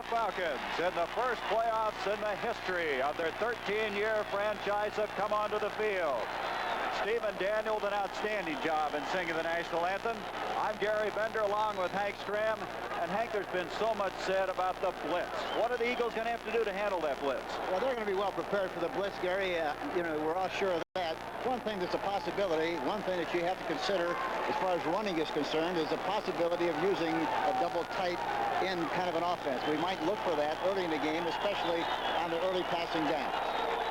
Falcons in the first playoffs in the history of their 13-year franchise have come onto the field. Stephen Daniel did an outstanding job in singing the national anthem. I'm Gary Bender along with Hank Stram. And Hank, there's been so much said about the blitz. What are the Eagles going to have to do to handle that blitz? Well, they're going to be well prepared for the blitz, Gary. We're all sure of that. One thing that's a possibility, one thing that you have to consider as far as running is concerned is the possibility of using a double tight in kind of an offense. We might look for that early in the game, especially on the early passing downs.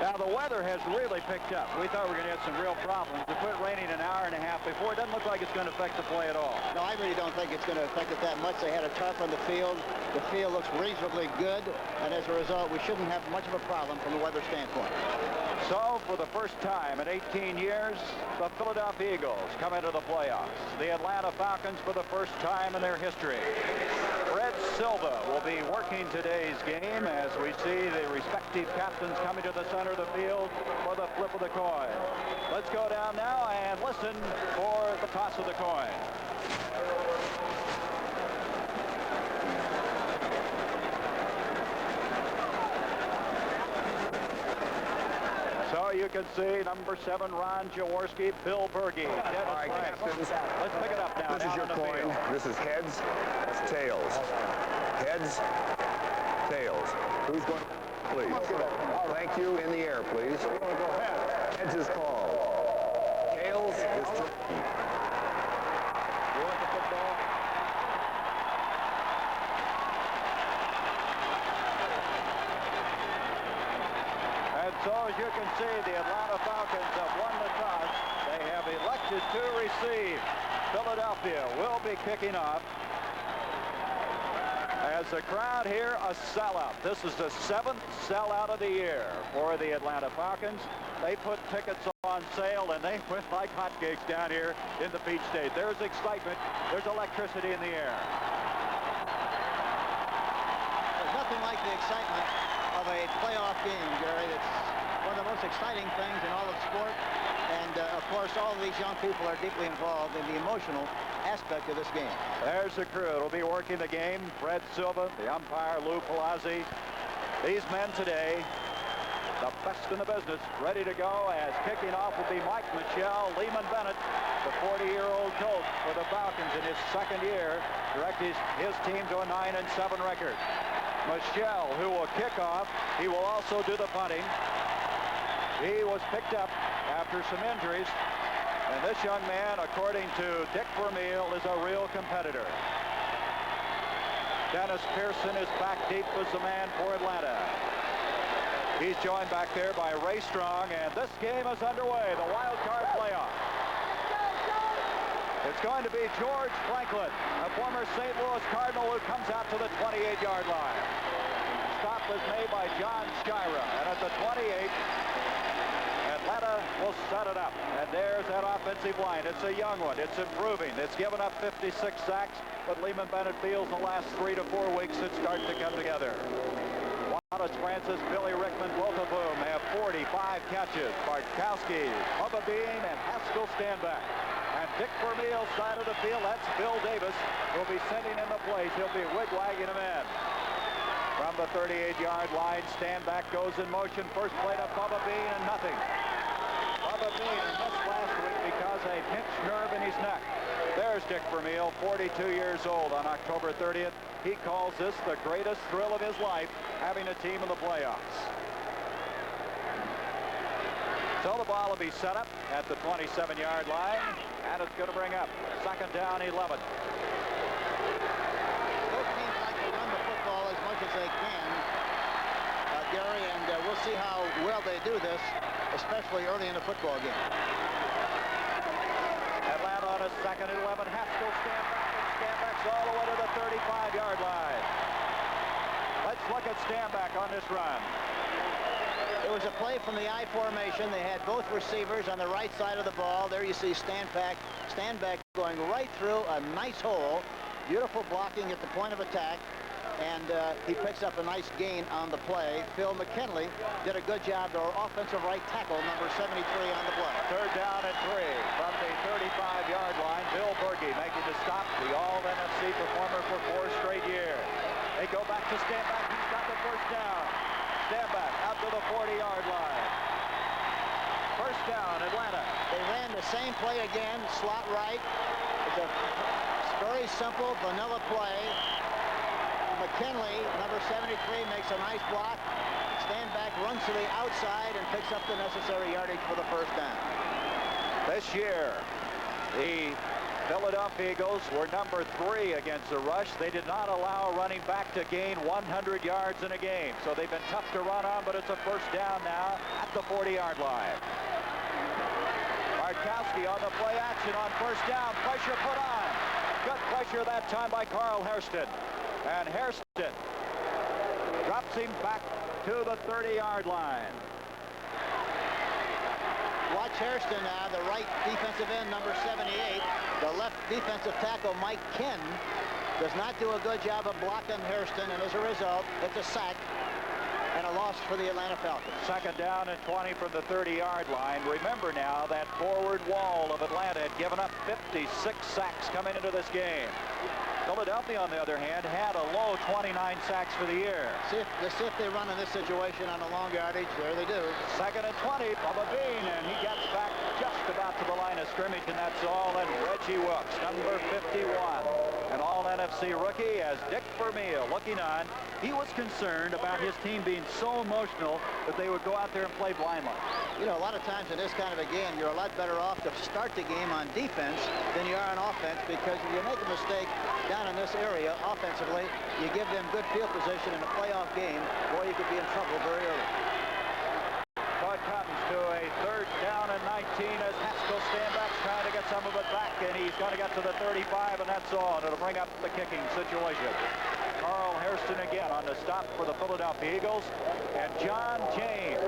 Now, the weather has really picked up. We thought we were going to have some real problems. It quit raining an hour and a half before. It doesn't look like it's going to affect the play at all. No, I really don't think it's going to affect it that much. They had a tarp on the field. The field looks reasonably good, and as a result, we shouldn't have much of a problem from the weather standpoint. So, for the first time in 18 years, the Philadelphia Eagles come into the playoffs. The Atlanta Falcons for the first time in their history. Fred Silva will be working today's game as we see the respective captains coming to the center of the field for the flip of the coin. Let's go down now and listen for the toss of the coin. So you can see number 7, Ron Jaworski, Bill Berge. All right, captains. Let's pick it up now. This is your coin. Field. This is heads, that's tails. Heads, tails. Who's going to, please? Thank you. In the air, please. Heads is called. Tails is turkey. You want the football? And so, as you can see, the Atlanta Falcons have won the toss. They have elected to receive. Philadelphia will be kicking off. As the crowd here, a sellout. This is the 7th sellout of the year for the Atlanta Falcons. They put tickets on sale, and they went like hotcakes down here in the Peach State. There's excitement. There's electricity in the air. There's nothing like the excitement of a playoff game, Gary. It's one of the most exciting things in all of sport. And, of course, all of these young people are deeply involved in the emotional aspect of this game. There's the crew. It'll be working the game. Fred Silva, the umpire, Lou Palazzi. These men today, the best in the business, ready to go as kicking off will be Mike Michel. Lehman Bennett, the 40-year-old coach for the Falcons in his second year, directed his team to a 9-7 record. Michel, who will kick off. He will also do the punting. He was picked up after some injuries. And this young man, according to Dick Vermeil, is a real competitor. Dennis Pearson is back deep as the man for Atlanta. He's joined back there by Ray Strong, and this game is underway, the wild card playoff. It's going to be George Franklin, a former St. Louis Cardinal who comes out to the 28-yard line. Stop is made by John Shira, and at the 28, Atlanta will set it up. And there's that offensive line. It's a young one. It's improving. It's given up 56 sacks, but Lehman Bennett feels the last 3 to 4 weeks it's starting to come together. Wallace Francis, Billy Rickman, both of whom have 45 catches. Bartkowski, Bubba Bean, and Haskell stand back. And Dick Vermeil's side of the field, that's Bill Davis, who'll be sending in the plays. He'll be wigwagging them in. From the 38-yard line, Stanback goes in motion. First play to Bubba Bean and nothing. Bubba Bean missed last week because a pinched nerve in his neck. There's Dick Vermeil, 42 years old on October 30th. He calls this the greatest thrill of his life, having a team in the playoffs. So the ball will be set up at the 27-yard line, and it's going to bring up 2nd down 11. Both teams like to run the football as much as they can, Gary, and we'll see how well they do this, especially early in the football game. Atlanta on a 2nd and 11. Haskell stand back, and Stanback's all the way to the 35-yard line. Let's look at Stanback on this run. It was a play from the I formation. They had both receivers on the right side of the ball. There you see Stanback going right through a nice hole. Beautiful blocking at the point of attack. And he picks up a nice gain on the play. Phil McKinley did a good job, their offensive right tackle, number 73 on the play. 3rd down and 3 from the 35-yard line. Bill Berge making the stop, the All-NFC performer for 4 straight years. They go back to Stanback. He's got the 1st down. Stanback out to the 40-yard line. 1st down, Atlanta. They ran the same play again, slot right. It's a very simple, vanilla play. McKinley, number 73, makes a nice block. Stanback runs to the outside and picks up the necessary yardage for the 1st down. This year, the Philadelphia Eagles were number 3 against the rush. They did not allow a running back to gain 100 yards in a game. So they've been tough to run on, but it's a 1st down now at the 40-yard line. Bartkowski on the play action on 1st down. Pressure put on. Good pressure that time by Carl Hairston. And Hairston drops him back to the 30-yard line. Watch Hairston now, the right defensive end, number 78. The left defensive tackle, Mike Kinn, does not do a good job of blocking Hairston, and as a result, it's a sack and a loss for the Atlanta Falcons. 2nd down and 20 from the 30-yard line. Remember now that forward wall of Atlanta had given up 56 sacks coming into this game. Philadelphia, on the other hand, had a low 29 sacks for the year. Let's see if they run in this situation on a long yardage. There they do. 2nd and 20, Bubba Bean, and he gets back just about to the line of scrimmage, and that's all. And Reggie Wilkes, number 51, an All-NFC rookie, as Dick Vermeil looking on. He was concerned about his team being so emotional that they would go out there and play blindly. You know, a lot of times in this kind of a game, you're a lot better off to start the game on defense than you are on offense, because if you make a mistake down in this area offensively, you give them good field position in a playoff game, boy, you could be in trouble very early. So it comes to a 3rd down and 19 as Haskell Stanback's trying to get some of it back, and he's going to get to the 35, and that's all. And it'll bring up the kicking situation. Carl Hairston again on the stop for the Philadelphia Eagles, and John James,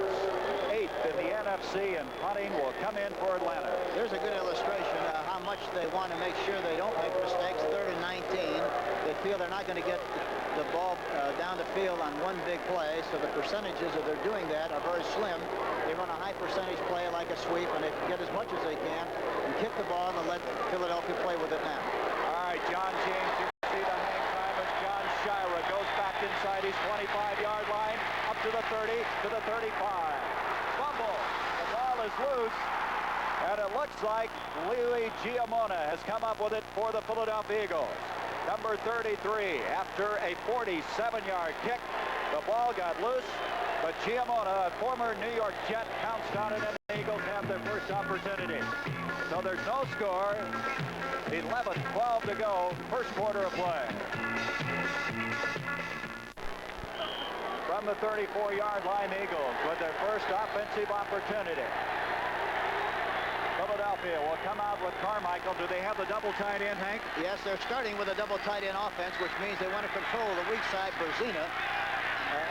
8th in the NFC, and punting will come in for Atlanta. There's a good illustration of how much they want to make sure they don't make mistakes. 3rd and 19. They feel they're not going to get the ball down the field on one big play, so the percentages of their doing that are very slim. They run a high percentage play like a sweep, and they get as much as they can and kick the ball and let Philadelphia play with it now. All right, John James, you see the hang time as John Shira goes back inside his 25-yard line, up to the 30, to the 35. Fumble. The ball is loose, and it looks like Louis Giamona has come up with it for the Philadelphia Eagles. Number 33, after a 47-yard kick, the ball got loose, but Giamona, a former New York Jet, pounced on it, and the Eagles have their first opportunity. So there's no score. 11-12 to go, 1st quarter of play. From the 34-yard line, Eagles with their first offensive opportunity. Philadelphia will come out with Carmichael. Do they have the double tight end, Hank? Yes, they're starting with a double tight end offense, which means they want to control the weak side, Berzina,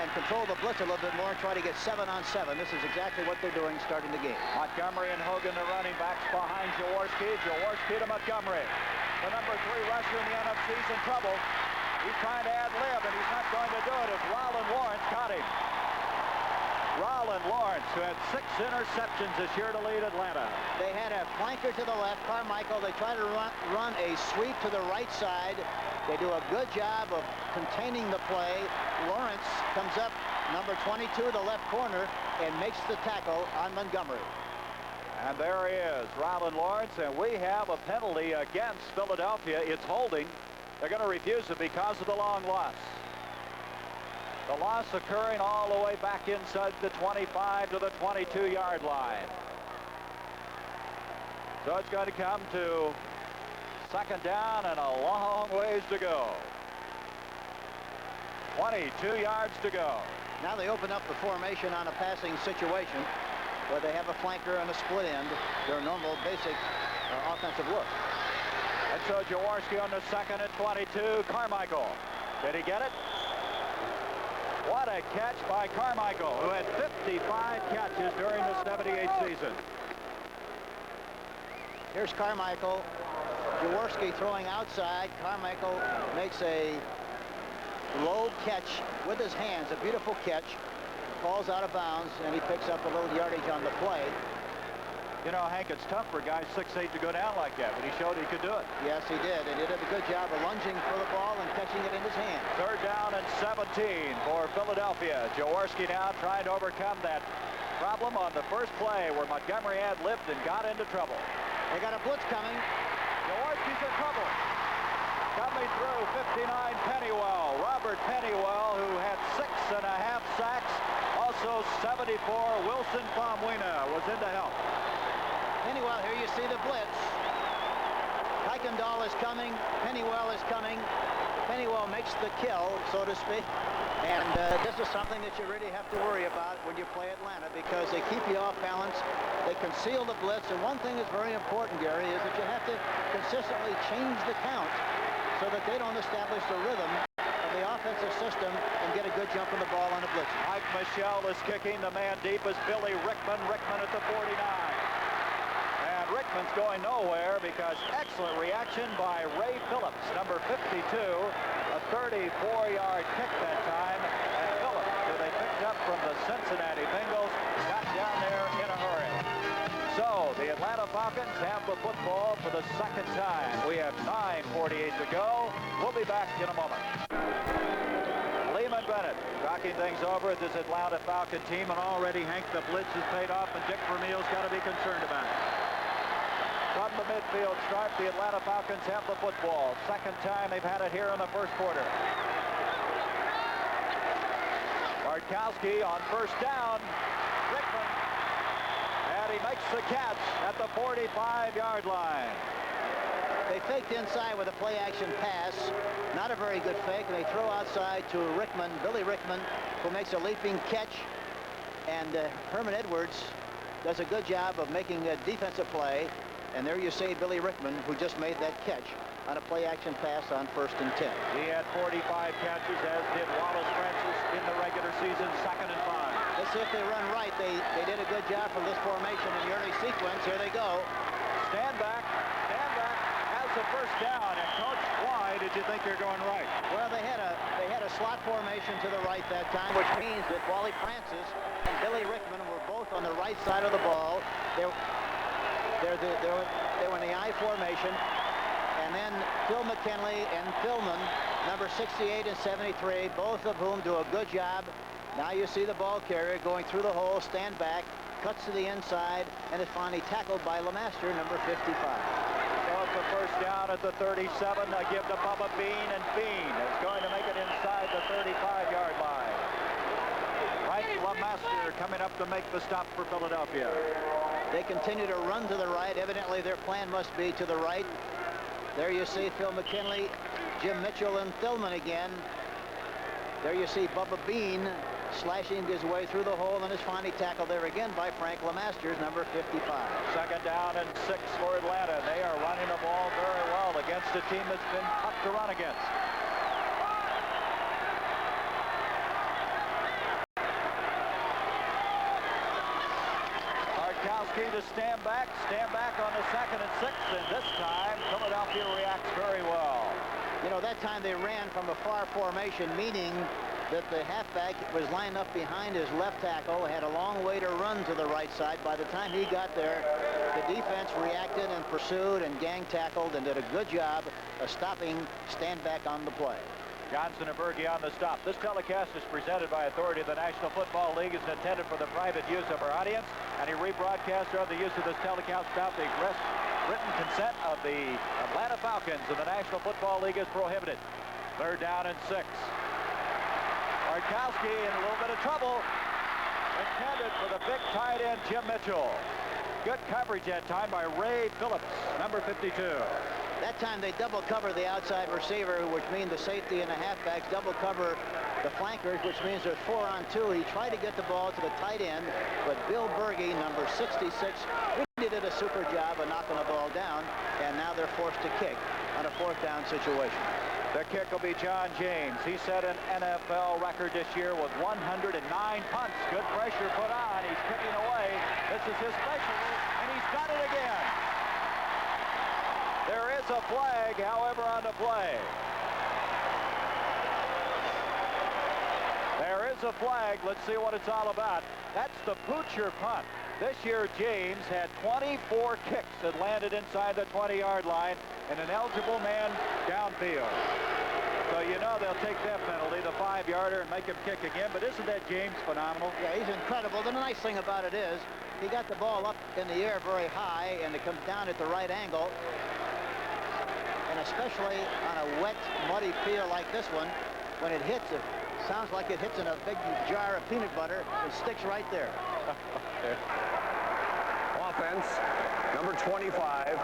and control the blitz a little bit more and try to get 7-on-7. This is exactly what they're doing starting the game. Montgomery and Hogan, the running backs behind Jaworski. Jaworski to Montgomery. The number 3 rusher in the NFC is in trouble. He's trying to add lib, and he's not going to do it as Rollin Lawrence caught him. Rollin Lawrence, who had 6 interceptions this year to lead Atlanta. They had a flanker to the left, Carmichael. They try to run a sweep to the right side. They do a good job of containing the play. Lawrence comes up, number 22, the left corner, and makes the tackle on Montgomery. And there he is, Rollin Lawrence, and we have a penalty against Philadelphia. It's holding. They're going to refuse it because of the long loss. The loss occurring all the way back inside the 25 to the 22-yard line. So it's going to come to second down and a long ways to go. 22 yards to go. Now they open up the formation on a passing situation where they have a flanker and a split end. Their normal basic offensive look. And so Jaworski on the second at 22. Carmichael. Did he get it? What a catch by Carmichael, who had 55 catches during the 78 season. Here's Carmichael. Jaworski throwing outside. Carmichael makes a low catch with his hands, a beautiful catch. Falls out of bounds, and he picks up a little yardage on the play. You know, Hank, it's tough for guys 6'8" to go down like that, but he showed he could do it. Yes, he did, and he did a good job of lunging for the ball and catching it in his hand. Third down and 17 for Philadelphia. Jaworski now trying to overcome that problem on the first play where Montgomery ad-libbed and got into trouble. They got a blitz coming. Jaworski's in trouble. Coming through, 59, Pennywell. Robert Pennywell, who had 6.5 sacks. Also 74, Wilson Famuina was in to help. Pennywell, here you see the blitz. Kuykendall is coming. Pennywell is coming. Pennywell makes the kill, so to speak. And this is something that you really have to worry about when you play Atlanta, because they keep you off balance. They conceal the blitz. And one thing that's very important, Gary, is that you have to consistently change the count so that they don't establish the rhythm of the offensive system and get a good jump on the ball on a blitz. Mike Michel is kicking. The man deep is Billy Rickman. Rickman at the 49. And Rickman's going nowhere because excellent reaction by Ray Phillips, number 52. A 34-yard kick that time. And Phillips, who they picked up from the Cincinnati Bengals, got down there in a hurry. So the Atlanta Falcons have the football for the second time. We have 9:48 to go. We'll be back in a moment. Lehman Bennett talking things over at this Atlanta Falcon team, and already Hank, the blitz has paid off, and Dick Vermeil's got to be concerned about it. From the midfield stripe, the Atlanta Falcons have the football. Second time they've had it here in the first quarter. Bartkowski on first down. Rickman. And he makes the catch at the 45-yard line. They faked inside with a play-action pass. Not a very good fake. They throw outside to Rickman, Billy Rickman, who makes a leaping catch. And Herman Edwards does a good job of making a defensive play. And there you see Billy Rickman, who just made that catch on a play-action pass on 1st and 10. He had 45 catches, as did Wallace Francis in the regular season, 2nd and 5. Let's see if they run right. They did a good job from this formation in the early sequence. Here they go. Stand back, has the first down. And Coach, why did you think you're going right? Well, they had a slot formation to the right that time, which means that Wally Francis and Billy Rickman were both on the right side of the ball. They were in the I formation. And then Phil McKinley and Philman, number 68 and 73, both of whom do a good job. Now you see the ball carrier going through the hole, stand back, cuts to the inside, and is finally tackled by LeMaster, number 55. So it's a first down at the 37. I give to Bubba Bean, and Bean is going to make it inside the 35-yard line. Right, LeMaster coming up to make the stop for Philadelphia. They continue to run to the right. Evidently their plan must be to the right. There you see Phil McKinley, Jim Mitchell, and Philman again. There you see Bubba Bean slashing his way through the hole and is finally tackled there again by Frank LeMasters, number 55. Second down and 6 for Atlanta. They are running the ball very well against a team that's been tough to run against. Bartkowski to stand back on the 2nd and 6, and this time Philadelphia reacts very well. You know, that time they ran from a far formation, meaning that the halfback was lined up behind his left tackle, had a long way to run to the right side. By the time he got there, the defense reacted and pursued and gang tackled and did a good job of stopping stand back on the play. Johnson and Berge on the stop. This telecast is presented by authority of the National Football League. Is intended for the private use of our audience. Any rebroadcast or the use of this telecast without the written consent of the Atlanta Falcons and the National Football League is prohibited. Third down and 6. Bartkowski in a little bit of trouble. Intended for the big tight end, Jim Mitchell. Good coverage that time by Ray Phillips, number 52. That time they double cover the outside receiver, which means the safety and the halfbacks double cover the flankers, which means there's 4-on-2. He tried to get the ball to the tight end, but Bill Berge, number 66, really did a super job of knocking the ball down, and now they're forced to kick on a 4th down situation. The kick will be John James. He set an NFL record this year with 109 punts. Good pressure put on. He's kicking away. This is his specialty, and he's done it again. There is a flag, however, on the play. There is a flag. Let's see what it's all about. That's the Poocher punt. This year, James had 24 kicks that landed inside the 20-yard line and an eligible man downfield. So you know they'll take that penalty, the 5-yarder, and make him kick again. But isn't that James phenomenal? Yeah, he's incredible. The nice thing about it is he got the ball up in the air very high, and it comes down at the right angle. And especially on a wet, muddy field like this one, when it hits, it sounds like it hits in a big jar of peanut butter. It sticks right there. Offense, number 25,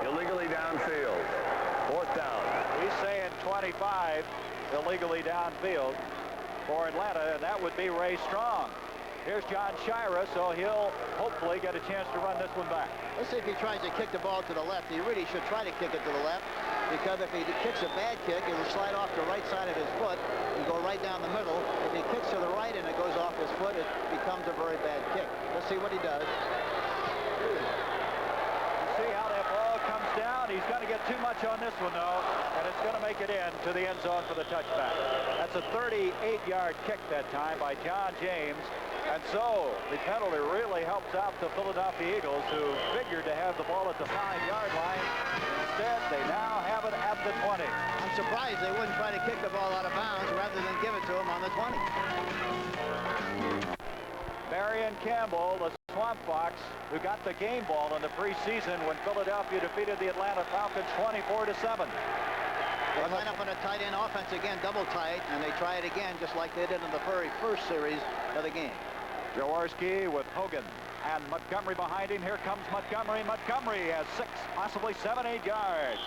illegally downfield. 4th down. He's saying 25 illegally downfield for Atlanta, and that would be Ray Strong. Here's John Shira, so he'll hopefully get a chance to run this one back. Let's see if he tries to kick the ball to the left. He really should try to kick it to the left, because if he kicks a bad kick, it'll slide off the right side of his foot and go right down the middle. If he kicks to the right and it goes off his foot, it becomes a very bad kick. Let's see what he does. See how that ball comes down. He's going to get too much on this one, though, and it's going to make it in to the end zone for the touchback. That's a 38-yard kick that time by John James. And so the penalty really helps out the Philadelphia Eagles, who figured to have the ball at the 5-yard line. Instead, they now have it at the 20. I'm surprised they wouldn't try to kick the ball out of bounds rather than give it to him on the 20. Marion Campbell, the Swamp Fox, who got the game ball in the preseason when Philadelphia defeated the Atlanta Falcons 24-7. They line up on a tight end offense again, double tight, and they try it again just like they did in the very first series of the game. Jaworski with Hogan and Montgomery behind him. Here comes Montgomery. Montgomery has 6, possibly 7, 8 yards.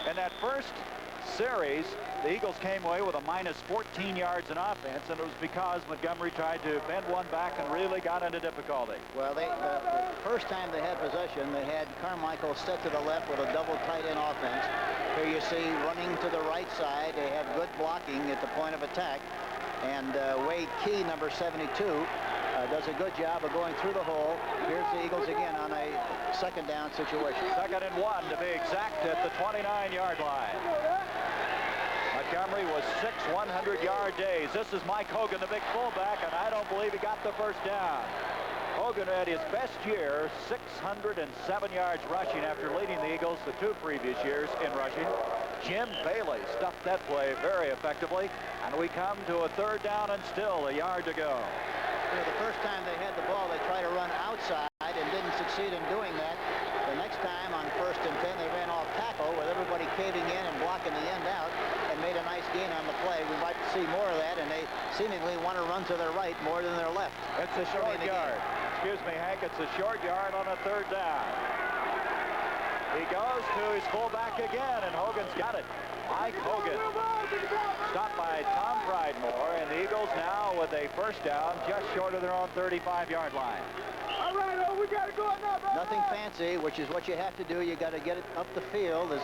In that first series, the Eagles came away with a minus 14 yards in offense, and it was because Montgomery tried to bend one back and really got into difficulty. Well, the first time they had possession, they had Carmichael set to the left with a double tight end offense. Here you see running to the right side. They have good blocking at the point of attack. And Wade Key, number 72, does a good job of going through the hole. Here's the Eagles again on a 2nd down situation. 2nd and 1 to be exact at the 29-yard line. Montgomery was 6 100-yard days. This is Mike Hogan, the big fullback, and I don't believe he got the first down. Hogan had his best year, 607 yards rushing after leading the Eagles the 2 previous years in rushing. Jim Bailey stuffed that play very effectively, and we come to a 3rd down and still a yard to go. You know, the first time they had the ball, they tried to run outside and didn't succeed in doing that. The next time on 1st and 10, they ran off tackle with everybody caving in and blocking the end out and made a nice gain on the play. We might see more of that, and they seemingly want to run to their right more than their left. It's a short yard. Excuse me, Hank, it's a short yard on a 3rd down. He goes to his fullback again, and Hogan's got it. Mike Hogan stopped by Tom Pridemore, and the Eagles now with a 1st down just short of their own 35-yard line. All right, we got to go now. Nothing fancy, which is what you have to do. You got to get it up the field as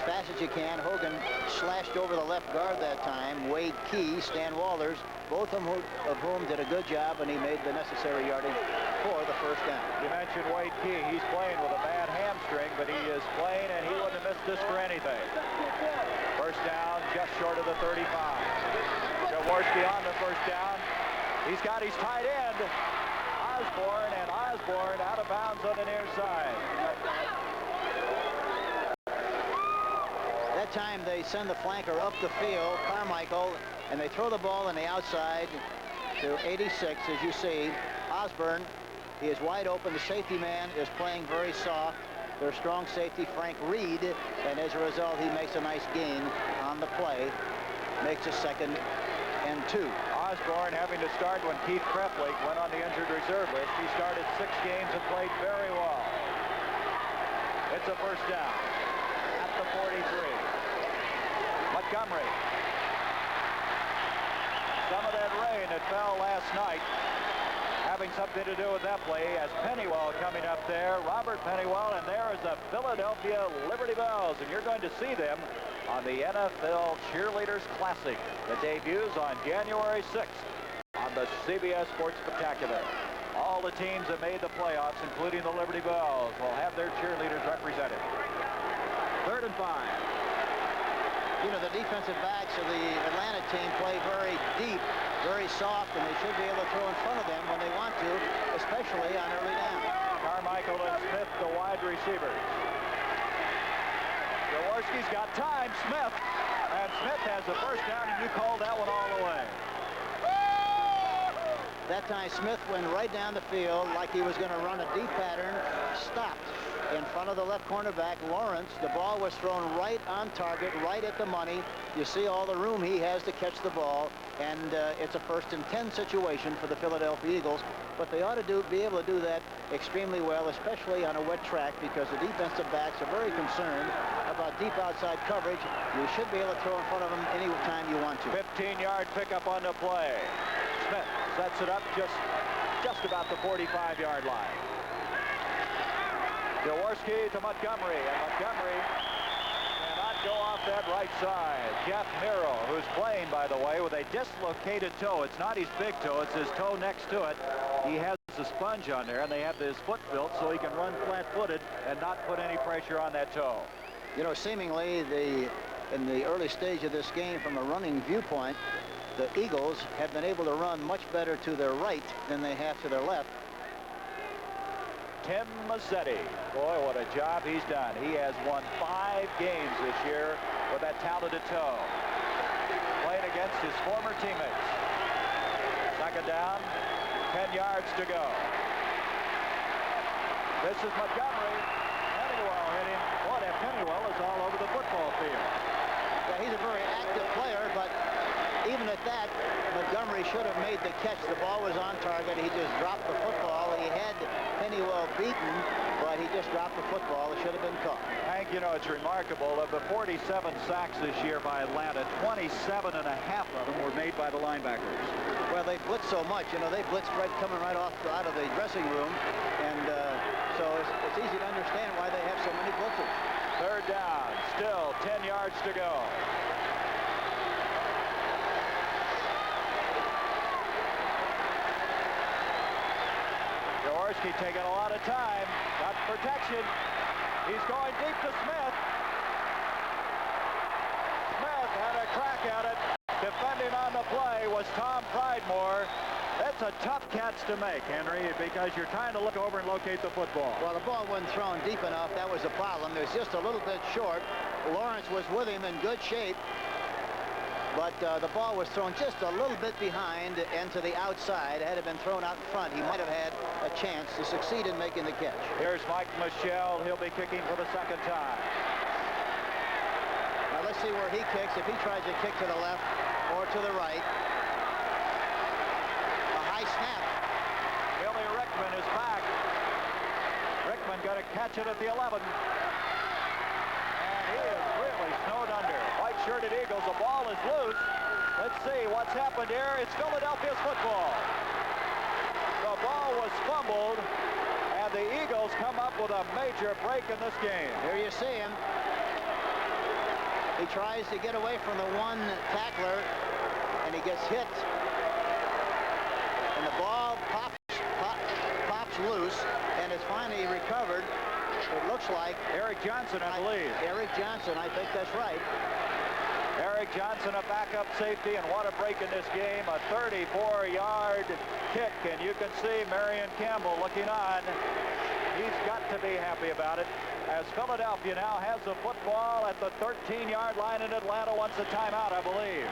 fast as you can. Hogan slashed over the left guard that time. Wade Key, Stan Walters, both of whom did a good job, and he made the necessary yardage for the 1st down. You mentioned Wade Key. He's playing with a bad hamstring, but he is playing, and he wouldn't have missed this for anything. 1st down, just short of the 35. Jaworski on the 1st down. He's got his tight end, Osborne, and Osborne out of bounds on the near side. That time they send the flanker up the field, Carmichael, and they throw the ball on the outside to 86, as you see. Osborne, he is wide open. The safety man is playing very soft. Their strong safety, Frank Reed, and as a result, he makes a nice gain on the play. Makes a 2nd and 2. Osborne having to start when Keith Kreplake went on the injured reserve list. He started 6 games and played very well. It's a first down at the 43. Montgomery. Some of that rain that fell last night having something to do with that play as Pennywell coming up there. Robert Pennywell, and there is the Philadelphia Liberty Bells, and you're going to see them on the NFL Cheerleaders Classic that debuts on January 6th on the CBS Sports Spectacular. All the teams that made the playoffs, including the Liberty Bells, will have their cheerleaders represented. 3rd and 5. You know, the defensive backs of the Atlanta team play very deep, very soft, and they should be able to throw in front of them when they want to, especially on early down. Carmichael and Smith, the wide receivers. Jaworski's got time. Smith. And Smith has the first down, and you called that one all the way. That time Smith went right down the field like he was going to run a deep pattern, stopped in front of the left cornerback, Lawrence. The ball was thrown right on target, right at the money. You see all the room he has to catch the ball, and it's a 1st and 10 situation for the Philadelphia Eagles. But they ought to be able to do that extremely well, especially on a wet track, because the defensive backs are very concerned about deep outside coverage. You should be able to throw in front of them any time you want to. 15-yard pickup on the play. Smith sets it up just about the 45-yard line. Jaworski to Montgomery, and Montgomery cannot go off that right side. Jeff Miro, who's playing, by the way, with a dislocated toe. It's not his big toe, it's his toe next to it. He has a sponge on there, and they have his foot built so he can run flat-footed and not put any pressure on that toe. You know, seemingly in the early stage of this game, from a running viewpoint, the Eagles have been able to run much better to their right than they have to their left. Tim Mazzetti, boy, what a job he's done. He has won 5 games this year with that talented toe. Playing against his former teammates. 2nd down, 10 yards to go. This is Montgomery. Pennywell hit him. Boy, that Pennywell is all over the football field. Yeah, he's a very active player, but even at that, Montgomery should have made the catch. The ball was on target. He just dropped the football. He had Pennywell beaten, but he just dropped the football. It should have been caught. Hank, you know, it's remarkable. Of the 47 sacks this year by Atlanta, 27.5 of them were made by the linebackers. Well, they blitz so much. You know, they blitzed coming right out of the dressing room, and so it's easy to understand why they have so many blitzes. 3rd down, still 10 yards to go. Jaworski taking a lot of time. Got protection. He's going deep to Smith. Smith had a crack at it. Defending on the play was Tom Pridemore. That's a tough catch to make, Henry, because you're trying to look over and locate the football. Well, the ball wasn't thrown deep enough. That was the problem. It was just a little bit short. Lawrence was with him in good shape, but the ball was thrown just a little bit behind and to the outside. Had it been thrown out in front, he might have had a chance to succeed in making the catch. Here's Mike Michel. He'll be kicking for the 2nd time. Now let's see where he kicks. If he tries to kick to the left or to the right. A high snap. Billy Rickman is back. Rickman got to catch it at the 11. And he is really snowed under. White-shirted Eagles, the ball is loose. Let's see what's happened here. It's Philadelphia's football. The ball was fumbled, and the Eagles come up with a major break in this game. Here you see him. He tries to get away from the one tackler, and he gets hit. And the ball pops loose, and it's finally recovered. It looks like Eric Johnson, I believe. Eric Johnson, I think that's right. Eric Johnson, a backup safety, and what a break in this game. A 34-yard kick, and you can see Marion Campbell looking on. He's got to be happy about it, as Philadelphia now has the football at the 13-yard line, and Atlanta wants a timeout, I believe.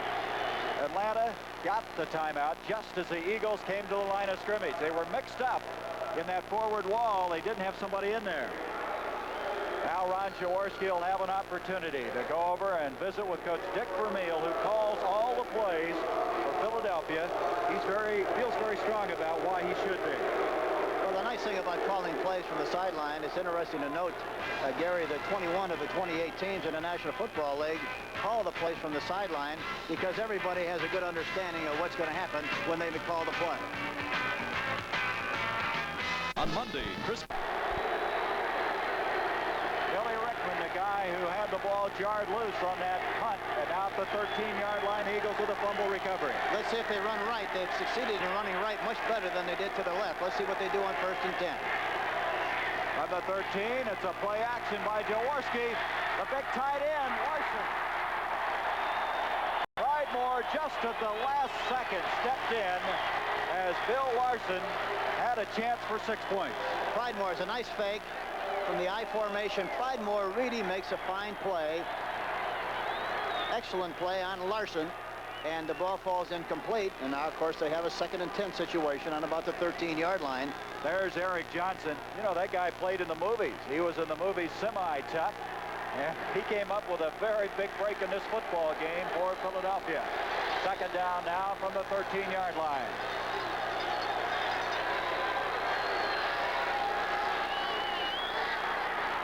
Atlanta got the timeout just as the Eagles came to the line of scrimmage. They were mixed up in that forward wall. They didn't have somebody in there. Now Ron Jaworski will have an opportunity to go over and visit with Coach Dick Vermeil, who calls all the plays for Philadelphia. He feels very strong about why he should be. Well, the nice thing about calling plays from the sideline, it's interesting to note, Gary, that 21 of the 28 teams in the National Football League call the plays from the sideline because everybody has a good understanding of what's going to happen when they call the play. On Monday, Chris Billy Rickman, the guy who had the ball jarred loose on that punt, and now at the 13-yard line, Eagles with a fumble recovery. Let's see if they run right. They've succeeded in running right much better than they did to the left. Let's see what they do on 1st and 10. On the 13, it's a play action by Jaworski. The big tight end, Larson. Pridemore just at the last second stepped in as Bill Larson had a chance for 6 points. Pridemore is a nice fake from the I formation. Pridemore really makes a fine play. Excellent play on Larson. And the ball falls incomplete. And now, of course, they have a 2nd and 10 situation on about the 13-yard line. There's Eric Johnson. You know, that guy played in the movies. He was in the movie Semi-Tough. And he came up with a very big break in this football game for Philadelphia. 2nd down now from the 13-yard line.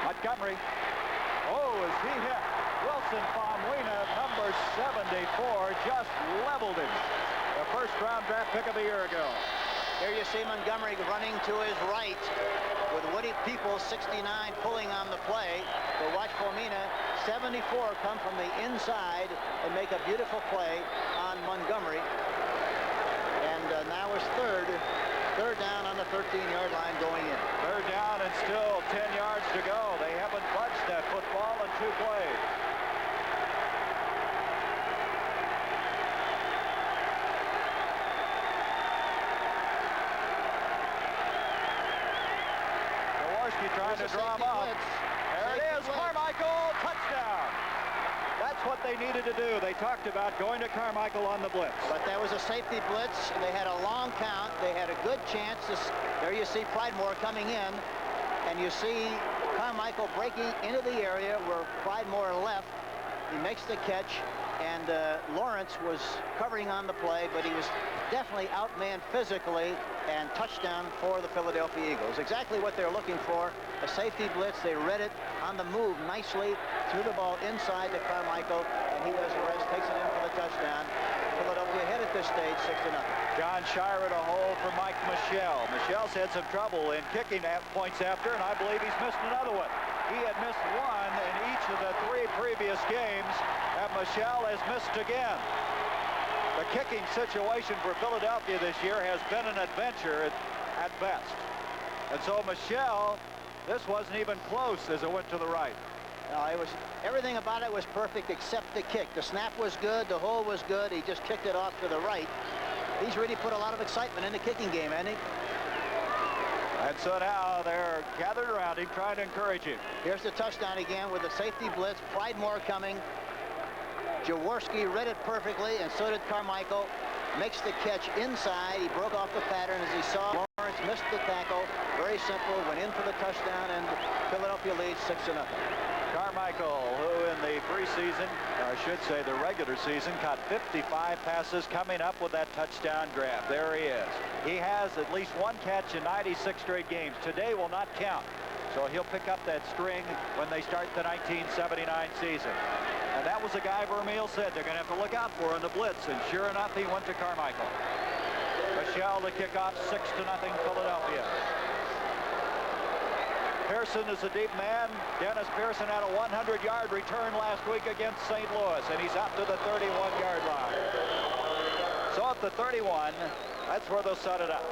Montgomery. Oh, is he hit? Wilson Famwina, number 74, just leveled him. The first-round draft pick of a year ago. Here you see Montgomery running to his right with Woody Peoples, 69, pulling on the play. But watch Famwina, 74, come from the inside and make a beautiful play on Montgomery. And now is third down on the 13-yard line going in. 3rd down and still 10 yards to go. They haven't budged that football in 2 plays. Jaworski trying to draw him up. There it is, Carmichael, touchdown. That's what they needed to do. They talked about going to Carmichael on the blitz. But that was a safety blitz. They had a long count. They had a good chance. There you see Pridemore coming in, and you see Carmichael breaking into the area where Pridemore left. He makes the catch, and Lawrence was covering on the play, but he was definitely outmanned physically, and touchdown for the Philadelphia Eagles. Exactly what they're looking for, a safety blitz. They read it on the move nicely, threw the ball inside to Carmichael, and he does the rest, takes it in for the touchdown. Philadelphia ahead at this stage, 6-0. John Shire at a hole for Mike Michelle. Michelle's had some trouble in kicking at points after, and I believe he's missed another one. He had missed one in each of the 3 previous games, and Michelle has missed again. The kicking situation for Philadelphia this year has been an adventure at best. And so Michelle, this wasn't even close as it went to the right. Everything about it was perfect except the kick. The snap was good, the hole was good. He just kicked it off to the right. He's really put a lot of excitement in the kicking game, hasn't he? And so now they're gathered around him, trying to encourage him. Here's the touchdown again with the safety blitz. Pridemore coming. Jaworski read it perfectly, and so did Carmichael. Makes the catch inside. He broke off the pattern as he saw Lawrence missed the tackle. Very simple. Went in for the touchdown, and Philadelphia leads 6-0. Carmichael, who in the preseason, or I should say the regular season, caught 55 passes, coming up with that touchdown grab. There he is. He has at least 1 catch in 96 straight games. Today will not count. So he'll pick up that string when they start the 1979 season. And that was the guy Vermeil said they're going to have to look out for in the blitz. And sure enough, he went to Carmichael. Michelle to kick off, 6-0 Philadelphia. Pearson is a deep man. Dennis Pearson had a 100-yard return last week against St. Louis, and he's up to the 31-yard line. So at the 31, that's where they'll set it up.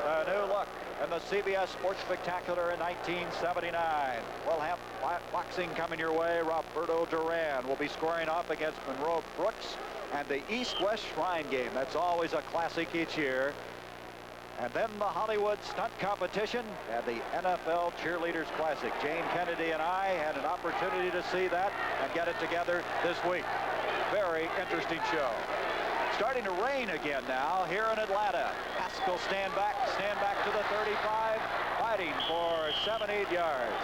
A new look in the CBS Sports Spectacular in 1979. We'll have boxing coming your way. Roberto Duran will be squaring off against Monroe Brooks, and the East-West Shrine Game. That's always a classic each year. And then the Hollywood Stunt Competition and the NFL Cheerleaders Classic. Jane Kennedy and I had an opportunity to see that and get it together this week. Very interesting show. Starting to rain again now here in Atlanta. Haskell stand back to the 35, fighting for 7-8 yards.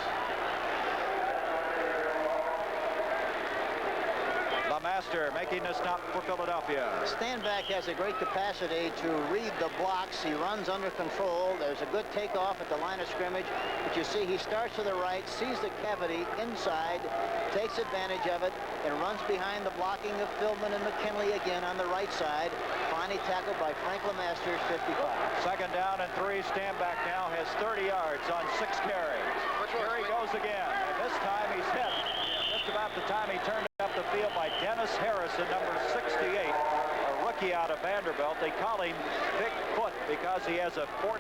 Master making the stop for Philadelphia. Stanback has a great capacity to read the blocks. He runs under control. There's a good takeoff at the line of scrimmage. But you see, he starts to the right, sees the cavity inside, takes advantage of it, and runs behind the blocking of Philbin and McKinley again on the right side. Finally tackled by Frank LeMaster's 55. Second down and 3. Stanback now has 30 yards on 6 carries. Here he goes again, and this time he's hit just about the time he turned up the field by Dennis Harrison, number 68, a rookie out of Vanderbilt. They call him Bigfoot because he has a 14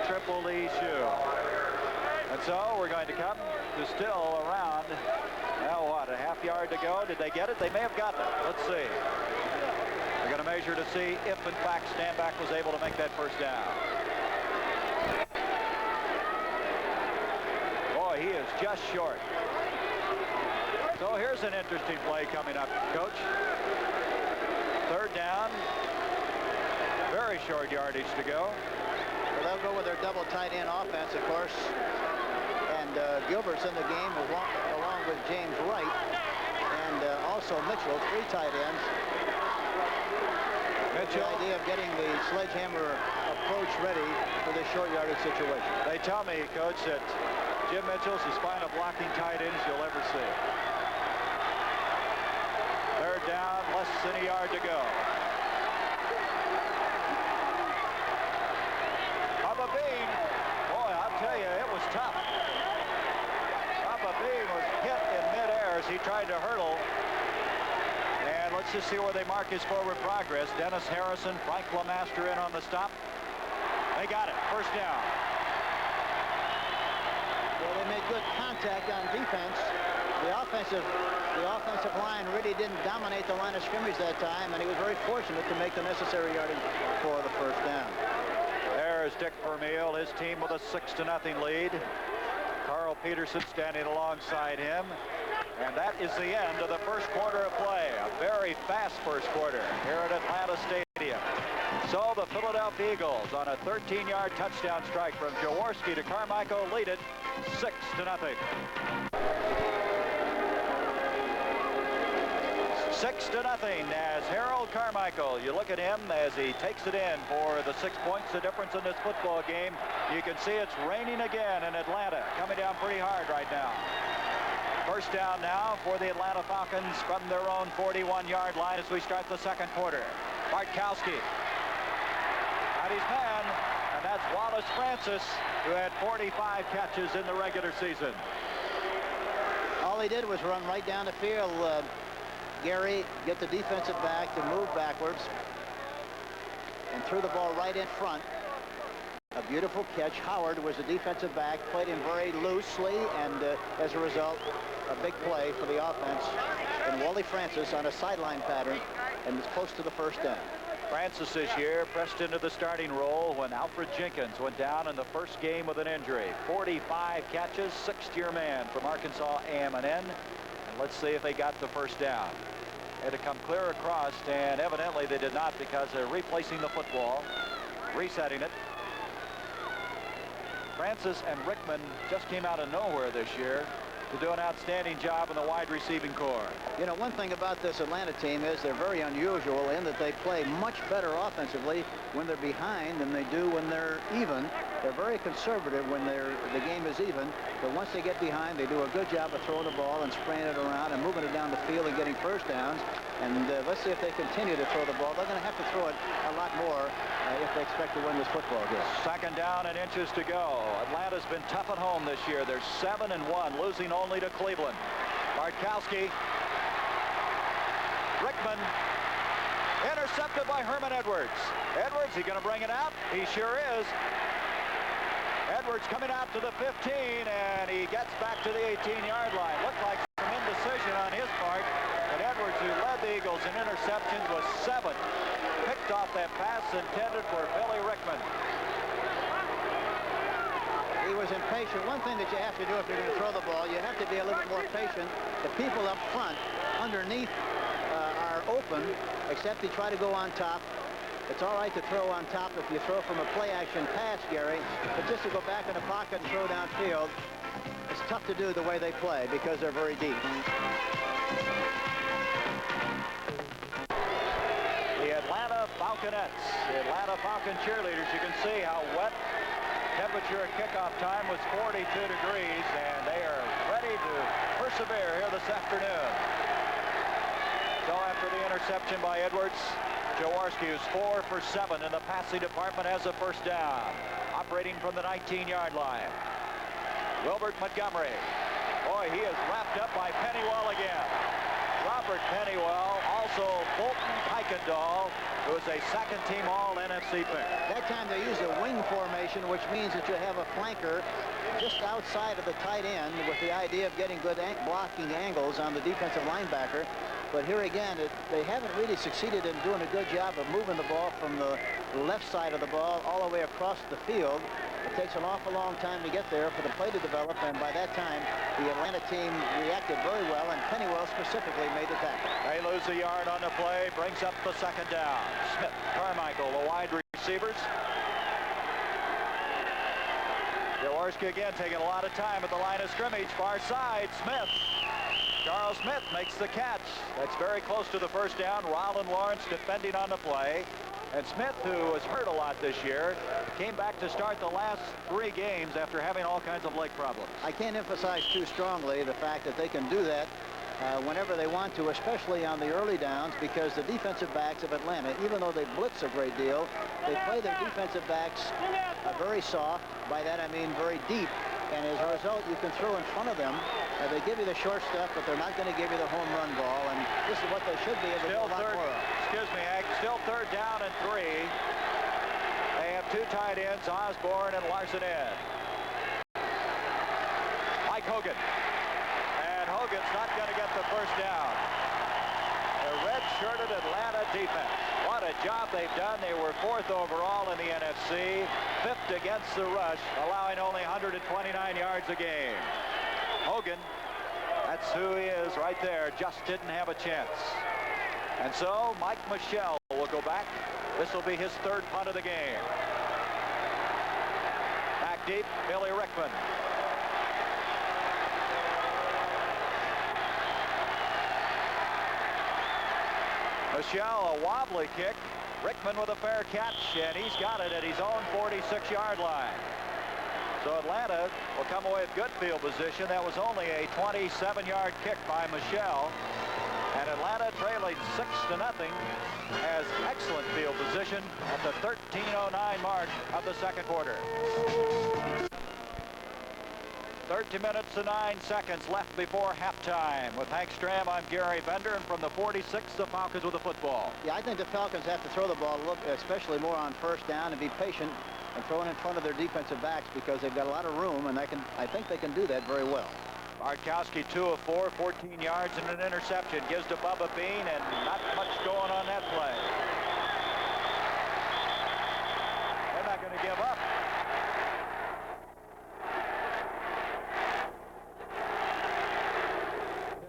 Triple D shoe. And so we're going to come to still around, now what, a half yard to go? Did they get it? They may have gotten it. Let's see. We're going to measure to see if, in fact, Stanback was able to make that first down. Boy, he is just short. So here's an interesting play coming up, Coach. Third down. Very short yardage to go. Well, they'll go with their double tight end offense, of course. And Gilbert's in the game along with James Wright. And also Mitchell, 3 tight ends. Mitchell. The idea of getting the sledgehammer approach ready for this short yardage situation. They tell me, Coach, that Jim Mitchell's as fine a blocking tight end as you'll ever see. Third down, less than a yard to go. Papa Bean, boy, I'll tell you, it was tough. Papa Bean was hit in midair as he tried to hurdle. And let's just see where they mark his forward progress. Dennis Harrison, Frank LeMaster in on the stop. They got it, first down. Well, they made good contact on defense. The offensive line really didn't dominate the line of scrimmage that time, and he was very fortunate to make the necessary yardage for the first down. There's Dick Vermeil, his team with a 6-0 lead. Carl Peterson standing alongside him. And that is the end of the first quarter of play. A very fast first quarter here at Atlanta Stadium. So the Philadelphia Eagles on a 13-yard touchdown strike from Jaworski to Carmichael lead it 6-0. 6-0 as Harold Carmichael. You look at him as he takes it in for the 6 points. The difference in this football game. You can see it's raining again in Atlanta. Coming down pretty hard right now. First down now for the Atlanta Falcons from their own 41-yard line as we start the second quarter. Bartkowski. Got his man, and that's Wallace Francis, who had 45 catches in the regular season. All he did was run right down the field, Gary, get the defensive back to move backwards and threw the ball right in front. A beautiful catch. Howard was the defensive back, played him very loosely, and as a result, a big play for the offense. And Wally Francis on a sideline pattern and was close to the first down. Francis this year pressed into the starting role when Alfred Jenkins went down in the first game with an injury. 45 catches, sixth-year man from Arkansas A&M. And let's see if they got the first down. Had to come clear across, and evidently they did not because they're replacing the football, resetting it. Francis and Rickman just came out of nowhere this year to do an outstanding job in the wide receiving corps. You know, one thing about this Atlanta team is they're very unusual in that they play much better offensively when they're behind than they do when they're even. They're very conservative when the game is even, but once they get behind, they do a good job of throwing the ball and spraying it around and moving it down the field and getting first downs. And let's see if they continue to throw the ball. They're going to have to throw it a lot more if they expect to win this football game. Second down and inches to go. Atlanta's been tough at home this year. They're 7-1, losing only to Cleveland. Bartkowski. Rickman. Intercepted by Herman Edwards. Edwards, he going to bring it out? He sure is. Edwards coming out to the 15, and he gets back to the 18-yard line. Looked like some indecision on his part. And Edwards, who led the Eagles in interceptions, was 7. Picked off that pass intended for Billy Rickman. He was impatient. One thing that you have to do if you're going to throw the ball, you have to be a little bit more patient. The people up front, underneath, are open, except they try to go on top. It's all right to throw on top if you throw from a play-action pass, Gary, but just to go back in the pocket and throw downfield, it's tough to do the way they play because they're very deep. defense. The Atlanta Falcon cheerleaders, you can see how wet. Temperature at kickoff time was 42 degrees, and they are ready to persevere here this afternoon. So after the interception by Edwards, Jaworski, who's 4 for 7 in the passing department, has a first down. Operating from the 19-yard line. Wilbert Montgomery. Boy, he is wrapped up by Pennywell again. Robert Pennywell, also Bolton Kuykendall, who is a second-team All-NFC pick. That time they used a wing formation, which means that you have a flanker just outside of the tight end with the idea of getting good blocking angles on the defensive linebacker. But here again, they haven't really succeeded in doing a good job of moving the ball from the left side of the ball all the way across the field. It takes an awful long time to get there for the play to develop, and by that time, the Atlanta team reacted very well, and Pennywell specifically made the tackle. They lose a yard on the play, brings up the second down. Smith, Carmichael, the wide receivers. Jaworski again taking a lot of time at the line of scrimmage. Far side, Smith. Charles Smith makes the catch. That's very close to the first down. Rollin Lawrence defending on the play. And Smith, who was hurt a lot this year, came back to start the last 3 games after having all kinds of leg problems. I can't emphasize too strongly the fact that they can do that whenever they want to, especially on the early downs, because the defensive backs of Atlanta, even though they blitz a great deal, they play their defensive backs very soft. By that I mean very deep. And as a result, you can throw in front of them. They give you the short stuff, but they're not going to give you the home run ball. And this is what they should be able to do a lot more of. Excuse me, Ag. Still third down and 3. They have 2 tight ends, Osborne and Larson Ed. Mike Hogan. And Hogan's not going to get the first down. The red-shirted Atlanta defense. What a job they've done. They were 4th overall in the NFC, 5th against the rush, allowing only 129 yards a game. Hogan, that's who he is right there, just didn't have a chance. And so Mike Michelle will go back. This will be his 3rd punt of the game. Back deep, Billy Rickman. Michelle, a wobbly kick. Rickman with a fair catch, and he's got it at his own 46-yard line. So Atlanta will come away with good field position. That was only a 27-yard kick by Michelle. And Atlanta, trailing 6-0, has excellent field position at the 13:09 mark of the second quarter. 30 minutes and 9 seconds left before halftime. With Hank Stram, I'm Gary Bender, and from the 46, the Falcons with the football. Yeah, I think the Falcons have to throw the ball, especially more on first down, and be patient and throw it in front of their defensive backs because they've got a lot of room, and I think they can do that very well. Bartkowski 2 of 4, 14 yards and an interception. Gives to Bubba Bean, and not much going on that play. They're not going to give up.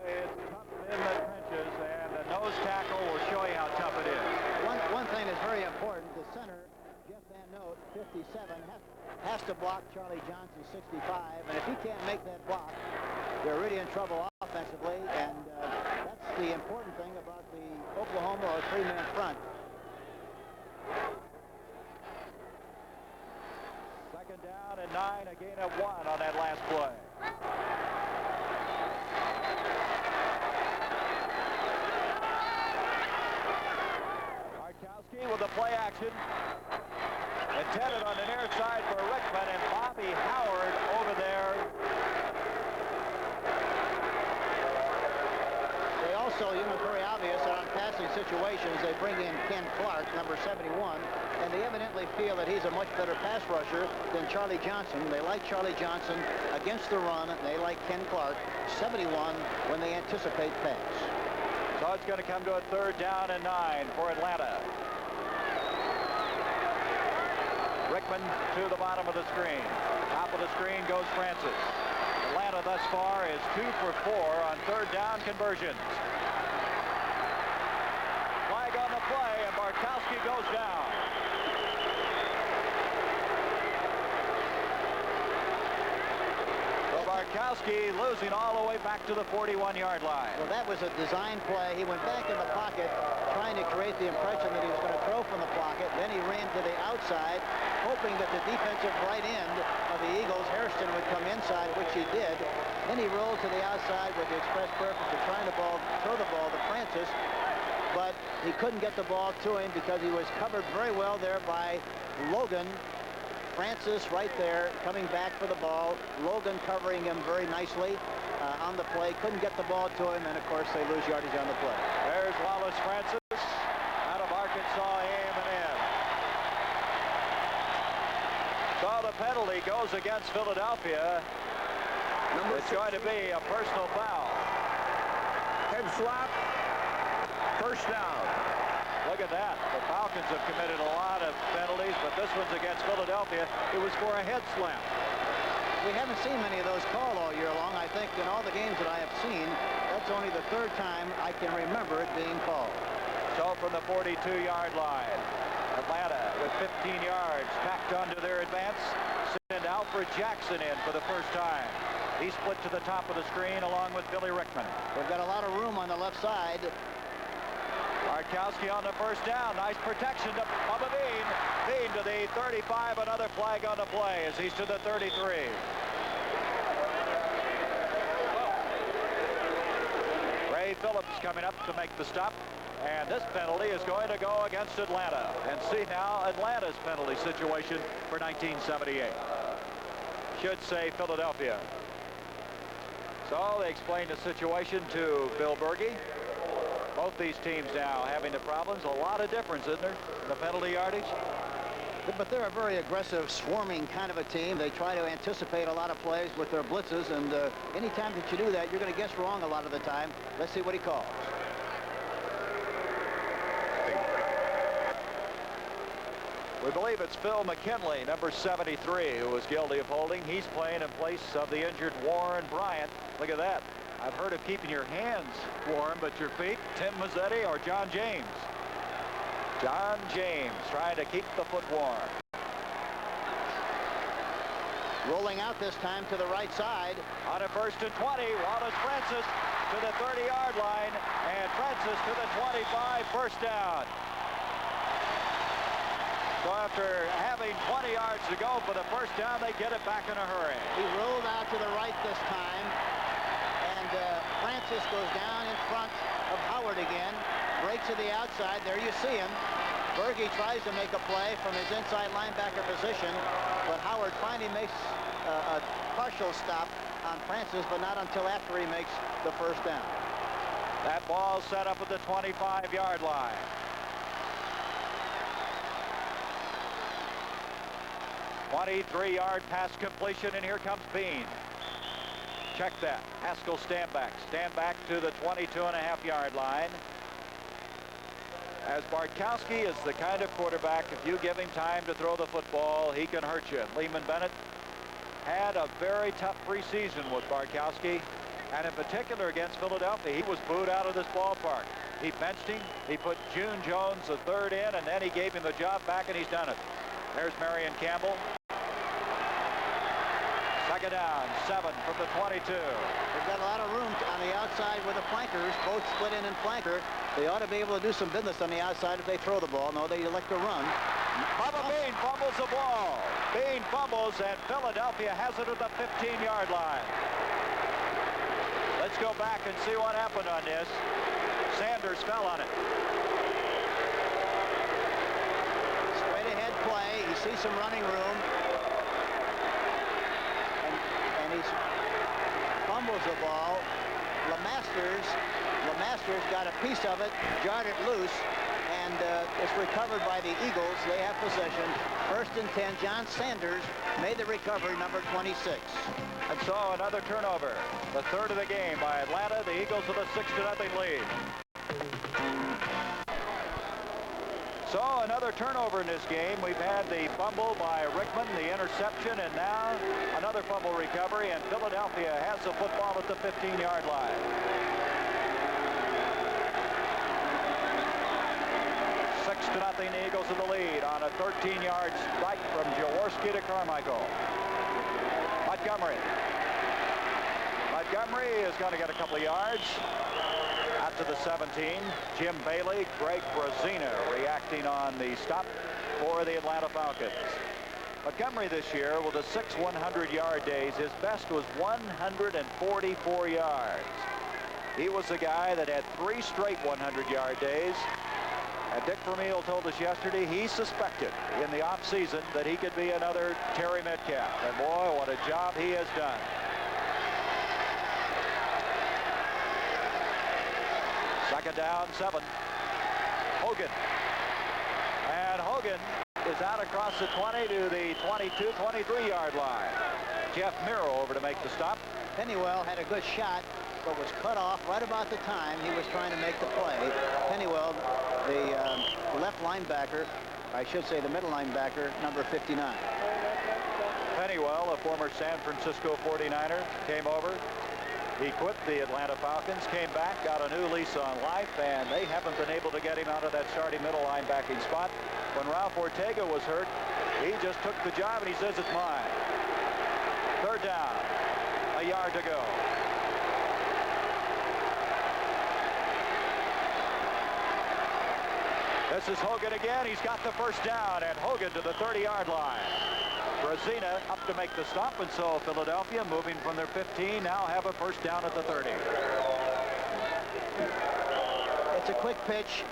It's tough in the trenches, and the nose tackle will show you how tough it is. One thing that's very important, the center, Jeff Van Note, 57, has to block Charlie Johnson, 65, and if he can't make that block, they're really in trouble offensively, and that's the important thing about the Oklahoma or 3-man front. Second down and 9, a gain of 1 on that last play. Bartkowski with the play action. Intended on the near side for Rickman, and Bobby Howard over there. They also, very obvious on passing situations, they bring in Ken Clark, number 71, and they evidently feel that he's a much better pass rusher than Charlie Johnson. They like Charlie Johnson against the run, and they like Ken Clark, 71, when they anticipate pass. So it's going to come to a 3rd down and 9 for Atlanta. Rickman to the bottom of the screen. Top of the screen goes Francis. Atlanta thus far is 2 for 4 on 3rd down conversions. Flag on the play, and Bartkowski goes down. So Bartkowski losing all the way back to the 41-yard line. Well, that was a design play. He went back in the pocket trying to create the impression that he was going to throw from the pocket. Then he ran to the outside, hoping that the defensive right end of the Eagles, Hairston, would come inside, which he did. Then he rolled to the outside with the express purpose of trying to throw the ball to Francis, but he couldn't get the ball to him because he was covered very well there by Logan. Francis right there coming back for the ball. Logan covering him very nicely on the play. Couldn't get the ball to him, and of course they lose yardage on the play. There's Wallace Francis out of Arkansas A&M. So the penalty goes against Philadelphia. It's going to be a personal foul. Head slap. First down. Look at that. The Falcons have committed a lot of penalties, but this one's against Philadelphia. It was for a head slap. We haven't seen many of those called all year long. I think in all the games that I have seen, that's only the third time I can remember it being called. So from the 42-yard line, Atlanta with 15 yards packed onto their advance. Send Alfred Jackson in for the first time. He split to the top of the screen along with Billy Rickman. They've got a lot of room on the left side. Bartkowski on the first down. Nice protection to Bubba Bean. Bean to the 35. Another flag on the play as he's to the 33. Ray Phillips coming up to make the stop. And this penalty is going to go against Atlanta. And see now Atlanta's penalty situation for 1978. Should say Philadelphia. So they explained the situation to Bill Berge. Both these teams now having the problems. A lot of difference, isn't there, in the penalty yardage? But they're a very aggressive, swarming kind of a team. They try to anticipate a lot of plays with their blitzes, and anytime that you do that, you're going to guess wrong a lot of the time. Let's see what he calls. We believe it's Phil McKinley, number 73, who was guilty of holding. He's playing in place of the injured Warren Bryant. Look at that. I've heard of keeping your hands warm, but your feet, Tim Mazzetti or John James? John James trying to keep the foot warm. Rolling out this time to the right side. On a 1st and 20, Wallace Francis to the 30-yard line, and Francis to the 25, first down. So after having 20 yards to go for the first down, they get it back in a hurry. He rolled out to the right this time, and Francis goes down in front of Howard again, breaks to the outside. There you see him. Berge tries to make a play from his inside linebacker position, but Howard finally makes a partial stop on Francis, but not until after he makes the first down. That ball set up at the 25-yard line. Three-yard pass completion, and here comes Bean. Check that. Haskell stand back to the 22.5-yard line. As Bartkowski is the kind of quarterback, if you give him time to throw the football, he can hurt you. Lehman Bennett had a very tough preseason with Bartkowski, and in particular against Philadelphia. He was booed out of this ballpark. He benched him. He put June Jones, the third, in, and then he gave him the job back, and he's done it. There's Marion Campbell. Second down, 7 from the 22. They've got a lot of room on the outside with the flankers, both split in and flanker. They ought to be able to do some business on the outside if they throw the ball. No, they elect to run. Bubba Bean fumbles the ball. Bean fumbles, and Philadelphia has it at the 15-yard line. Let's go back and see what happened on this. Sanders fell on it. Straight ahead play. You see some running room. And he fumbles the ball. Lemasters got a piece of it, jarred it loose, and it's recovered by the Eagles. They have possession. 1st and 10. John Sanders made the recovery, number 26. And so another turnover. The third of the game by Atlanta. The Eagles with a 6-0 lead. So another turnover in this game. We've had the fumble by Rickman, the interception, and now another fumble recovery, and Philadelphia has the football at the 15-yard line. 6-0, the Eagles in the lead on a 13-yard strike from Jaworski to Carmichael. Montgomery Montgomery is going to get a couple of yards. Out to the 17. Jim Bailey, Greg Brazina reacting on the stop for the Atlanta Falcons. Montgomery this year with the 6 100-yard days, his best was 144 yards. He was the guy that had 3 straight 100-yard days. And Dick Vermeil told us yesterday he suspected in the offseason that he could be another Terry Metcalf. And boy, what a job he has done. Second down, 7. Hogan. And Hogan is out across the 20 to the 22, 23-yard line. Jeff Miro over to make the stop. Pennywell had a good shot, but was cut off right about the time he was trying to make the play. Pennywell, the left linebacker, I should say the middle linebacker, number 59. Pennywell, a former San Francisco 49er, came over. He quit the Atlanta Falcons, came back, got a new lease on life, and they haven't been able to get him out of that starting middle linebacking spot. When Ralph Ortega was hurt, he just took the job, and he says it's mine. Third down, a yard to go. This is Hogan again. He's got the first down, and Hogan to the 30-yard line. Brazina up to make the stop, and so Philadelphia, moving from their 15, now have a first down at the 30. It's a quick pitch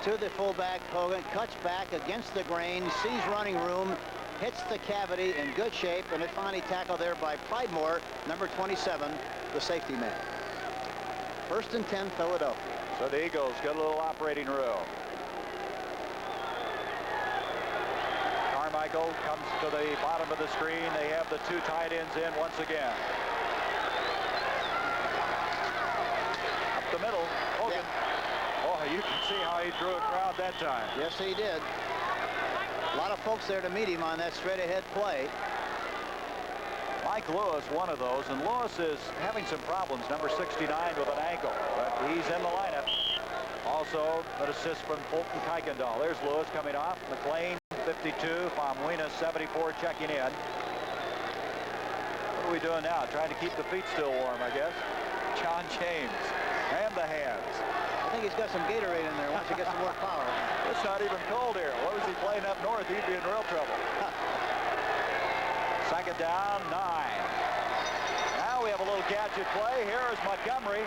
to the fullback. Hogan cuts back against the grain, sees running room, hits the cavity in good shape, and it's finally tackled there by Pridemore, number 27, the safety man. First and 10, Philadelphia. So the Eagles get a little operating room. Carmichael comes to the bottom of the screen. They have the 2 tight ends in once again. Up the middle, Hogan. Yeah. Oh, you can see how he drew a crowd that time. Yes, he did. A lot of folks there to meet him on that straight-ahead play. Mike Lewis, one of those, and Lewis is having some problems, number 69 with an ankle, but he's in the lineup. Also, an assist from Fulton Kuykendall. There's Lewis coming off. McLean, 52. Famuina, 74, checking in. What are we doing now? Trying to keep the feet still warm, I guess. John James. And the hands. I think he's got some Gatorade in there once he gets some more power. It's not even cold here. What was he playing up north? He'd be in real trouble. Second down, 9. Now we have a little gadget play. Here is Montgomery.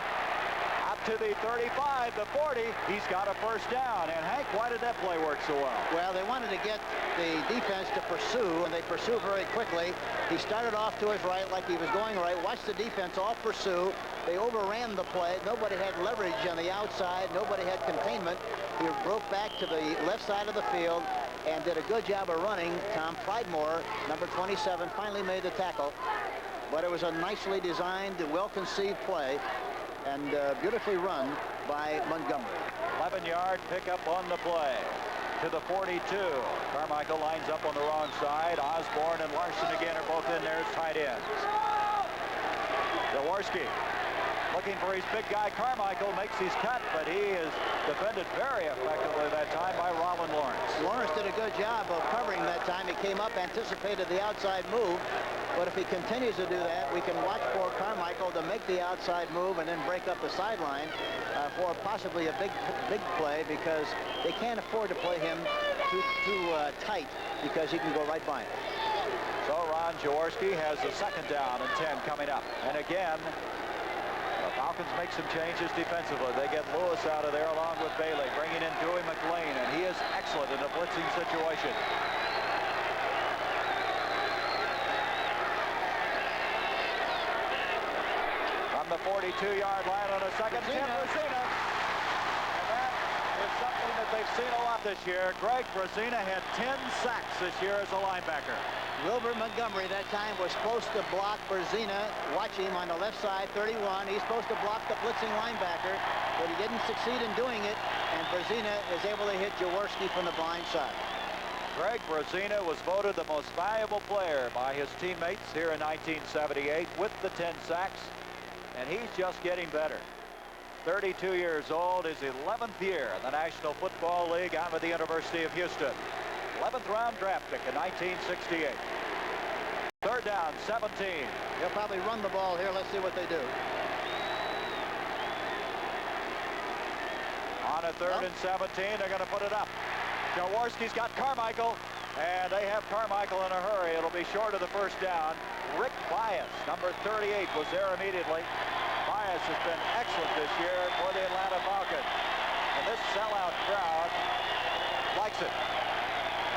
Up to the 35, the 40. He's got a first down. And Hank, why did that play work so well? Well, they wanted to get the defense to pursue, and they pursue very quickly. He started off to his right like he was going right. Watch the defense all pursue. They overran the play. Nobody had leverage on the outside. Nobody had containment. He broke back to the left side of the field and did a good job of running. Tom Pridemore, number 27, finally made the tackle. But it was a nicely designed, well-conceived play, and beautifully run by Montgomery. 11-yard pickup on the play to the 42. Carmichael lines up on the wrong side. Osborne and Larson again are both in there as tight ends. Jaworski looking for his big guy. Carmichael makes his cut, but he is defended very effectively that time by Roland Lawrence. Lawrence did a good job of covering that time. He came up, anticipated the outside move. But if he continues to do that, we can watch for Carmichael to make the outside move and then break up the sideline for possibly a big play, because they can't afford to play him too tight, because he can go right by him. So Ron Jaworski has the second down and 10 coming up. And again, the Falcons make some changes defensively. They get Lewis out of there along with Bailey, bringing in Dewey McLean, and he is excellent in a blitzing situation. From the 42-yard line on a second, Tim Brazina. And that is something that they've seen a lot this year. Greg Brazina had 10 sacks this year as a linebacker. Wilbur Montgomery that time was supposed to block Brazina. Watch him on the left side, 31. He's supposed to block the blitzing linebacker, but he didn't succeed in doing it, and Brazina is able to hit Jaworski from the blind side. Greg Brazina was voted the most valuable player by his teammates here in 1978 with the 10 sacks, and he's just getting better. 32 years old, his 11th year in the National Football League out with the University of Houston. 11th round draft pick in 1968. Third third down, 17. They'll probably run the ball here. Let's see what they do. On a third and 17, they're going to put it up. Jaworski's got Carmichael, and they have Carmichael in a hurry. It'll be short of the first down. Rick Bias, number 38, was there immediately. Bias has been excellent this year for the Atlanta Falcons. And this sellout crowd likes it.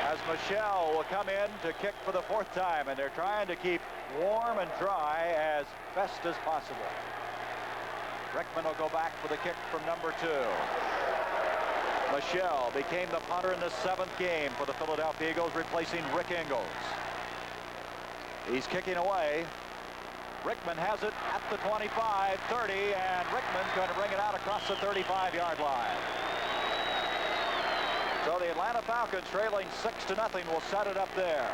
As Michelle will come in to kick for the fourth time, and they're trying to keep warm and dry as best as possible. Rickman will go back for the kick from number 2. Michelle became the punter in the 7th game for the Philadelphia Eagles, replacing Rick Ingalls. He's kicking away. Rickman has it at the 25, 30, and Rickman's going to bring it out across the 35-yard line. So the Atlanta Falcons, trailing 6-0, will set it up there.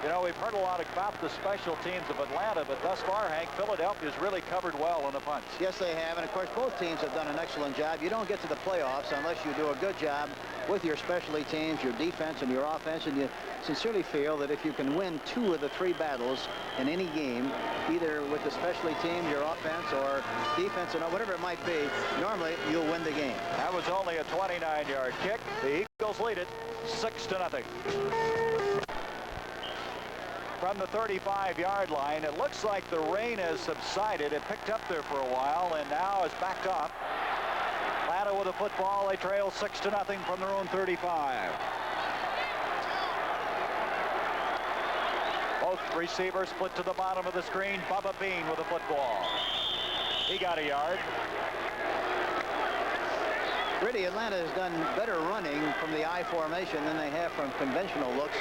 You know, we've heard a lot about the special teams of Atlanta, but thus far, Hank, Philadelphia's really covered well in the punts. Yes, they have, and of course, both teams have done an excellent job. You don't get to the playoffs unless you do a good job with your specialty teams, your defense, and your offense, and you sincerely feel that if you can win 2 of the 3 battles in any game, either with the specialty teams, your offense, or defense, and whatever it might be, normally you'll win the game. That was only a 29-yard kick. The Eagles lead it 6-0. From the 35-yard line, it looks like the rain has subsided. It picked up there for a while and now is backed off. Atlanta with the football. They trail 6-0 from their own 35. Both receivers split to the bottom of the screen. Bubba Bean with the football. He got a yard. Really, Atlanta has done better running from the I formation than they have from conventional looks.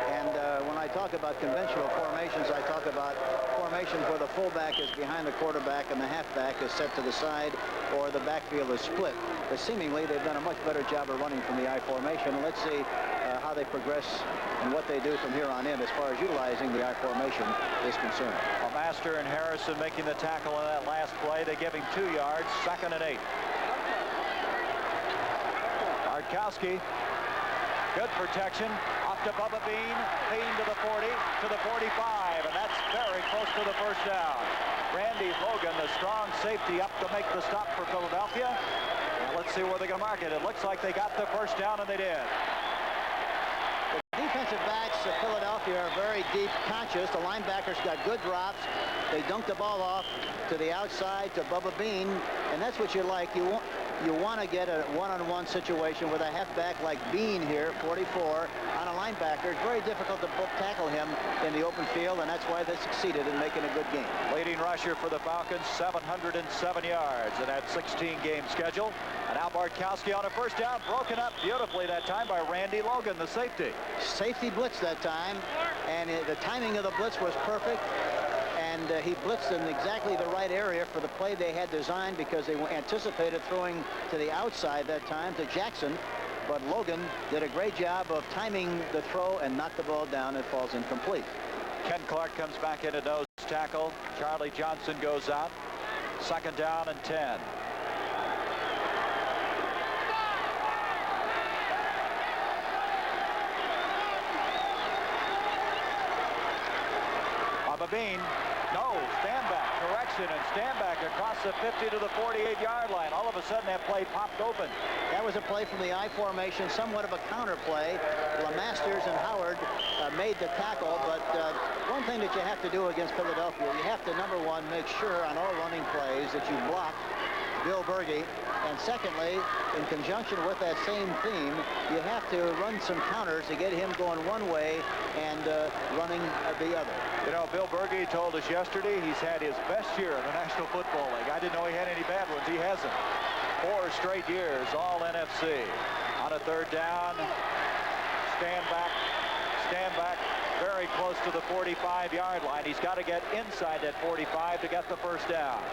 And when I talk about conventional formations, I talk about formations where the fullback is behind the quarterback and the halfback is set to the side, or the backfield is split. But seemingly, they've done a much better job of running from the I formation. And let's see how they progress and what they do from here on in as far as utilizing the I formation is concerned. Well, Master and Harrison making the tackle in that last play. They give him 2 yards, 2nd and 8. Artkowski, good protection. Off to Bubba Bean. Bean to the 40, to the 45, and that's very close to the first down. Randy Logan, the strong safety, up to make the stop for Philadelphia. And let's see where they're going to mark it. It looks like they got the first down, and they did. The defensive backs of Philadelphia are very deep conscious. The linebackers got good drops. They dunk the ball off to the outside to Bubba Bean, and that's what you like. You want to get a one-on-one situation with a halfback like Bean here, 44, on a linebacker. It's very difficult to tackle him in the open field, and that's why they succeeded in making a good game. Leading rusher for the Falcons, 707 yards in that 16-game schedule. And now Bartkowski on a first down, broken up beautifully that time by Randy Logan, the safety. Safety blitz that time, and the timing of the blitz was perfect. And he blitzed in exactly the right area for the play they had designed, because they anticipated throwing to the outside that time to Jackson. But Logan did a great job of timing the throw and knocked the ball down. It falls incomplete. Ken Clark comes back into nose tackle. Charlie Johnson goes out. 2nd down and 10. Bean, no, stand back, correction, and stand back across the 50 to the 48-yard line. All of a sudden, that play popped open. That was a play from the I formation, somewhat of a counter play. LeMasters and Howard made the tackle, but one thing that you have to do against Philadelphia, you have to, number one, make sure on all running plays that you block Bill Berge. And secondly, in conjunction with that same theme, you have to run some counters to get him going one way and running the other. You know, Bill Berge told us yesterday he's had his best year in the National Football League. I didn't know he had any bad ones. He hasn't. 4 straight years, all NFC. On a third down, stand back, very close to the 45-yard line. He's got to get inside that 45 to get the first down.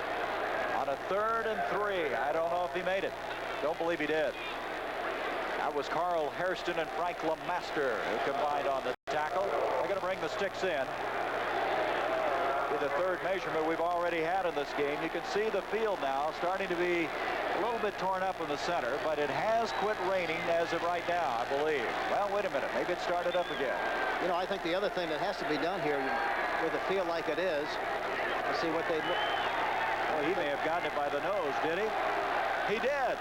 On a 3rd and 3, I don't know if he made it. Don't believe he did. That was Carl Hairston and Frank LeMaster who combined on the tackle. They're going to bring the sticks in. The 3rd measurement we've already had in this game. You can see the field now starting to be a little bit torn up in the center, but it has quit raining as of right now, I believe. Well, wait a minute. Maybe it started up again. You know, I think the other thing that has to be done here with a field like it is, to see what they look. Well, he may have gotten it by the nose, did he? He did.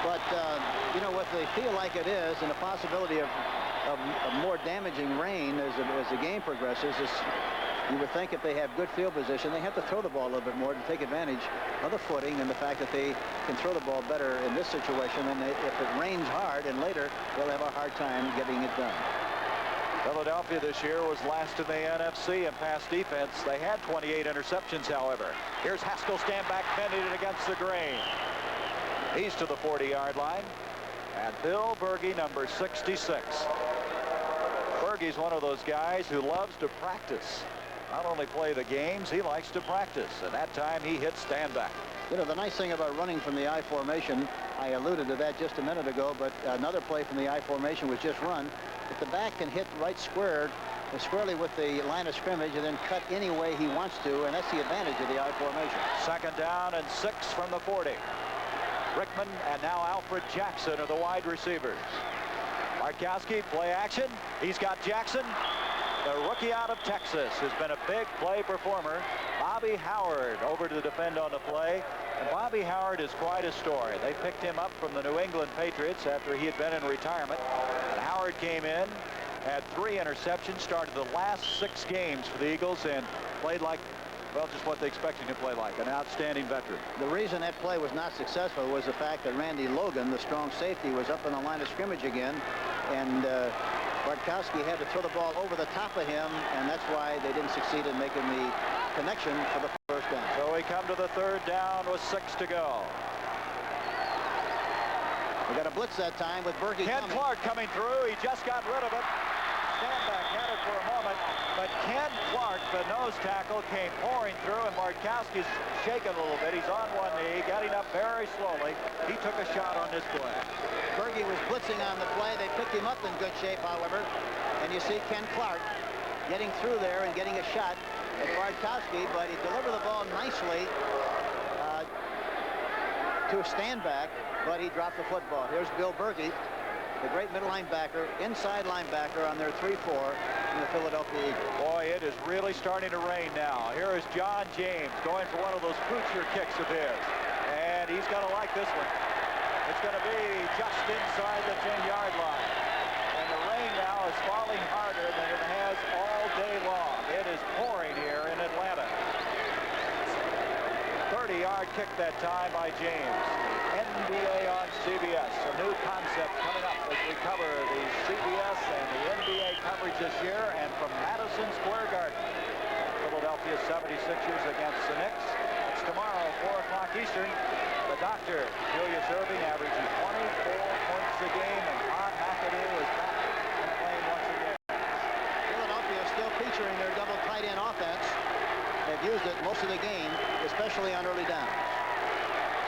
But, you know, with the feel like it is and the possibility of more damaging rain as the game progresses, you would think if they have good field position, they have to throw the ball a little bit more to take advantage of the footing and the fact that they can throw the ball better in this situation. And if it rains hard and later, they'll have a hard time getting it done. Philadelphia this year was last in the NFC in pass defense. They had 28 interceptions, however. Here's Haskell, stand back, bending it against the grain. He's to the 40-yard line. And Bill Berge, number 66. Berge's one of those guys who loves to practice. Not only play the games, he likes to practice. And that time he hit stand back. You know, the nice thing about running from the I formation, I alluded to that just a minute ago, but another play from the I formation was just run. If the back can hit right squarely with the line of scrimmage and then cut any way he wants to, and that's the advantage of the I formation. 2nd down and 6 from the 40. Rickman and now Alfred Jackson are the wide receivers. Markowski, play action. He's got Jackson. The rookie out of Texas has been a big play performer. Bobby Howard over to defend on the play. And Bobby Howard is quite a story. They picked him up from the New England Patriots after he had been in retirement. And Howard came in, had 3 interceptions, started the last 6 games for the Eagles, and played like, well, just what they expected him to play like, an outstanding veteran. The reason that play was not successful was the fact that Randy Logan, the strong safety, was up in the line of scrimmage again, and Bartkowski had to throw the ball over the top of him, and that's why they didn't succeed in making the connection for the first down. So we come to the 3rd down with 6 to go. We got a blitz that time with Berge Ken coming. Clark coming through. He just got rid of it. Stand-back had it for a moment, but Ken Clark, the nose tackle, came pouring through, and Bartkowski's shaking a little bit. He's on one knee, getting up very slowly. He took a shot on this play. Berge was blitzing on the play. They picked him up in good shape, however. And you see Ken Clark getting through there and getting a shot at Bartkowski, but he delivered the ball nicely to a stand-back, but he dropped the football. Here's Bill Berge, the great middle linebacker, inside linebacker on their 3-4 in the Philadelphia Eagles. Boy, it is really starting to rain now. Here is John James going for one of those Kuchar kicks of his. And he's going to like this one. It's going to be just inside the 10-yard line. And the rain now is falling harder than it has all day long. It is pouring here in Atlanta. 30-yard kick that time by James. NBA on CBS. A new concept coming up as we cover the CBS and the NBA coverage this year, and from Madison Square Garden. Philadelphia 76ers against the Knicks. It's tomorrow, 4 o'clock Eastern. The doctor, Julius Erving, averaging 24 points a game, and Todd McAdoo is back and playing once again. Philadelphia is still featuring their double tight end offense. They've used it most of the game, especially on early downs.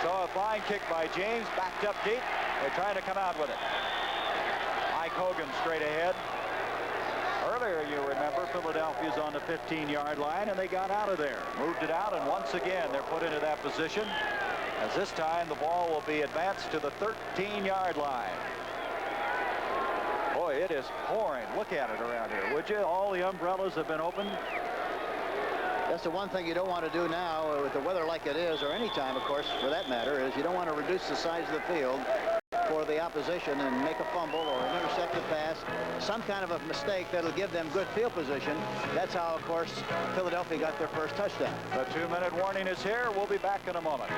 So a fine kick by James, backed up deep. They're trying to come out with it. Mike Hogan straight ahead. Earlier, you remember, Philadelphia's on the 15-yard line, and they got out of there. Moved it out, and once again, they're put into that position. As this time, the ball will be advanced to the 13-yard line. Boy, it is pouring. Look at it around here, would you? All the umbrellas have been opened. That's the one thing you don't want to do now with the weather like it is, or any time, of course, for that matter, is you don't want to reduce the size of the field for the opposition and make a fumble or an intercepted pass, some kind of a mistake that'll give them good field position. That's how, of course, Philadelphia got their first touchdown. The 2-minute warning is here. We'll be back in a moment.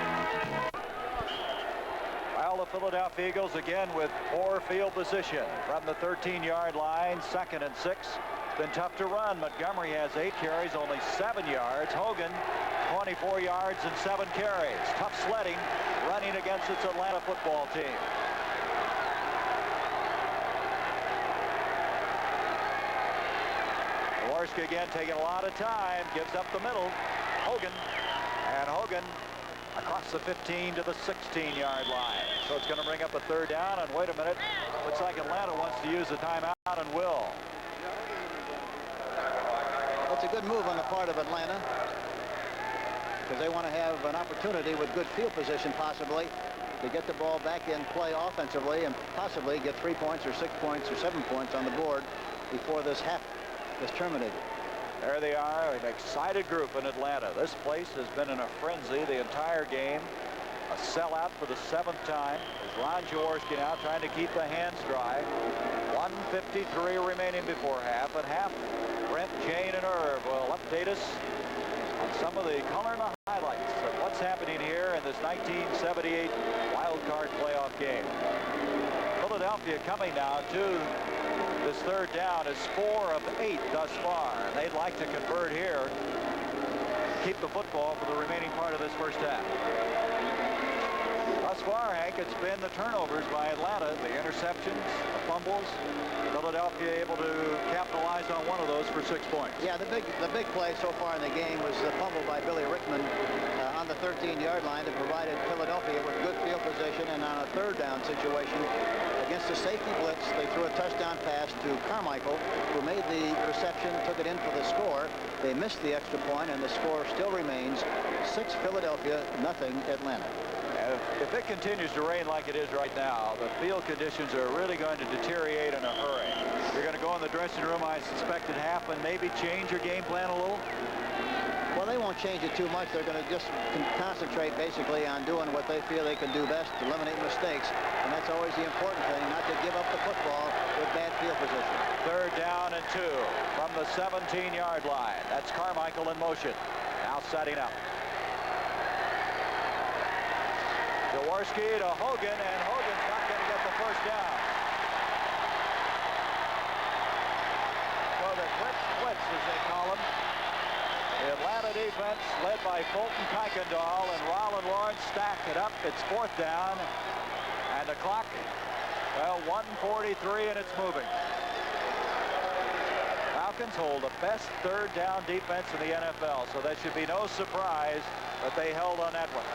Well, the Philadelphia Eagles again with poor field position from the 13-yard line, 2nd and 6. It's been tough to run. Montgomery has 8 carries, only 7 yards. Hogan, 24 yards and 7 carries. Tough sledding running against its Atlanta football team. Jaworski again taking a lot of time, gives up the middle. Hogan, and Hogan across the 15 to the 16-yard line. So it's going to bring up a 3rd down, and wait a minute, looks like Atlanta wants to use the timeout and will. That's a good move on the part of Atlanta. because they want to have an opportunity with good field position possibly to get the ball back in play offensively and possibly get 3 points or 6 points or 7 points on the board before this half is terminated. There they are, an excited group in Atlanta. This place has been in a frenzy the entire game. A sellout for the 7th time. As Ron Jaworski now trying to keep the hands dry. 1:53 remaining before half. At half, Brent, Jane, and Irv will update us on some of the color and the highlights of what's happening here in this 1978 wild card playoff game. Philadelphia coming now to this 3rd down is 4 of 8 thus far. And they'd like to convert here. Keep the football for the remaining part of this first half. Thus far, Hank, it's been the turnovers by Atlanta, the interceptions, the fumbles. Philadelphia able to capitalize on one of those for 6 points. Yeah, the big play so far in the game was the fumble by Billy Rickman on the 13-yard line that provided Philadelphia with good field position, and on a 3rd down situation against the safety blitz, they threw a touchdown pass to Carmichael, who made the reception, took it in for the score. They missed the extra point, and the score still remains 6 Philadelphia, nothing Atlanta. If it continues to rain like it is right now, the field conditions are really going to deteriorate in a hurry. You're going to go in the dressing room, I suspect, at half and maybe change your game plan a little? Well, they won't change it too much. They're going to just concentrate basically on doing what they feel they can do best, eliminate mistakes. And that's always the important thing, not to give up the football with bad field position. 3rd down and 2 from the 17-yard line. That's Carmichael in motion. Now setting up. Jaworski to Hogan, and Hogan's not going to get the 1st down. So the quick blitz, as they call them. The Atlanta defense led by Fulton Kuykendall and Rollin Lawrence stack it up. It's 4th down, and the clock, well, 1:43, and it's moving. Falcons hold the best 3rd down defense in the NFL, so that should be no surprise that they held on that one.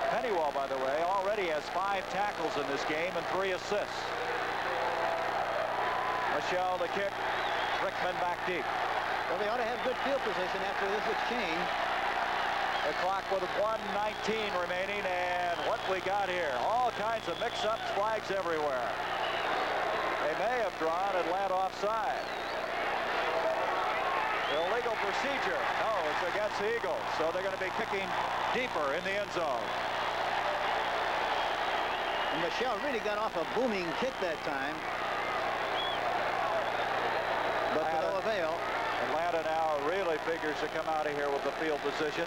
Pennywell, by the way, already has 5 tackles in this game and 3 assists. Michelle the kick. Rickman back deep. Well, they ought to have good field position after this exchange. The clock with 1:19 remaining, and what we got here, all kinds of mix-ups, flags everywhere. They may have drawn Atlanta offside. Illegal procedure. No, it's against the Eagles, so they're going to be kicking deeper in the end zone. And Michelle really got off a booming kick that time. But to no avail. Atlanta now really figures to come out of here with the field position.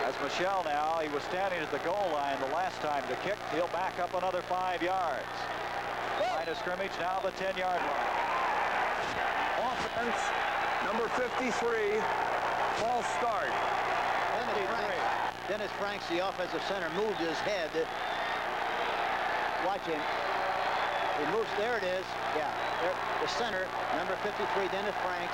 As Michelle now, he was standing at the goal line the last time to kick. He'll back up another 5 yards. Line of scrimmage now the 10-yard line. Offense, number 53, false start. Dennis Franks, the offensive center, moved his head. Watch him. He moves. There it is. Yeah. There, the center, number 53, Dennis Franks,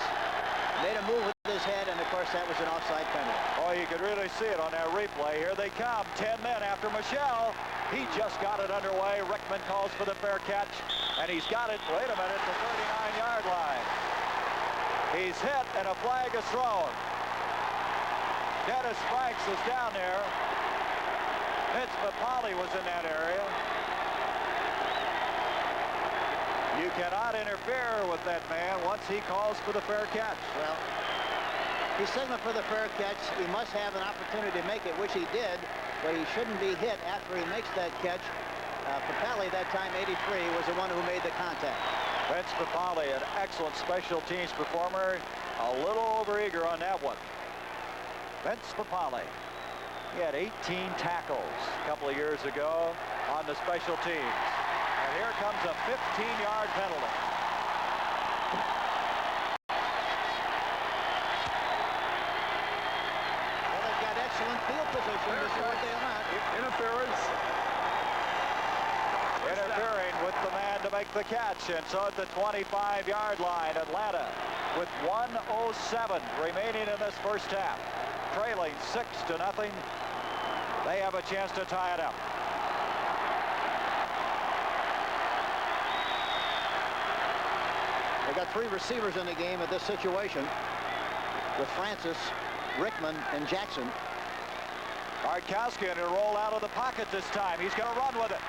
made a move with his head, and of course that was an offside penalty. Oh, you could really see it on that replay. Here they come. 10 men after Michelle. He just got it underway. Rickman calls for the fair catch, and he's got it. Wait a minute, the 39-yard line. He's hit, and a flag is thrown. Dennis Franks is down there. Vince Papali was in that area. You cannot interfere with that man once he calls for the fair catch. Well, he's signaling for the fair catch. He must have an opportunity to make it, which he did, but he shouldn't be hit after he makes that catch. Papali, that time 83, was the one who made the contact. Vince Papali, an excellent special teams performer, a little overeager on that one. Vince Papali, he had 18 tackles a couple of years ago on the special teams. And here comes a 15-yard penalty. Well, they've got excellent field position. This is what they want. Interference. Interfering with the man to make the catch. And so at the 25-yard line, Atlanta with 1:07 remaining in this first half. Trailing 6-0. They have a chance to tie it up. They got 3 receivers in the game at this situation, with Francis Rickman and Jackson. Bartkowski going to roll out of the pocket this time. He's going to run with it.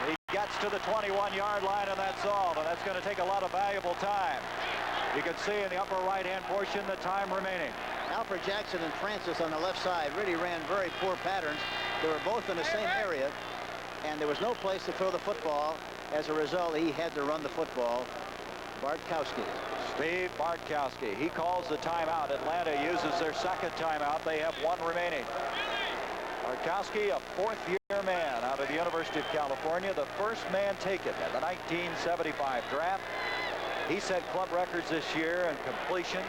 He gets to the 21-yard line, and that's all. And that's going to take a lot of valuable time. You can see in the upper right-hand portion the time remaining. Alfred Jackson and Francis on the left side really ran very poor patterns. They were both in the same area, and there was no place to throw the football. As a result, he had to run the football. Bartkowski. Steve Bartkowski. He calls the timeout. Atlanta uses their second timeout. They have one remaining. Bartkowski, a fourth-year man out of the University of California, the first man taken in the 1975 draft. He set club records this year in completions,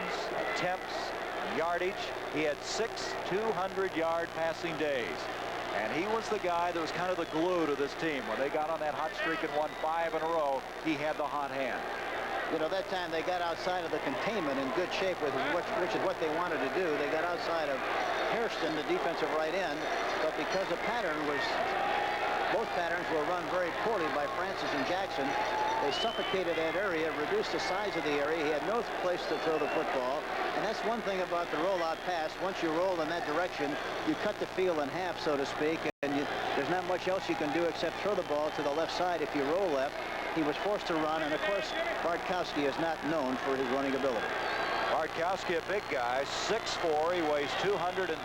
attempts, yardage. He had 6 200-yard passing days. And he was the guy that was kind of the glue to this team. When they got on that hot streak and won 5 in a row, he had the hot hand. You know, that time they got outside of the containment in good shape, with which is what they wanted to do. They got outside of Hairston, the defensive right end, but because the pattern was, both patterns were run very poorly by Francis and Jackson, they suffocated that area, reduced the size of the area. He had no place to throw the football. And that's one thing about the rollout pass. Once you roll in that direction, you cut the field in half, so to speak, and there's not much else you can do except throw the ball to the left side if you roll left. He was forced to run, and of course, Bartkowski is not known for his running ability. Bartkowski, a big guy, 6'4", he weighs 213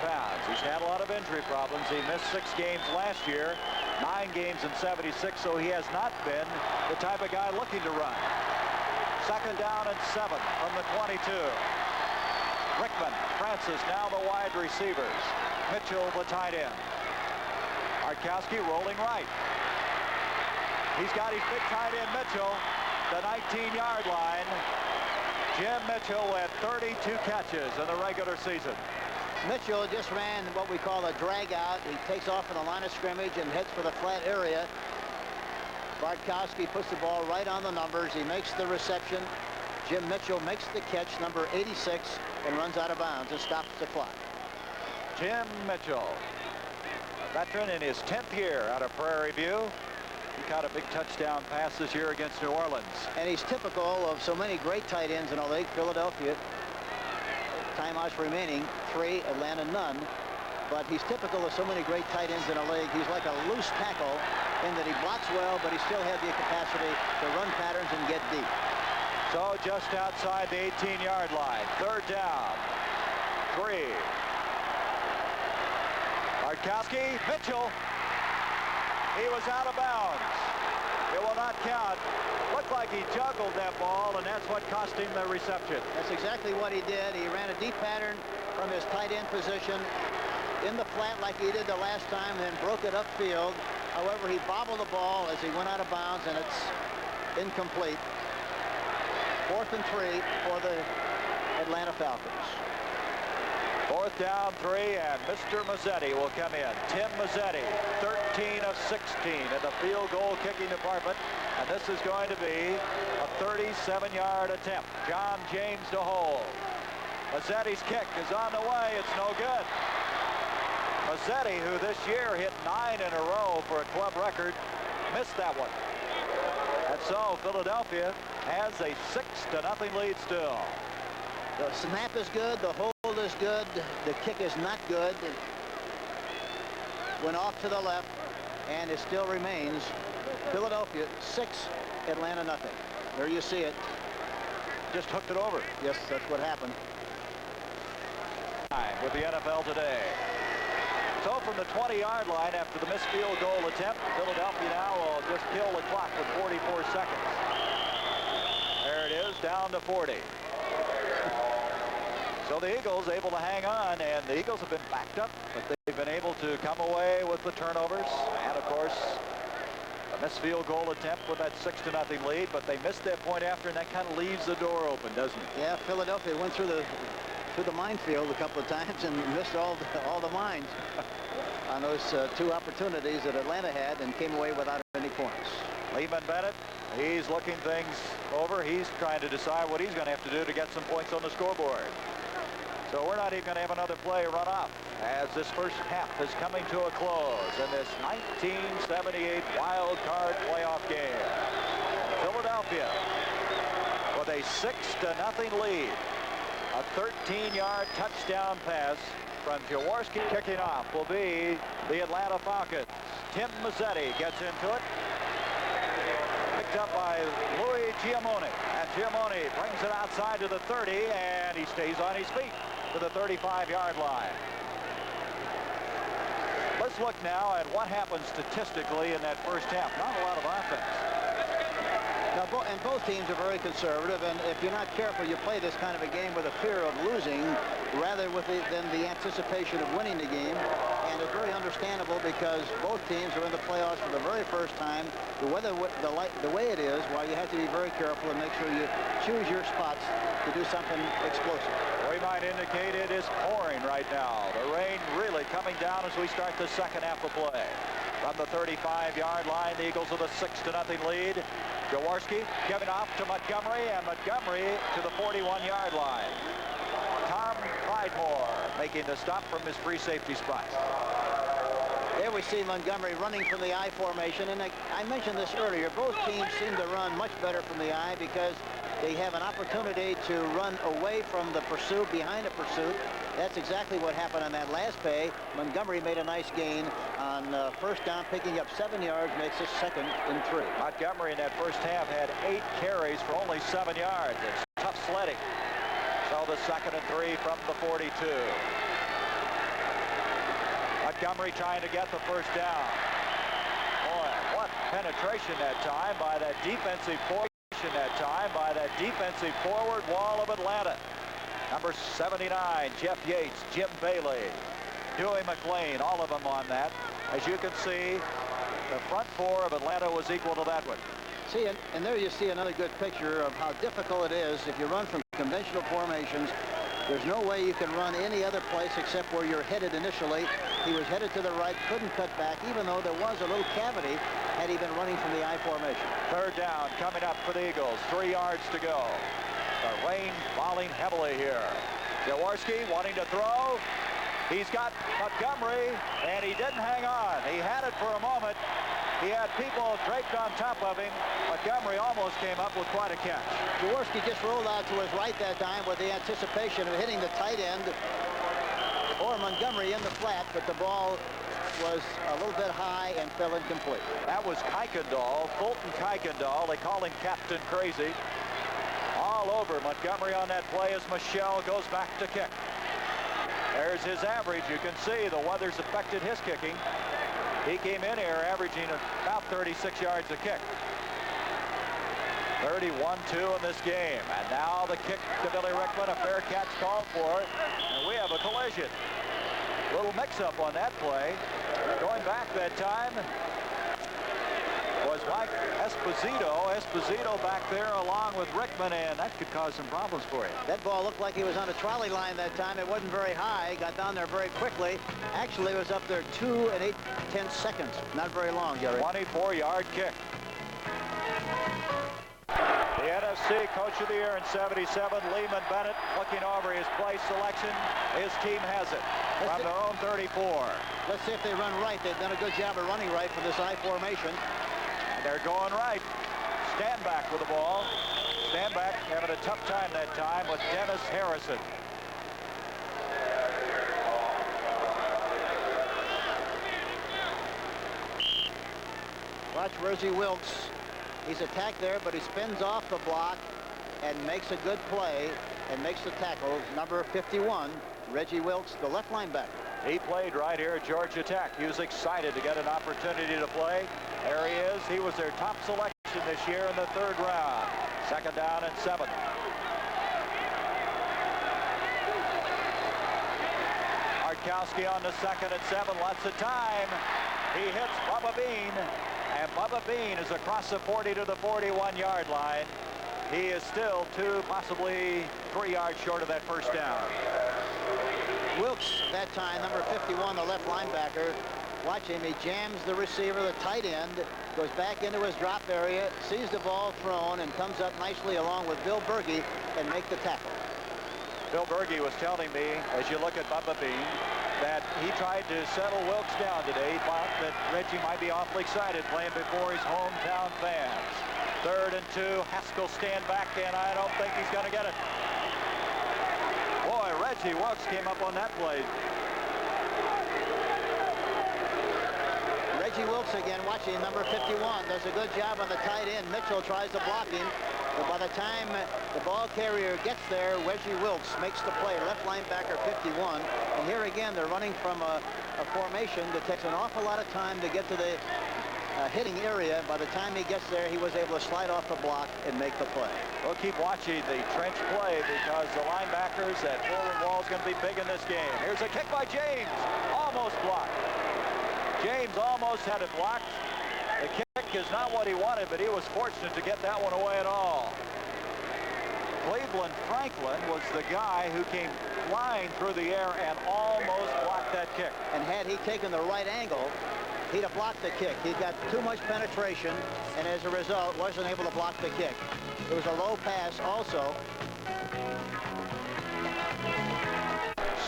pounds. He's had a lot of injury problems. He missed 6 games last year, 9 games in 76, so he has not been the type of guy looking to run. Second down and 7 from the 22. Rickman, Francis, now the wide receivers. Mitchell, the tight end. Bartkowski rolling right. He's got his big tight end, Mitchell, the 19-yard line. Jim Mitchell had 32 catches in the regular season. Mitchell just ran what we call a drag out. He takes off from the line of scrimmage and heads for the flat area. Bartkowski puts the ball right on the numbers. He makes the reception. Jim Mitchell makes the catch, number 86, and runs out of bounds and stops the clock. Jim Mitchell, a veteran in his 10th year out of Prairie View. He caught a big touchdown pass this year against New Orleans. And he's typical of so many great tight ends in the league. Philadelphia, timeouts remaining, 3, Atlanta none. But he's typical of so many great tight ends in the league. He's like a loose tackle in that he blocks well, but he still has the capacity to run patterns and get deep. So just outside the 18-yard line, third down, 3. Bartkowski, Mitchell. He was out of bounds. It will not count. Looked like he juggled that ball, and that's what cost him the reception. That's exactly what he did. He ran a deep pattern from his tight end position in the flat like he did the last time, and then broke it upfield. However, he bobbled the ball as he went out of bounds, and it's incomplete. 4th and 3 for the Atlanta Falcons. 4th down, 3, and Mr. Mazzetti will come in. Tim Mazzetti, 13 of 16 in the field goal kicking department, and this is going to be a 37-yard attempt. John James to hold. Mazzetti's kick is on the way. It's no good. Mazzetti, who this year hit 9 in a row for a club record, missed that one. And so Philadelphia has a 6-0 lead still. The snap is good. The hold is good. The kick is not good. It went off to the left, and it still remains Philadelphia 6, Atlanta nothing. There you see it. Just hooked it over. Yes, that's what happened. With the NFL today. So from the 20-yard line after the missed field goal attempt, Philadelphia now will just kill the clock with 44 seconds. There it is, down to 40. So the Eagles able to hang on, and the Eagles have been backed up, but they've been able to come away with the turnovers. And of course, a missed field goal attempt with that 6-0 lead, but they missed that point after, and that kind of leaves the door open, doesn't it? Yeah, Philadelphia went through the minefield a couple of times and missed all the mines on those 2 opportunities that Atlanta had, and came away without any points. Lehman Bennett, he's looking things over. He's trying to decide what he's going to have to do to get some points on the scoreboard. So we're not even going to have another play run off as this first half is coming to a close in this 1978 wild card playoff game. Philadelphia with a 6-0 lead. A 13-yard touchdown pass from Jaworski. Kicking off will be the Atlanta Falcons. Tim Mazzetti gets into it. Picked up by Louis Giamone. And Giamone brings it outside to the 30, and he stays on his feet to the 35-yard line. Let's look now at what happened statistically in that first half. Not a lot of offense. Now, both teams are very conservative, and if you're not careful, you play this kind of a game with a fear of losing rather than the anticipation of winning the game. And it's very understandable because both teams are in the playoffs for the very first time. The way it is, while you have to be very careful and make sure you choose your spots to do something explosive. We might indicate it is pouring right now. The rain really coming down as we start the second half of play. From the 35-yard line, the Eagles with a 6-0 lead. Jaworski giving off to Montgomery, and Montgomery to the 41-yard line. Tom Clydemore making the stop from his free safety spot. There we see Montgomery running from the I formation, and I mentioned this earlier. Both teams seem to run much better from the I because they have an opportunity to run away from the pursuit, behind a pursuit. That's exactly what happened on that last play. Montgomery made a nice gain on first down, picking up 7 yards, makes it 2nd and 3. Montgomery in that first half had 8 carries for only 7 yards. It's tough sledding. So the 2nd and 3 from the 42. Montgomery trying to get the first down. Boy, what penetration that time by that defensive forward wall of Atlanta. Number 79, Jeff Yates, Jim Bailey, Dewey McLean, all of them on that. As you can see, the front four of Atlanta was equal to that one. See, and there you see another good picture of how difficult it is if you run from conventional formations. There's no way you can run any other place except where you're headed initially. He was headed to the right, couldn't cut back, even though there was a little cavity had he been running from the I formation. Third down coming up for the Eagles. 3 yards to go. The rain falling heavily here. Jaworski wanting to throw. He's got Montgomery, and he didn't hang on. He had it for a moment. He had people draped on top of him. Montgomery almost came up with quite a catch. Jaworski just rolled out to his right that time with the anticipation of hitting the tight end or Montgomery in the flat, but the ball was a little bit high and fell incomplete. That was Kuykendall, Fulton Kuykendall. They call him Captain Crazy. All over Montgomery on that play as Michelle goes back to kick. There's his average. You can see the weather's affected his kicking. He came in here averaging about 36 yards a kick. 31-2 in this game. And now the kick to Billy Rickman. A fair catch called for it. And we have a collision. Little mix-up on that play. Going back that time was Mike Esposito. Esposito back there along with Rickman, and that could cause some problems for you. That ball looked like he was on a trolley line that time. It wasn't very high. Got down there very quickly. Actually, it was up there 2 8/10 seconds. Not very long, Jerry. 24-yard kick. The NFC Coach of the Year in '77, Lehman Bennett, looking over his play selection. His team has it from their own 34. Let's see if they run right. They've done a good job of running right for this I formation. They're going right. Stanback with the ball. Stanback having a tough time that time with Dennis Harrison. Watch Reggie Wilkes. He's attacked there, but he spins off the block and makes a good play and makes the tackle. Number 51, Reggie Wilkes, the left linebacker. He played right here at Georgia Tech. He was excited to get an opportunity to play. There he is. He was their top selection this year in the 3rd round. 2nd down and 7. Markowski on the 2nd and 7. Lots of time. He hits Bubba Bean. And Bubba Bean is across the 40 to the 41-yard line. He is still 2, possibly 3 yards short of that first down. Wilkes, that time, number 51, the left linebacker. Watch him. He jams the receiver, the tight end, goes back into his drop area, sees the ball thrown, and comes up nicely along with Bill Berge and make the tackle. Bill Berge was telling me, as you look at Bubba Bean, that he tried to settle Wilkes down today. He thought that Reggie might be awfully excited playing before his hometown fans. 3rd and 2. Haskell stand back, and I don't think he's going to get it. Reggie Wilkes came up on that play. Reggie Wilkes again, watching number 51, does a good job on the tight end. Mitchell tries to block him, but by the time the ball carrier gets there, Reggie Wilkes makes the play, left linebacker 51. And here again, they're running from a formation that takes an awful lot of time to get to the hitting area. By the time he gets there, he was able to slide off the block and make the play. We'll keep watching the trench play because the linebackers at forward wall is going to be big in this game. Here's a kick by James, almost blocked. James almost had it blocked. The kick is not what he wanted, but he was fortunate to get that one away at all. Cleveland Franklin was the guy who came flying through the air and almost blocked that kick. And had he taken the right angle, he'd have blocked the kick. He got too much penetration, and as a result, wasn't able to block the kick. It was a low pass also.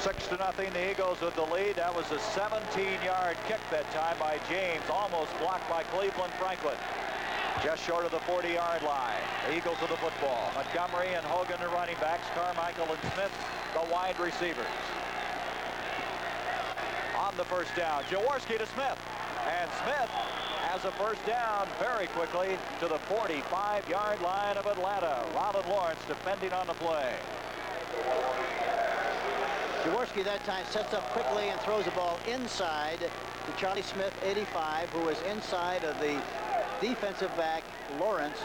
6-0, the Eagles with the lead. That was a 17-yard kick that time by James, almost blocked by Cleveland Franklin. Just short of the 40-yard line. The Eagles with the football. Montgomery and Hogan are running backs. Carmichael and Smith, the wide receivers. On the first down, Jaworski to Smith. And Smith has a first down very quickly to the 45-yard line of Atlanta. Ronald Lawrence defending on the play. Jaworski that time sets up quickly and throws the ball inside to Charlie Smith, 85, who was inside of the defensive back, Lawrence.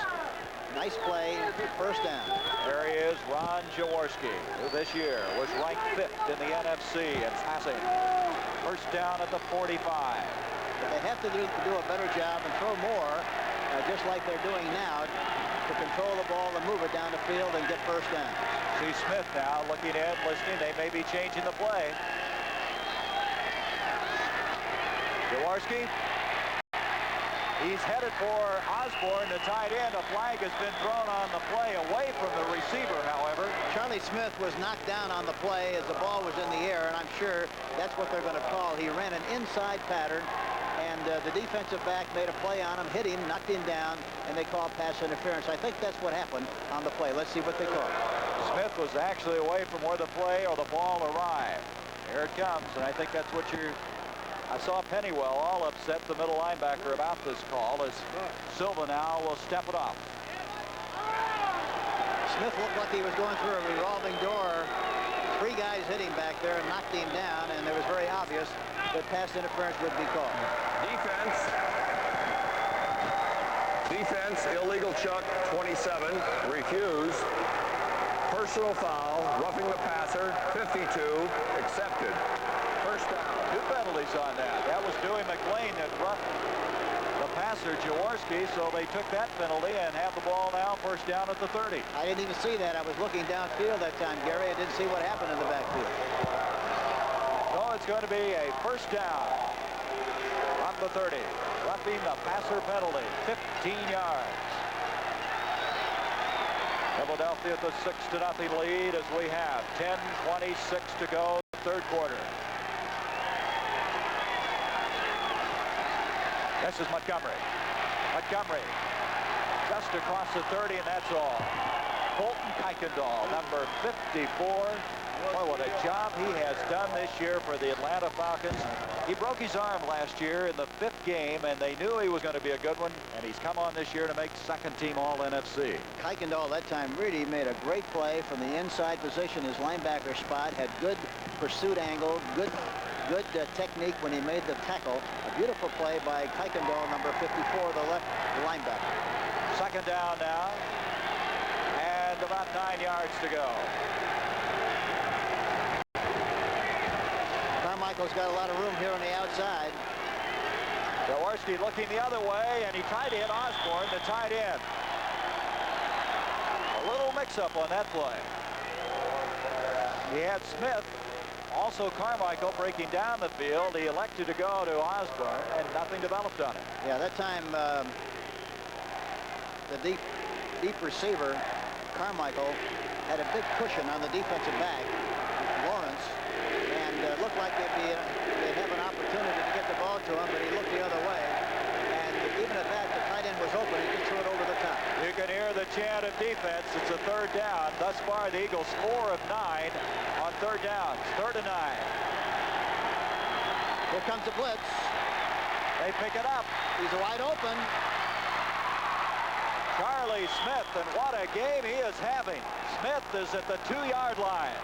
Nice play, first down. There he is, Ron Jaworski, who this year was ranked 5th in the NFC in passing. First down at the 45. But they have to do a better job and throw more, just like they're doing now, to control the ball and move it down the field and get first down. See Smith now looking in, listening. They may be changing the play. Jaworski. He's headed for Osborne, the tight end. A flag has been thrown on the play away from the receiver, however. Charlie Smith was knocked down on the play as the ball was in the air, and I'm sure that's what they're going to call. He ran an inside pattern, and the defensive back made a play on him, hit him, knocked him down, and they called pass interference. I think that's what happened on the play. Let's see what they call. Smith was actually away from where the play or the ball arrived. Here it comes, and I think that's what you're... I saw Pennywell all upset, the middle linebacker, about this call, as Silva now will step it off. Smith looked like he was going through a revolving door. 3 guys hit him back there and knocked him down, and it was very obvious that pass interference would be called. Defense, illegal chuck, 27, refused. Personal foul, roughing the passer, 52, accepted. First down. 2 penalties on that. That was Dewey McLean that roughed the passer, Jaworski, so they took that penalty and have the ball now first down at the 30. I didn't even see that. I was looking downfield that time, Gary. I didn't see what happened in the backfield. So it's going to be a first down from the 30. Roughing the passer penalty, 15 yards. Philadelphia at the 6-0 lead as we have 10:26 to go, third quarter. This is Montgomery. Montgomery just across the 30, and that's all. Colton Kuykendall, number 54. Boy, what a job he has done this year for the Atlanta Falcons. He broke his arm last year in the 5th game, and they knew he was going to be a good one, and he's come on this year to make second-team All-NFC. Kuykendall that time really made a great play from the inside position. His linebacker spot had good pursuit angle, good technique when he made the tackle. A beautiful play by Kuykendall, number 54, the left linebacker. Second down now, and about 9 yards to go. Carmichael's got a lot of room here on the outside. Jaworski looking the other way, and he tried to hit Osborne, the tight end. A little mix-up on that play. He had Smith, also Carmichael, breaking down the field. He elected to go to Osborne, and nothing developed on it. Yeah, that time the deep receiver, Carmichael, had a big cushion on the defensive back, Lawrence, and looked like they'd have an opportunity to get the ball to him, but he looked the other way. And even at that, the tight end was open. He just threw it over the top. You can hear the chant of defense. It's a third down. Thus far, the Eagles 4 of 9 on third downs. 3rd and 9. Here comes the blitz. They pick it up. He's wide open. Charlie Smith, and what a game he is having. Smith is at the 2-yard line.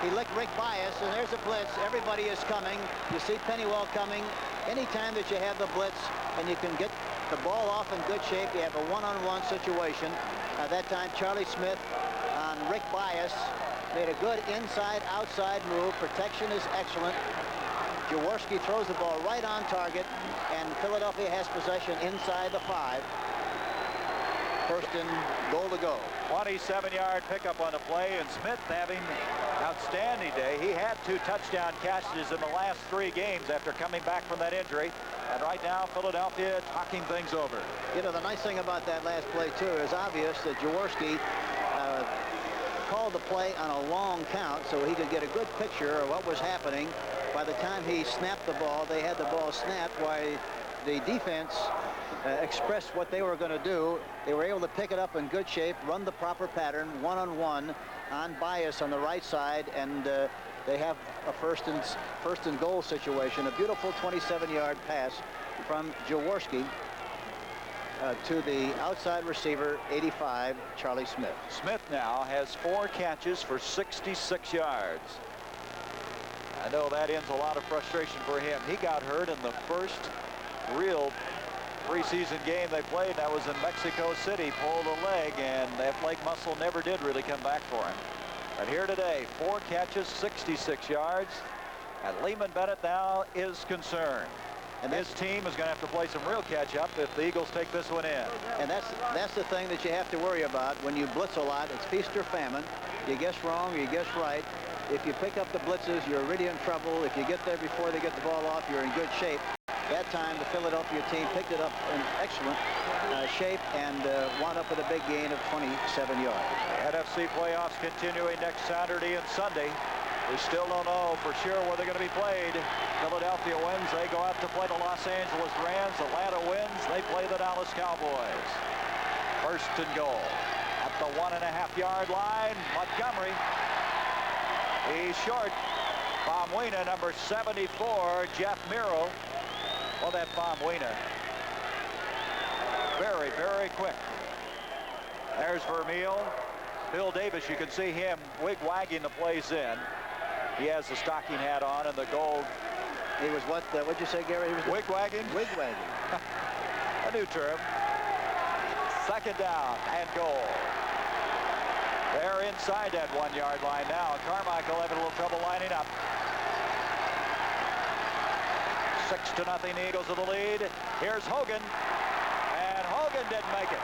He licked Rick Bias, and there's a blitz. Everybody is coming. You see Pennywell coming. Anytime that you have the blitz and you can get the ball off in good shape, you have a one-on-one situation. At that time, Charlie Smith on Rick Bias made a good inside-outside move. Protection is excellent. Jaworski throws the ball right on target, and Philadelphia has possession inside the 5. 1st and goal to go. 27-yard pickup on the play, and Smith having an outstanding day. He had 2 touchdown catches in the last 3 games after coming back from that injury. And right now, Philadelphia talking things over. You know, the nice thing about that last play, too, is obvious that Jaworski called the play on a long count so he could get a good picture of what was happening. By the time he snapped the ball, they had the ball snapped while the defense expressed what they were going to do. They were able to pick it up in good shape, run the proper pattern, one-on-one on Bias on the right side, and they have a first and goal situation. A beautiful 27-yard pass from Jaworski to the outside receiver, 85, Charlie Smith. Smith now has 4 catches for 66 yards. I know that ends a lot of frustration for him. He got hurt in the first real preseason game they played. That was in Mexico City. Pulled a leg, and that leg muscle never did really come back for him. But here today, 4 catches, 66 yards, and Lehman Bennett now is concerned. And his team is going to have to play some real catch-up if the Eagles take this one in. And that's the thing that you have to worry about when you blitz a lot. It's feast or famine. You guess wrong or you guess right. If you pick up the blitzes, you're really in trouble. If you get there before they get the ball off, you're in good shape. That time, the Philadelphia team picked it up in excellent shape and wound up with a big gain of 27 yards. NFC playoffs continuing next Saturday and Sunday. We still don't know for sure where they're going to be played. Philadelphia wins. They go out to play the Los Angeles Rams. Atlanta wins. They play the Dallas Cowboys. 1st and goal. At the 1.5-yard line, Montgomery. He's short. Baumwina, number 74, Jeff Miro. Well, that Baumwina. Very, very quick. There's Vermeil. Bill Davis, you can see him wig-wagging the plays in. He has the stocking hat on and the gold. He was what'd you say, Gary? He was wig-wagging? Wig-wagging. A new term. 2nd down and goal. They're inside that 1-yard line now. Carmichael having a little trouble lining up. 6-0 Eagles of the lead. Here's Hogan, and Hogan didn't make it.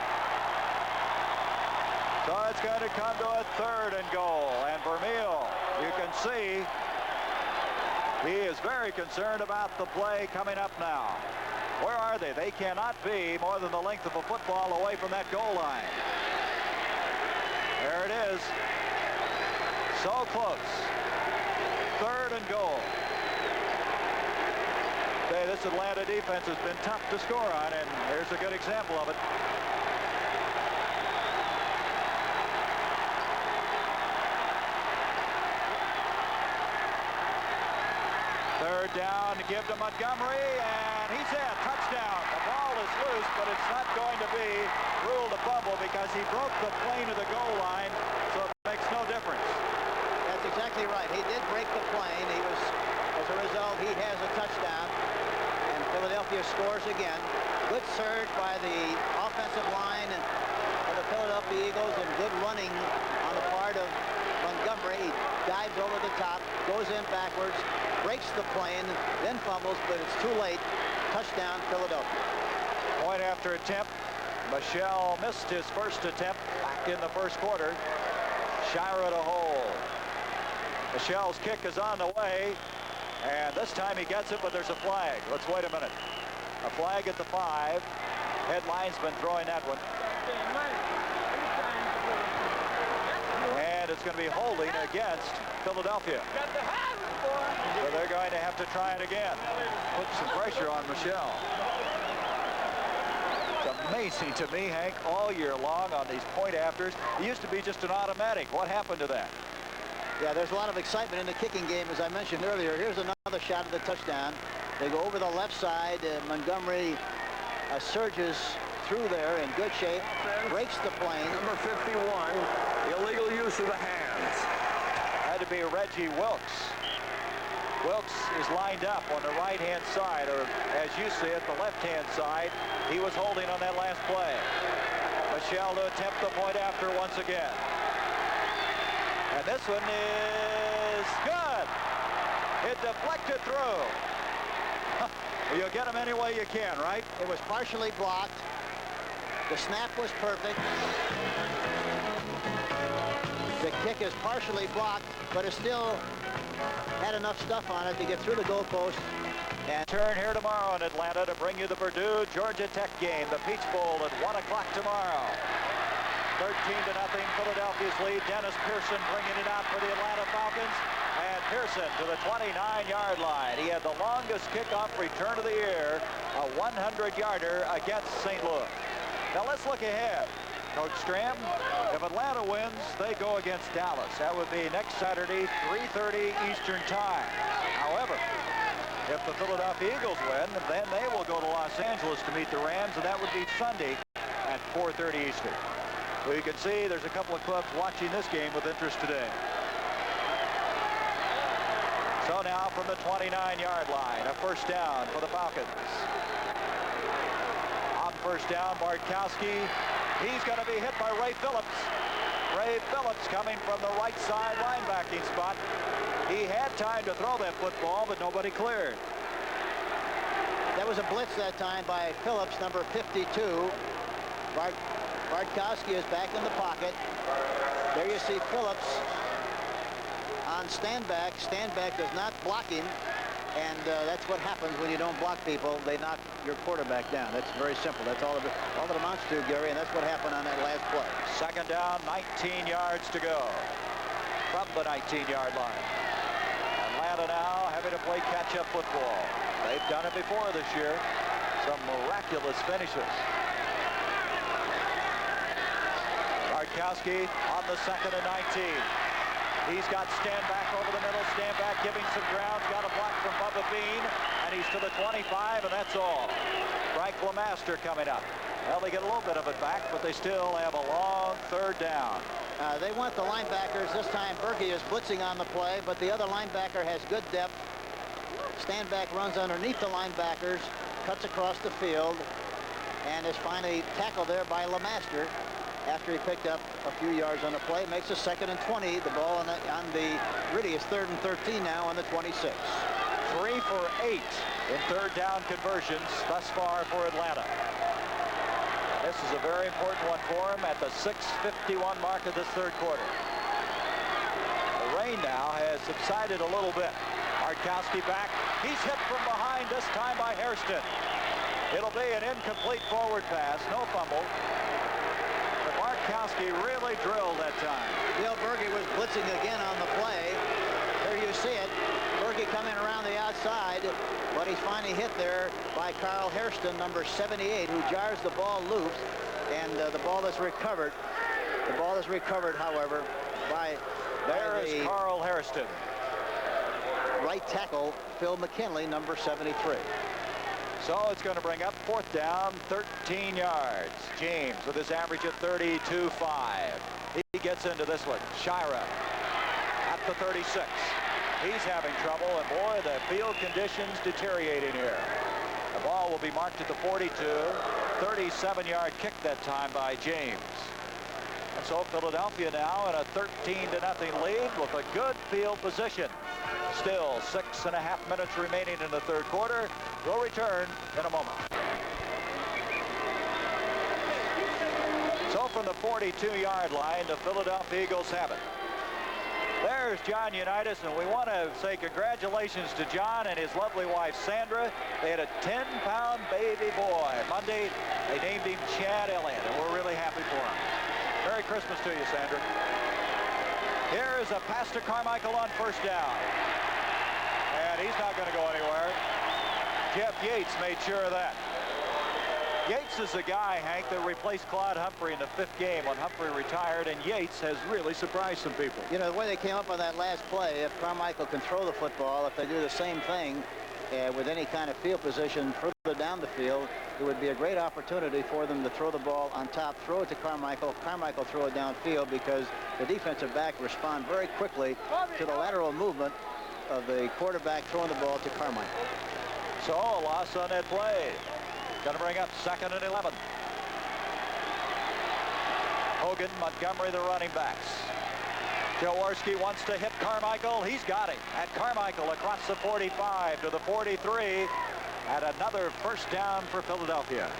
So it's going to come to a 3rd and goal, and Vermeil, you can see he is very concerned about the play coming up now. Where are they? They cannot be more than the length of a football away from that goal line. There it is. So close. 3rd and goal. Okay, this Atlanta defense has been tough to score on, and here's a good example of it. Third down to give to Montgomery, and he's in. Touchdown. The ball is loose, but it's not going to be ruled a fumble because he broke the plane of the goal line, so it makes no difference. That's exactly right. He did break the plane. As a result, he has a touchdown, and Philadelphia scores again. Good surge by the offensive line of the Philadelphia Eagles, and good running on the part of Montgomery. He dives over the top, goes in backwards, breaks the plane, then fumbles, but it's too late. Touchdown, Philadelphia. Point after attempt. Michel missed his first attempt back in the first quarter. Shira to hold. Michel's kick is on the way, and this time he gets it, but there's a flag. Let's wait a minute. A flag at the 5. Head linesman throwing that one. And it's going to be holding against Philadelphia. So they're going to have to try it again. Put some pressure on Michel. It's amazing to me, Hank, all year long on these point afters. It used to be just an automatic. What happened to that? Yeah, there's a lot of excitement in the kicking game, as I mentioned earlier. Here's another shot at the touchdown. They go over the left side. Montgomery surges through there in good shape, breaks the plane. Number 51, illegal use of the hands. Had to be Reggie Wilkes. Wilkes is lined up on the right-hand side, or as you see it, the left-hand side. He was holding on that last play. Michelle to attempt the point after once again. And this one is good. It deflected through. You get them any way you can, right? It was partially blocked. The snap was perfect. The kick is partially blocked, but it still had enough stuff on it to get through the goalpost. And turn here tomorrow in Atlanta to bring you the Purdue Georgia Tech game, the Peach Bowl at 1 o'clock tomorrow. 13-0 Philadelphia's lead. Dennis Pearson bringing it out for the Atlanta Falcons. And Pearson to the 29-yard line. He had the longest kickoff return of the year, a 100-yarder against St. Louis. Now let's look ahead. Coach Stram, if Atlanta wins, they go against Dallas. That would be next Saturday, 3:30 Eastern Time. However, if the Philadelphia Eagles win, then they will go to Los Angeles to meet the Rams, and that would be Sunday at 4:30 Eastern. Well, you can see there's a couple of clubs watching this game with interest today. So now from the 29-yard line, a first down for the Falcons. On first down, Bartkowski. He's going to be hit by Ray Phillips. Ray Phillips coming from the right side linebacking spot. He had time to throw that football, but nobody cleared. That was a blitz that time by Phillips, number 52. Bartkowski is back in the pocket. There you see Phillips on Stanback. Stanback does not block him, and that's what happens when you don't block people. They knock your quarterback down. That's very simple. That's all it amounts to, Gary, and that's what happened on that last play. Second down, 19 yards to go from the 19-yard line. Atlanta now having to play catch-up football. They've done it before this year. Some miraculous finishes. Bartkowski on the 2nd and 19. He's got Stanback over the middle. Stanback giving some ground. Got a block from Bubba Bean. And he's to the 25, and that's all. Frank Lemaster coming up. Well, they get a little bit of it back, but they still have a long third down. They want the linebackers. This time Berge is blitzing on the play, but the other linebacker has good depth. Stanback runs underneath the linebackers, cuts across the field, and is finally tackled there by Lemaster. After he picked up a few yards on the play, makes a 2nd and 20. The ball on the really is 3rd and 13 now on the 26. 3 for 8 in third down conversions thus far for Atlanta. This is a very important one for him at the 6:51 mark of this third quarter. The rain now has subsided a little bit. Bartkowski back. He's hit from behind, this time by Hairston. It'll be an incomplete forward pass, no fumble. Bartkowski really drilled that time. Bill Berge was blitzing again on the play. There you see it. Berge coming around the outside, but he's finally hit there by Carl Hairston, number 78, who jars the ball loose, and the ball is recovered. The ball is recovered, however, by there's Carl Hairston. Right tackle, Phil McKinley, number 73. So it's going to bring up fourth down, 13 yards. James with his average at 32.5. He gets into this one. Shira at the 36. He's having trouble, and boy, the field conditions deteriorating here. The ball will be marked at the 42. 37-yard kick that time by James. And so Philadelphia now in a 13-0 lead with a good field position. Still 6.5 minutes remaining in the third quarter. We'll return in a moment. So from the 42-yard line, the Philadelphia Eagles have it. There's John Unitas, and we want to say congratulations to John and his lovely wife, Sandra. They had a 10-pound baby boy. Monday, they named him Chad Elliott, and we're really happy for him. Merry Christmas to you, Sandra. Here is a pass to Carmichael on first down. And he's not going to go anywhere. Jeff Yates made sure of that. Yates is a guy, Hank, that replaced Claude Humphrey in the 5th game when Humphrey retired, and Yates has really surprised some people. You know, the way they came up on that last play, if Carmichael can throw the football, if they do the same thing with any kind of field position further down the field, it would be a great opportunity for them to throw the ball on top, throw it to Carmichael, Carmichael throw it downfield, because the defensive back respond very quickly to the lateral movement of the quarterback throwing the ball to Carmichael. So a loss on that play. Going to bring up 2nd and 11. Hogan, Montgomery, the running backs. Jaworski wants to hit Carmichael. He's got it. And Carmichael across the 45 to the 43. And another first down for Philadelphia.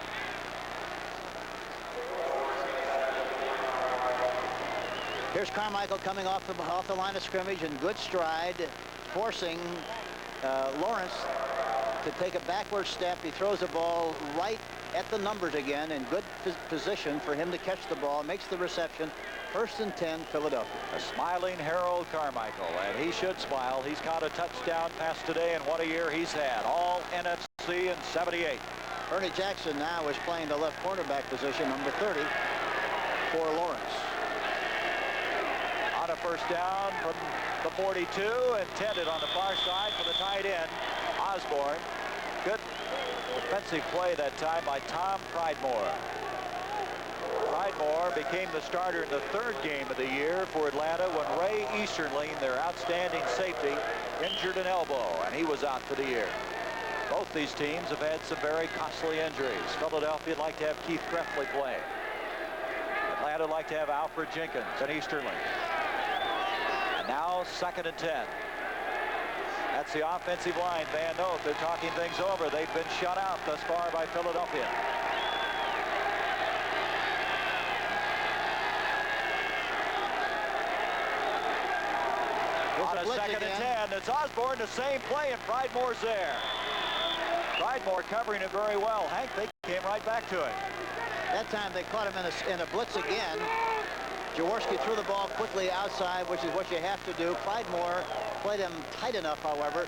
Here's Carmichael coming off the line of scrimmage in good stride, forcing Lawrence to take a backward step. He throws the ball right at the numbers again in good position for him to catch the ball, makes the reception. 1st and 10, Philadelphia. A smiling Harold Carmichael, and he should smile. He's caught a touchdown pass today, and what a year he's had. All NFC in 78. Ernie Jackson now is playing the left cornerback position, number 30, for Lawrence. On a first down from the 42, intended on the far side for the tight end, Osborne. Good defensive play that time by Tom Pridemore. Pridemore became the starter in the 3rd game of the year for Atlanta when Ray Easterling, their outstanding safety, injured an elbow, and he was out for the year. Both these teams have had some very costly injuries. Philadelphia would like to have Keith Greffley play. Atlanta would like to have Alfred Jenkins and Easterling. And now 2nd and 10. That's the offensive line. Van Note, they're talking things over. They've been shut out thus far by Philadelphia. On a 2nd and 10, it's Osborne, the same play, and Pridemore's there. Pridemore covering it very well. Hank, they came right back to him. That time they caught him in a blitz again. Jaworski threw the ball quickly outside, which is what you have to do. Pridemore played him tight enough, however.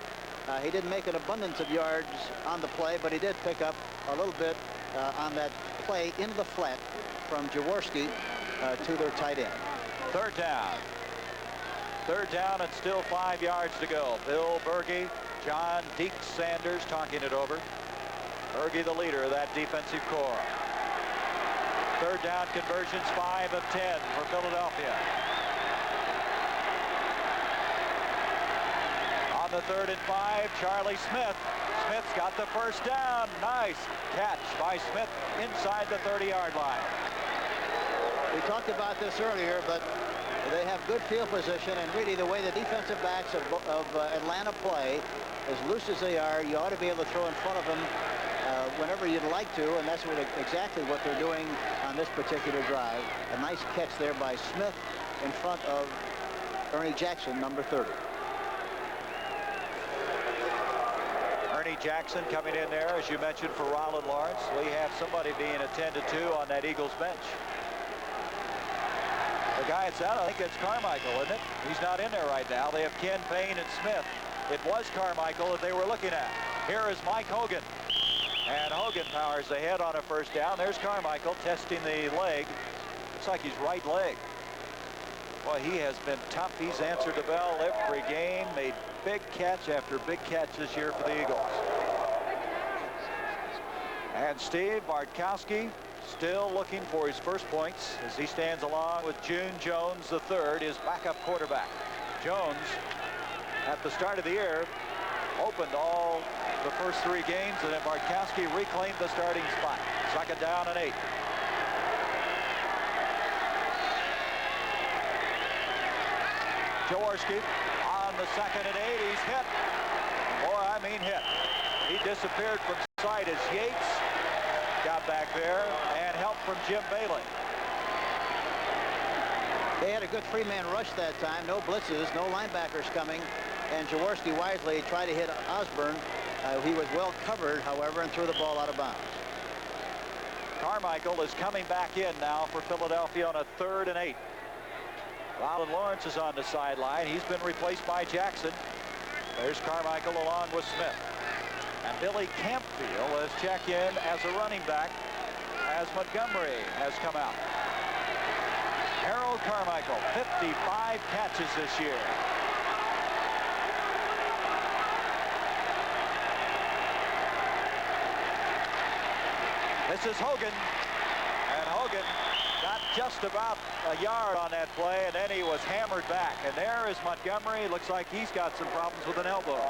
He didn't make an abundance of yards on the play, but he did pick up a little bit on that play into the flat from Jaworski to their tight end. 3rd down. 3rd down and still 5 yards to go. Bill Berge, John Deke Sanders talking it over. Berge, the leader of that defensive corps. 3rd down conversions, 5 of 10 for Philadelphia. On the 3rd and 5, Charlie Smith. Smith's got the first down. Nice catch by Smith inside the 30-yard line. We talked about this earlier, but they have good field position, and really the way the defensive backs of Atlanta play, as loose as they are, you ought to be able to throw in front of them whenever you'd like to, and that's exactly what they're doing on this particular drive. A nice catch there by Smith in front of Ernie Jackson, number 30. Ernie Jackson coming in there, as you mentioned, for Rollin Lawrence. We have somebody being attended to on that Eagles bench. The guy that's out, I think it's Carmichael, isn't it? He's not in there right now. They have Ken Payne and Smith. It was Carmichael that they were looking at. Here is Mike Hogan. And Hogan powers ahead on a first down. There's Carmichael testing the leg. Looks like his right leg. Boy, he has been tough. He's answered the bell every game, made big catch after big catch this year for the Eagles. And Steve Bartkowski still looking for his first points as he stands along with June Jones III, his backup quarterback. Jones, at the start of the year, opened all the first 3 games, and then Bartkowski reclaimed the starting spot. 2nd down and 8. Jaworski on the 2nd and 8. He's hit. Boy, I mean hit. He disappeared from sight as Yates got back there and help from Jim Bailey. They had a good 3-man rush that time. No blitzes, no linebackers coming. And Jaworski wisely tried to hit Osborne. He was well covered, however, and threw the ball out of bounds. Carmichael is coming back in now for Philadelphia on a 3rd and 8. Rollin Lawrence is on the sideline. He's been replaced by Jackson. There's Carmichael along with Smith. And Billy Campfield has checked in as a running back as Montgomery has come out. Harold Carmichael, 55 catches this year. This is Hogan, and Hogan got just about a yard on that play, and then he was hammered back. And there is Montgomery. Looks like he's got some problems with an elbow.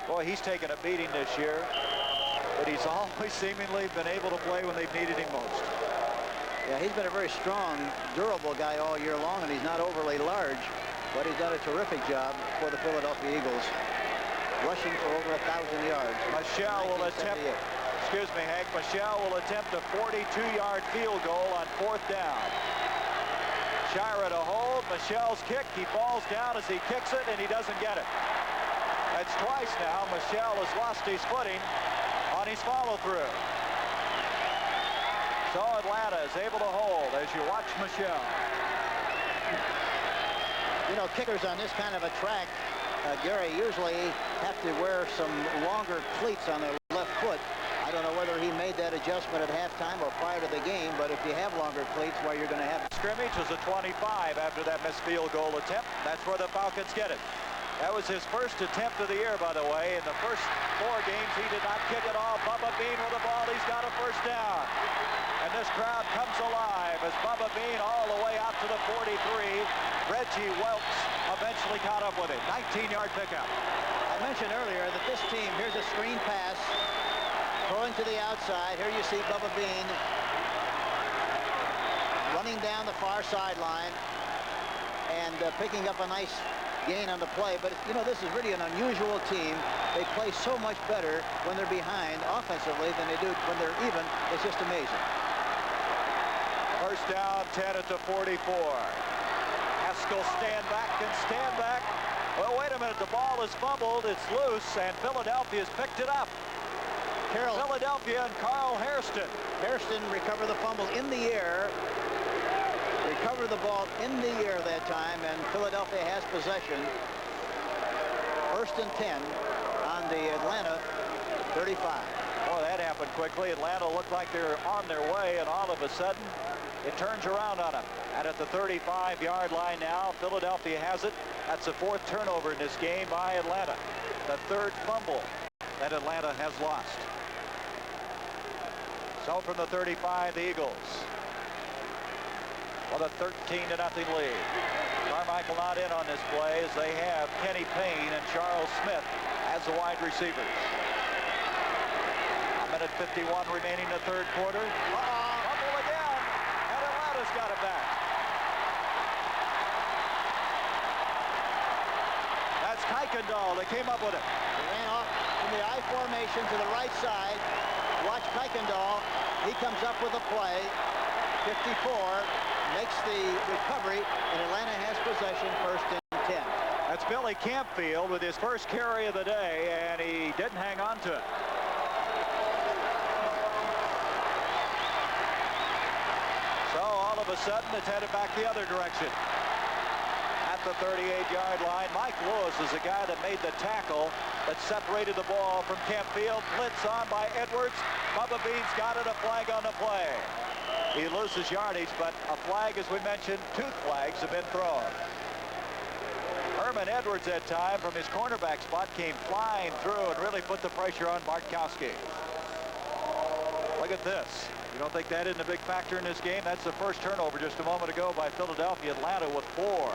Boy, he's taken a beating this year, but he's always seemingly been able to play when they've needed him most. Yeah, he's been a very strong, durable guy all year long, and he's not overly large, but he's done a terrific job for the Philadelphia Eagles, rushing for over 1,000 yards. Michelle will attempt, excuse me, Hank, Michelle will attempt a 42-yard field goal on 4th down. Shira to hold, Michelle's kick, he falls down as he kicks it, and he doesn't get it. That's twice now Michelle has lost his footing on his follow-through. So Atlanta is able to hold as you watch Michelle. You know, kickers on this kind of a track, Gary, usually have to wear some longer cleats on their left foot. I don't know whether he made that adjustment at halftime or prior to the game, but if you have longer cleats, well, you're going to have... Scrimmage is a 25 after that missed field goal attempt. That's where the Falcons get it. That was his first attempt of the year, by the way. In the first 4 games, he did not kick it off. Bubba Bean with the ball. He's got a first down. And this crowd comes alive as Bubba Bean all the way out to the 43. Reggie Welks eventually caught up with it. 19-yard pickup. I mentioned earlier that this team, here's a screen pass, throwing to the outside. Here you see Bubba Bean running down the far sideline and picking up a nice gain on the play. But you know, this is really an unusual team. They play so much better when they're behind offensively than they do when they're even. It's just amazing. First down, 10 at the 44. Haskell stand back. Well, wait a minute, the ball is fumbled, it's loose, and Philadelphia's picked it up. Philadelphia and Carl Hairston. Hairston recovered the fumble in the air. Recovered the ball in the air that time, and Philadelphia has possession. First and 10 on the Atlanta 35. Boy, that happened quickly. Atlanta looked like they're on their way, and all of a sudden, it turns around on them. And at the 35-yard line now, Philadelphia has it. That's the 4th turnover in this game by Atlanta. The 3rd fumble that Atlanta has lost. So from the 35, the Eagles with a 13-0 lead. Carmichael not in on this play as they have Kenny Payne and Charles Smith as the wide receivers. 1:51 remaining in the 3rd quarter. Fumble again, and Atlanta's got it back. That's Kuykendall that came up with it. He ran off in the I formation to the right side. Watch Kuykendall. He comes up with a play. 54. Makes the recovery, and Atlanta has possession, first and 10. That's Billy Campfield with his first carry of the day, and he didn't hang on to it. So all of a sudden, it's headed back the other direction. At the 38-yard line, Mike Lewis is the guy that made the tackle that separated the ball from Campfield. Blitz on by Edwards. Bubba Bean's got it, a flag on the play. He loses yardage, but a flag, as we mentioned, 2 flags have been thrown. Herman Edwards that time from his cornerback spot came flying through and really put the pressure on Bartkowski. Look at this. You don't think that isn't a big factor in this game? That's the first turnover just a moment ago by Philadelphia. Atlanta with 4.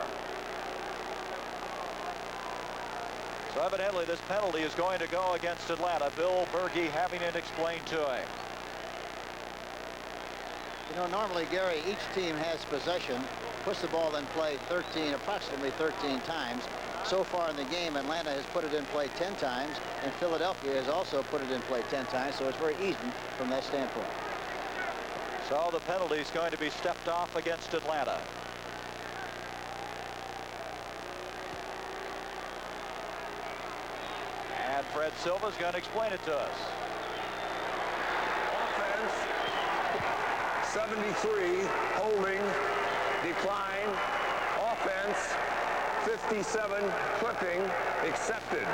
So evidently this penalty is going to go against Atlanta. Bill Berge having it explained to him. You know, normally, Gary, each team has possession, puts the ball in play approximately 13 times. So far in the game, Atlanta has put it in play 10 times, and Philadelphia has also put it in play 10 times, so it's very even from that standpoint. So the penalty is going to be stepped off against Atlanta. And Fred Silva's going to explain it to us. Offense, 73, holding, decline, offense, 57, clipping, accepted.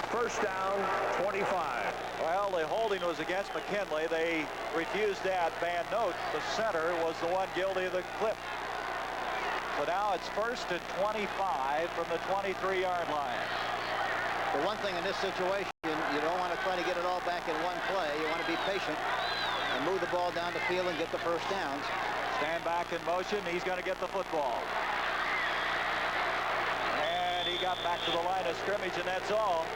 First down, 25. Well, the holding was against McKinley. They refused that. Van Note, the center, was the one guilty of the clip. So now it's 1st and 25 from the 23-yard line. The one thing in this situation, you don't want to try to get it all back in one play. You want to be patient and move the ball down the field and get the first downs. Stand back in motion. He's going to get the football. And he got back to the line of scrimmage, and that's all.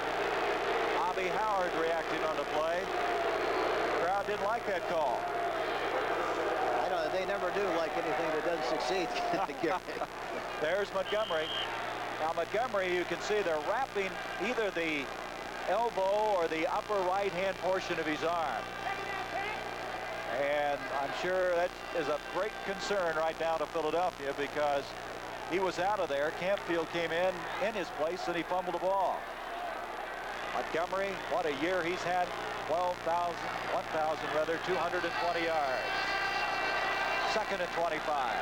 Bobby Howard reacting on the play. The crowd didn't like that call. I know they never do like anything that doesn't succeed. There's Montgomery. Now Montgomery, you can see they're wrapping either the elbow or the upper right-hand portion of his arm. And I'm sure that is a great concern right now to Philadelphia, because he was out of there. Campfield came in his place, and he fumbled the ball. Montgomery, what a year he's had. 220 yards. 2nd and 25.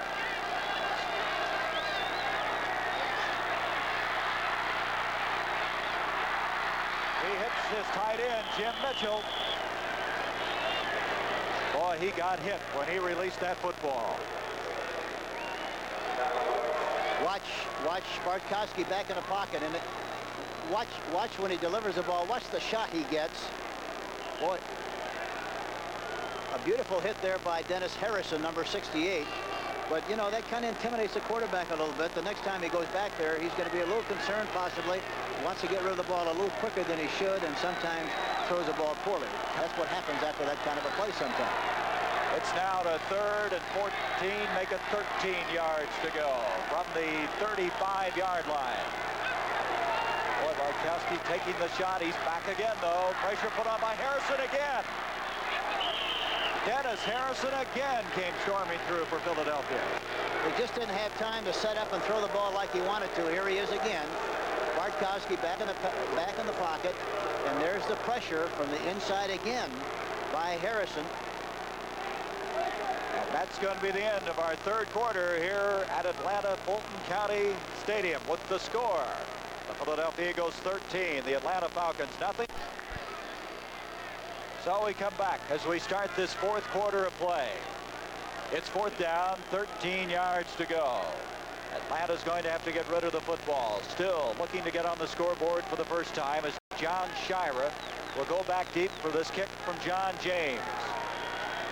He hits his tight end, Jim Mitchell. Boy, he got hit when he released that football. Watch Bartkowski back in the pocket, and watch when he delivers the ball. Watch the shot he gets. Boy, a beautiful hit there by Dennis Harrison, number 68. But, you know, that kind of intimidates the quarterback a little bit. The next time he goes back there, he's going to be a little concerned, possibly. Wants to get rid of the ball a little quicker than he should, and sometimes throws the ball poorly. That's what happens after that kind of a play sometimes. It's now to 3rd and 14. Make it 13 yards to go from the 35-yard line. Boy, Bartkowski taking the shot. He's back again, though. Pressure put on by Harrison again. Dennis Harrison again came storming through for Philadelphia. He just didn't have time to set up and throw the ball like he wanted to. Here he is again. Bartkowski back in the pocket, and there's the pressure from the inside again by Harrison. And that's going to be the end of our 3rd quarter here at Atlanta Fulton County Stadium with the score. The Philadelphia Eagles 13, the Atlanta Falcons nothing. So we come back as we start this 4th quarter of play. It's 4th down, 13 yards to go. Atlanta's going to have to get rid of the football. Still looking to get on the scoreboard for the first time as John Shira will go back deep for this kick from John James.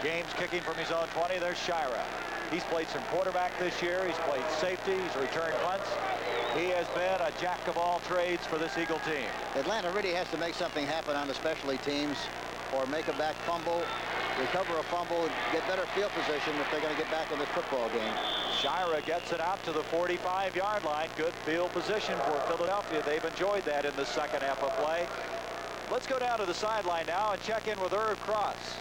James kicking from his own 20. There's Shira. He's played some quarterback this year. He's played safety. He's returned punts. He has been a jack of all trades for this Eagle team. Atlanta really has to make something happen on the specialty teams, or make a back fumble, recover a fumble, get better field position if they're going to get back in this football game. Shira gets it out to the 45-yard line. Good field position for Philadelphia. They've enjoyed that in the second half of play. Let's go down to the sideline now and check in with Irv Cross.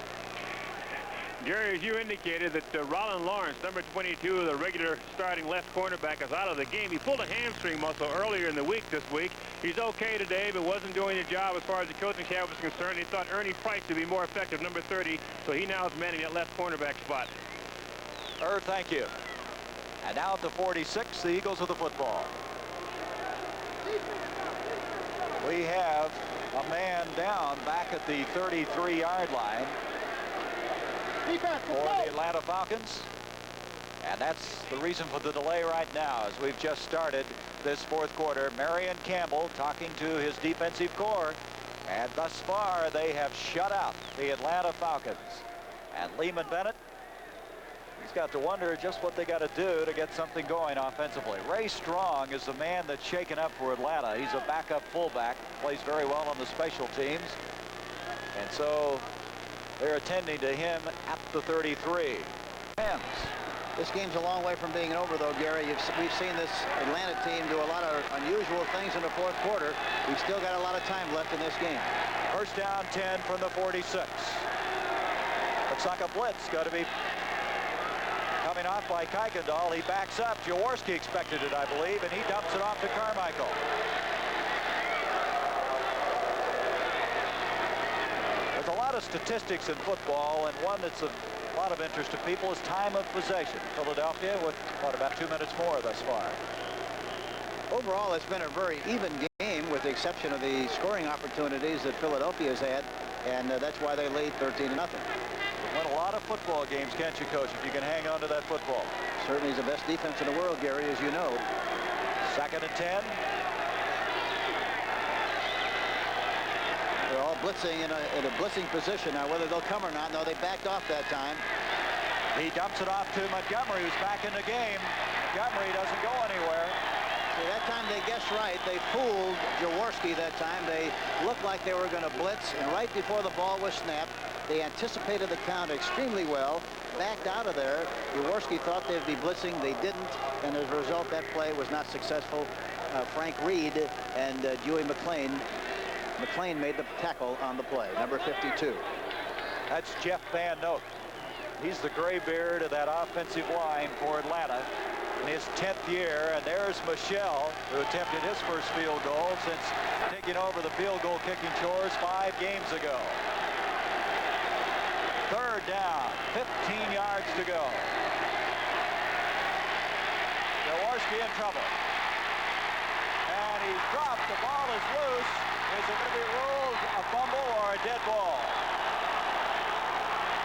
Gary, as you indicated, that Rollin Lawrence, number 22, the regular starting left cornerback, is out of the game. He pulled a hamstring muscle earlier in the week this week. He's okay today, but wasn't doing the job as far as the coaching staff was concerned. He thought Ernie Price would be more effective, number 30, so he now is manning that left cornerback spot. Irv, thank you. And now at the 46, the Eagles with the football. We have a man down back at the 33-yard line for the Atlanta Falcons. And that's the reason for the delay right now, as we've just started this 4th quarter. Marion Campbell talking to his defensive core, and thus far they have shut out the Atlanta Falcons. And Lehman Bennett, he's got to wonder just what they got to do to get something going offensively. Ray Strong is the man that's shaken up for Atlanta. He's a backup fullback, plays very well on the special teams, and so they're attending to him at the 33. Rams. This game's a long way from being over, though, Gary. We've seen this Atlanta team do a lot of unusual things in the 4th quarter. We've still got a lot of time left in this game. 1st down, 10 from the 46. Looks like a blitz got to be coming off by Kuykendall. He backs up. Jaworski expected it, I believe, and he dumps it off to Carmichael. There's a lot of statistics in football, and one that's a lot of interest to people is time of possession. Philadelphia with, what, about 2 minutes more thus far. Overall, it's been a very even game with with the exception of the scoring opportunities that Philadelphia has had, and that's why they lead 13-0. Win a lot of football games, can't you, Coach, if you can hang on to that football? Certainly is the best defense in the world, Gary, as you know. 2nd and 10. They're all blitzing in a blitzing position. Now, whether they'll come or not, no, they backed off that time. He dumps it off to Montgomery, who's back in the game. Montgomery doesn't go anywhere. See, that time they guessed right. They fooled Jaworski that time. They looked like they were going to blitz, and right before the ball was snapped, they anticipated the count extremely well, backed out of there. Jaworski thought they'd be blitzing. They didn't, and as a result, that play was not successful. Frank Reed and Dewey McClain. McClain made the tackle on the play, number 52. That's Jeff Van Note. He's the graybeard of that offensive line for Atlanta in his 10th year. And there's Michelle, who attempted his first field goal since taking over the field goal kicking chores 5 games ago. 3rd down, 15 yards to go. Jaworski in trouble. And he dropped. The ball is loose. Is it going to be ruled a fumble or a dead ball?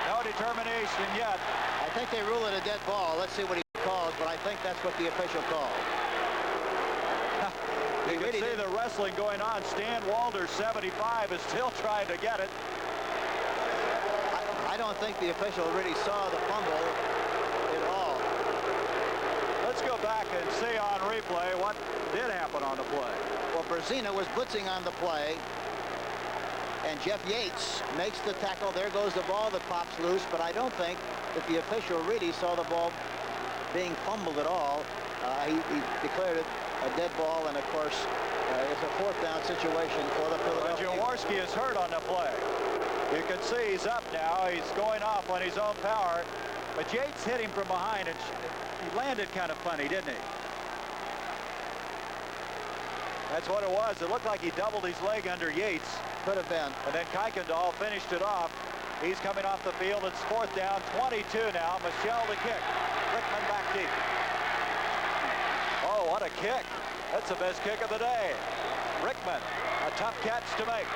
No determination yet. I think they rule it a dead ball. Let's see what he calls, but I think that's what the official called. You can see the wrestling going on. Stan Walder, 75, is still trying to get it. I don't think the official really saw the fumble at all. Let's go back and see on replay what did happen on the play. Well, Berzina was blitzing on the play, and Jeff Yates makes the tackle. There goes the ball that pops loose, but I don't think that the official really saw the ball being fumbled at all. He declared it a dead ball, and of course, it's a 4th down situation for the Philadelphia. Jaworski is hurt on the play. You can see he's up now. He's going off on his own power, but Yates hit him from behind, and he landed kind of funny, didn't he? That's what it was. It looked like he doubled his leg under Yates. Could have been. And then Kuykendall finished it off. He's coming off the field. It's 4th down, 22 now. Michelle to kick. Rickman back deep. Oh, what a kick. That's the best kick of the day. Rickman, a tough catch to make.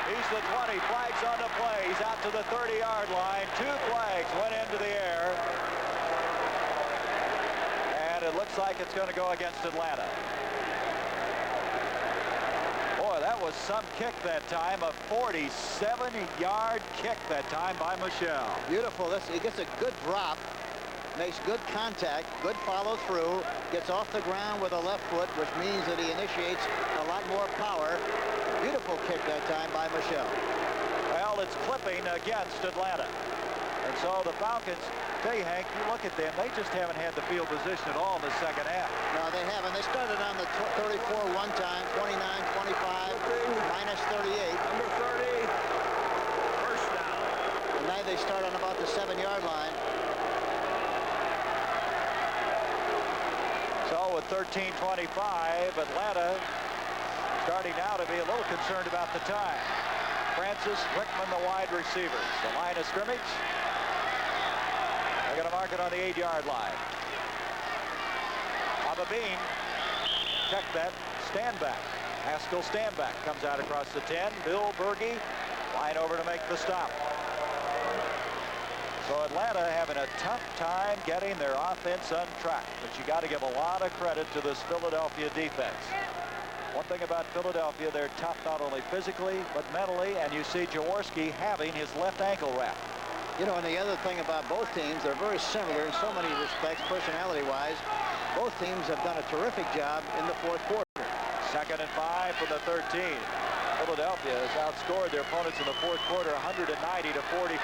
He's the 20. Flags on the play. He's out to the 30-yard line. 2 flags went into the air. And it looks like it's going to go against Atlanta. That was some kick that time, a 47-yard kick that time by Michelle. Beautiful. He gets a good drop, makes good contact, good follow through, gets off the ground with a left foot, which means that he initiates a lot more power. Beautiful kick that time by Michelle. Well, it's clipping against Atlanta. And so the Falcons, tell you, Hank, you look at them, they just haven't had the field position at all in the 2nd half. No, they haven't. They started on the 34 one time, 29, 25, minus 38. Number 30, 1st down. And now they start on about the 7-yard line. So with 13:25, Atlanta starting now to be a little concerned about the time. Francis, Rickman, the wide receivers. The line of scrimmage. They're going to mark it on the 8-yard line. On the beam, check that, stand back. Haskell stand back, comes out across the 10. Bill Berge, line over to make the stop. So Atlanta having a tough time getting their offense untracked, but you got to give a lot of credit to this Philadelphia defense. One thing about Philadelphia, they're tough not only physically, but mentally, and you see Jaworski having his left ankle wrapped. You know, and the other thing about both teams, they're very similar in so many respects, personality-wise. Both teams have done a terrific job in the 4th quarter. 2nd and 5 for the 13. Philadelphia has outscored their opponents in the 4th quarter 190 to 44.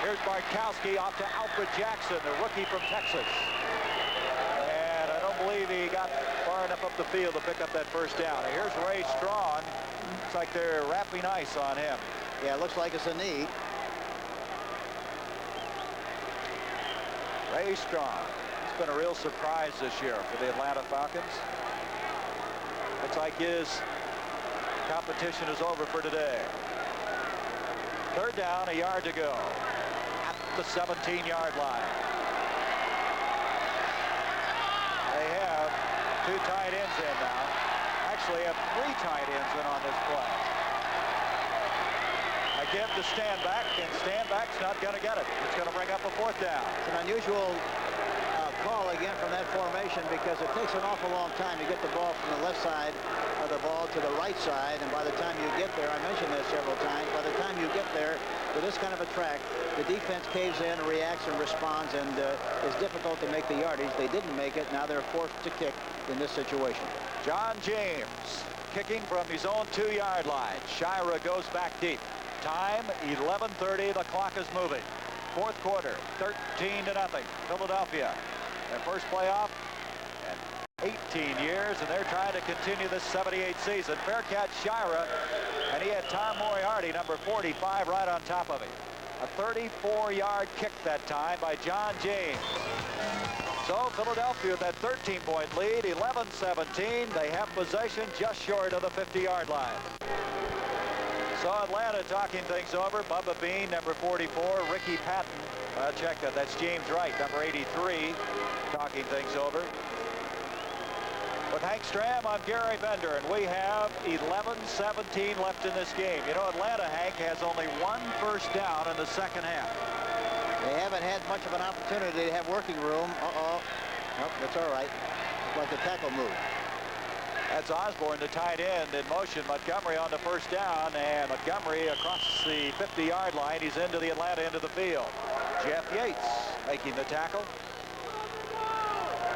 Here's Bartkowski off to Alfred Jackson, the rookie from Texas. And I don't believe he got far enough up the field to pick up that 1st down. And here's Ray Strong. Looks like they're wrapping ice on him. Yeah, it looks like it's a knee. Ray Strong. It's been a real surprise this year for the Atlanta Falcons. Looks like his competition is over for today. 3rd down, a yard to go at the 17-yard line. They have 2 tight ends in now. actually have 3 tight ends in on this play. Again to Stanback, and Stanback's not going to get it. It's going to bring up a 4th down. It's an unusual call again from that formation because it takes an awful long time to get the ball from the left side of the ball to the right side, and by the time you get there, I mentioned this several times, by the time you get there to this kind of a track, the defense caves in, reacts, and responds, and it's difficult to make the yardage. They didn't make it. Now they're forced to kick in this situation. John James kicking from his own 2-yard line. Shira goes back deep. Time 11:30. The clock is moving. 4th quarter, 13-0. Philadelphia. Their first playoff in 18 years, and they're trying to continue this 78 season. Fair catch, Shira, and he had Tom Moriarty, number 45, right on top of him. A 34-yard kick that time by John James. So Philadelphia with that 13-point lead, 11-17. They have possession just short of the 50-yard line. So Atlanta talking things over. Bubba Bean, number 44. Ricky Patton, check that. That's James Wright, number 83, talking things over. With Hank Stram, I'm Gary Bender, and we have 11-17 left in this game. You know, Atlanta, Hank, has only 1 first down in the second half. They haven't had much of an opportunity to have working room. Nope, that's all right. It's like a tackle move. That's Osborne, the tight end, in motion. Montgomery on the first down, and Montgomery across the 50-yard line. He's into the Atlanta end of the field. Jeff Yates making the tackle.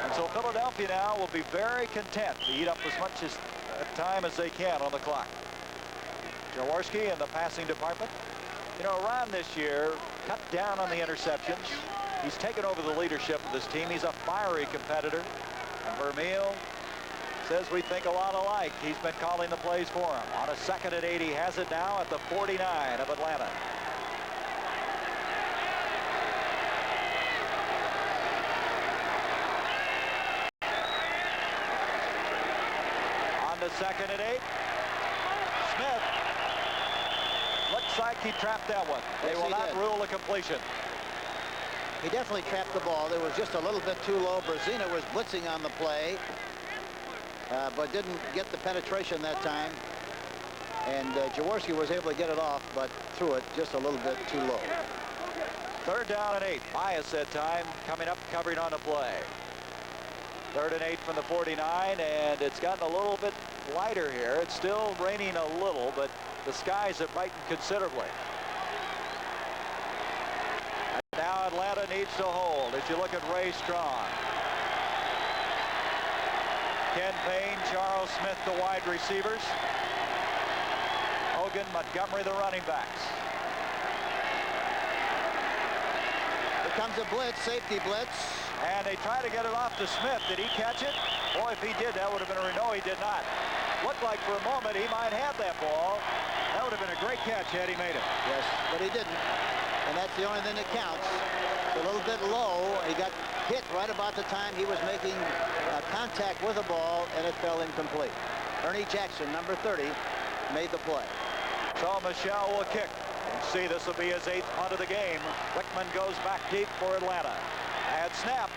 And so Philadelphia now will be very content to eat up as much time as they can on the clock. Jaworski in the passing department. You know, Ron this year cut down on the interceptions. He's taken over the leadership of this team. He's a fiery competitor. And Vermeil says we think a lot alike. He's been calling the plays for him. On a 2nd and 8, he has it now at the 49 of Atlanta. On the 2nd and 8, Smith looks like he trapped that one. They will not rule a completion. He definitely trapped the ball. It was just a little bit too low. Brzezina was blitzing on the play, but didn't get the penetration that time. And Jaworski was able to get it off, but threw it just a little bit too low. 3rd down and 8. Bias that time coming up, covering on the play. 3rd and 8 from the 49, and it's gotten a little bit lighter here. It's still raining a little, but the skies have brightened considerably. And now Atlanta needs to hold as you look at Ray Strong. Ken Payne, Charles Smith, the wide receivers. Hogan, Montgomery, the running backs. Here comes a blitz, safety blitz. And they try to get it off to Smith. Did he catch it? Boy, if he did, that would have been no, he did not. Looked like for a moment he might have that ball. That would have been a great catch had he made it. Yes, but he didn't. And that's the only thing that counts. A little bit low. He got hit right about the time he was making contact with the ball, and it fell incomplete. Ernie Jackson, number 30, made the play. So Michelle will kick. And see, this will be his 8th punt of the game. Wickman goes back deep for Atlanta. And snap.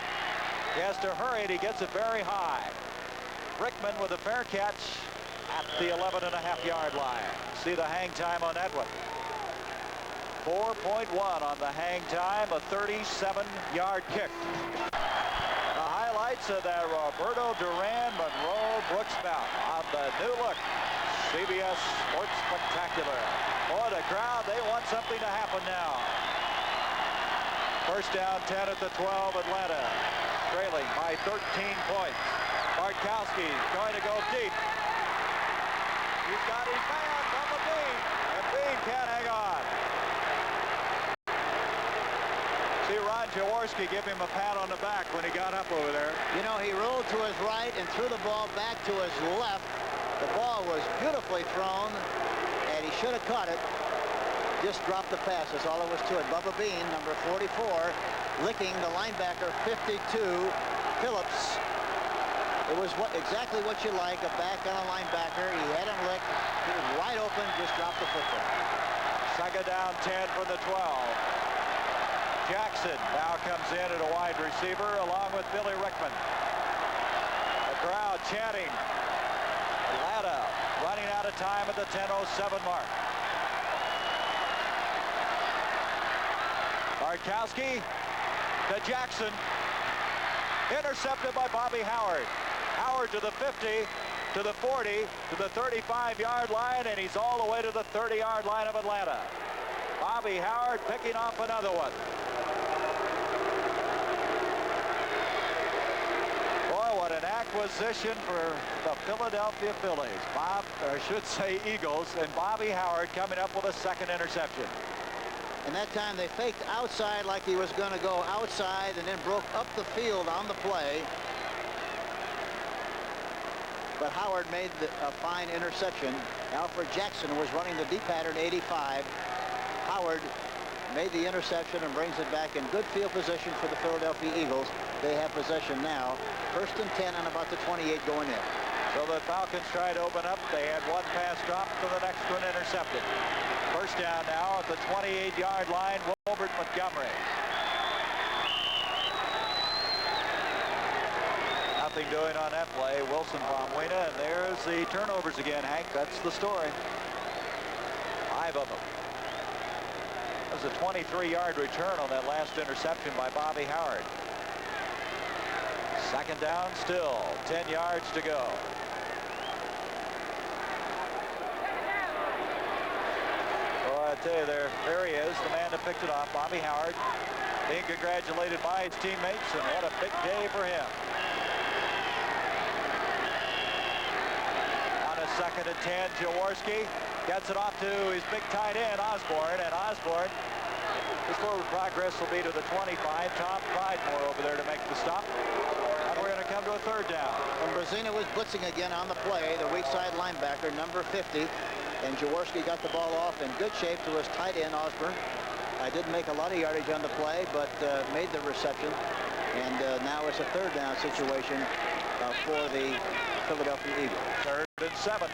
He has to hurry, and he gets it very high. Rickman with a fair catch at the 11.5-yard line. See the hang time on that one. 4.1 on the hang time, a 37-yard kick. The highlights of that Roberto Duran Monroe Brooks bout on the new look CBS Sports Spectacular. Boy, the crowd, they want something to happen now. First down, 10 at the 12, Atlanta, trailing by 13 points. Bartkowski going to go deep. He's got his man from the Bean, and Bean can't hang on. See Ron Jaworski give him a pat on the back when he got up over there. You know, he rolled to his right and threw the ball back to his left. The ball was beautifully thrown, and he should have caught it. Just dropped the pass. That's all there was to it. Bubba Bean, number 44, licking the linebacker, 52, Phillips. It was exactly what you like, a back on a linebacker. He had him licked. He was wide open, just dropped the football. Second down, 10 from the 12. Jackson now comes in at a wide receiver along with Billy Rickman. The crowd chanting. Atlanta running out of time at the 10:07 mark. Bartkowski to Jackson. Intercepted by Bobby Howard. Howard to the 50, to the 40, to the 35-yard line, and he's all the way to the 30-yard line of Atlanta. Bobby Howard picking off another one. Boy, what an acquisition for the Philadelphia Phillies. Eagles, and Bobby Howard coming up with a second interception. And that time they faked outside like he was going to go outside and then broke up the field on the play. But Howard made a fine interception. Alfred Jackson was running the deep pattern 85. Howard made the interception and brings it back in good field position for the Philadelphia Eagles. They have possession now. 1st and 10 and about the 28 going in. So the Falcons tried to open up. They had one pass dropped to the next one intercepted. First down now at the 28-yard line, Wilbert Montgomery. Nothing doing on that play. Wilson Palmuina, and there's the turnovers again, Hank. That's the story. 5 of them. That was a 23-yard return on that last interception by Bobby Howard. Second down still. 10 yards to go. I tell you, there he is, the man that picked it off, Bobby Howard, being congratulated by his teammates, and what a big day for him. On a 2nd and 10, Jaworski gets it off to his big tight end, Osborne, and Osborne, his forward progress will be to the 25. Tom Pridemore over there to make the stop. And we're going to come to a 3rd down. And Brazina was blitzing again on the play, the weak side linebacker, number 50. And Jaworski got the ball off in good shape to his tight end, Osborne. I didn't make a lot of yardage on the play, but made the reception. And now it's a 3rd down situation for the Philadelphia Eagles. 3rd and 7.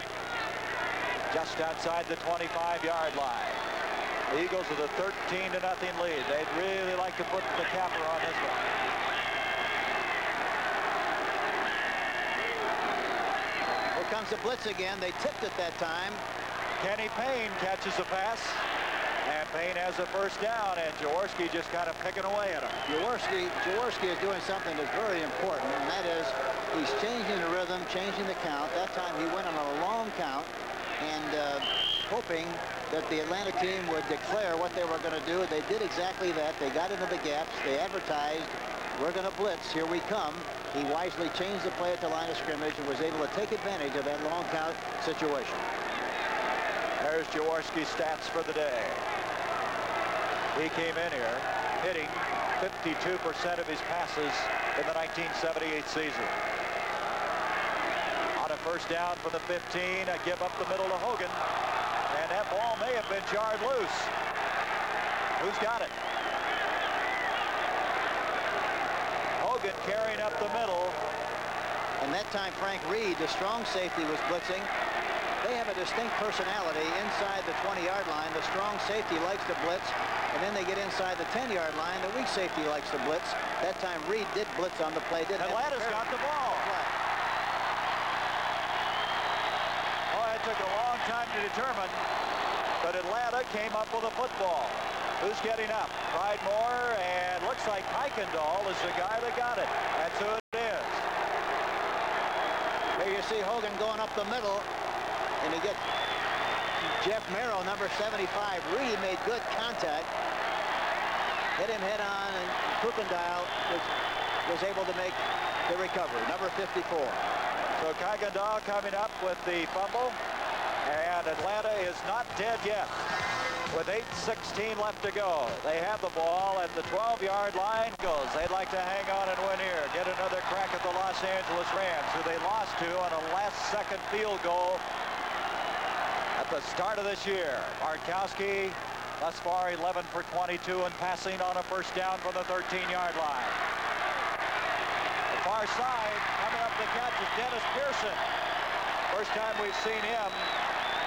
Just outside the 25-yard line. The Eagles with a 13-0 lead. They'd really like to put the capper on this one. Here comes the blitz again. They tipped it that time. Kenny Payne catches a pass, and Payne has a 1st down, and Jaworski just kind of picking away at him. Jaworski is doing something that's very important, and that is he's changing the rhythm, changing the count. That time he went on a long count, and hoping that the Atlanta team would declare what they were going to do. They did exactly that. They got into the gaps. They advertised, we're going to blitz, here we come. He wisely changed the play at the line of scrimmage and was able to take advantage of that long count situation. There's Jaworski's stats for the day. He came in here hitting 52% of his passes in the 1978 season. On a 1st down from the 15, a give up the middle to Hogan. And that ball may have been jarred loose. Who's got it? Hogan carrying up the middle. And that time Frank Reed, the strong safety, was blitzing. They have a distinct personality inside the 20-yard line. The strong safety likes to blitz, and then they get inside the 10-yard line. The weak safety likes to blitz. That time Reed did blitz on the play. Atlanta's got the ball. Oh, it took a long time to determine, but Atlanta came up with a football. Who's getting up? Pridemore, and looks like Kuykendall is the guy that got it. That's who it is. Here you see Hogan going up the middle. And you get Jeff Merrill, number 75. Reed made good contact. Hit him head on, and Kuykendall was able to make the recovery. Number 54. So Kuykendall coming up with the fumble. And Atlanta is not dead yet. With 8:16 left to go. They have the ball at the 12-yard line. They'd like to hang on and win here. Get another crack at the Los Angeles Rams, who they lost to on a last-second field goal at the start of this year. Bartkowski, thus far 11 for 22 and passing on a 1st down from the 13-yard line. The far side, coming up to catch is Dennis Pearson. First time we've seen him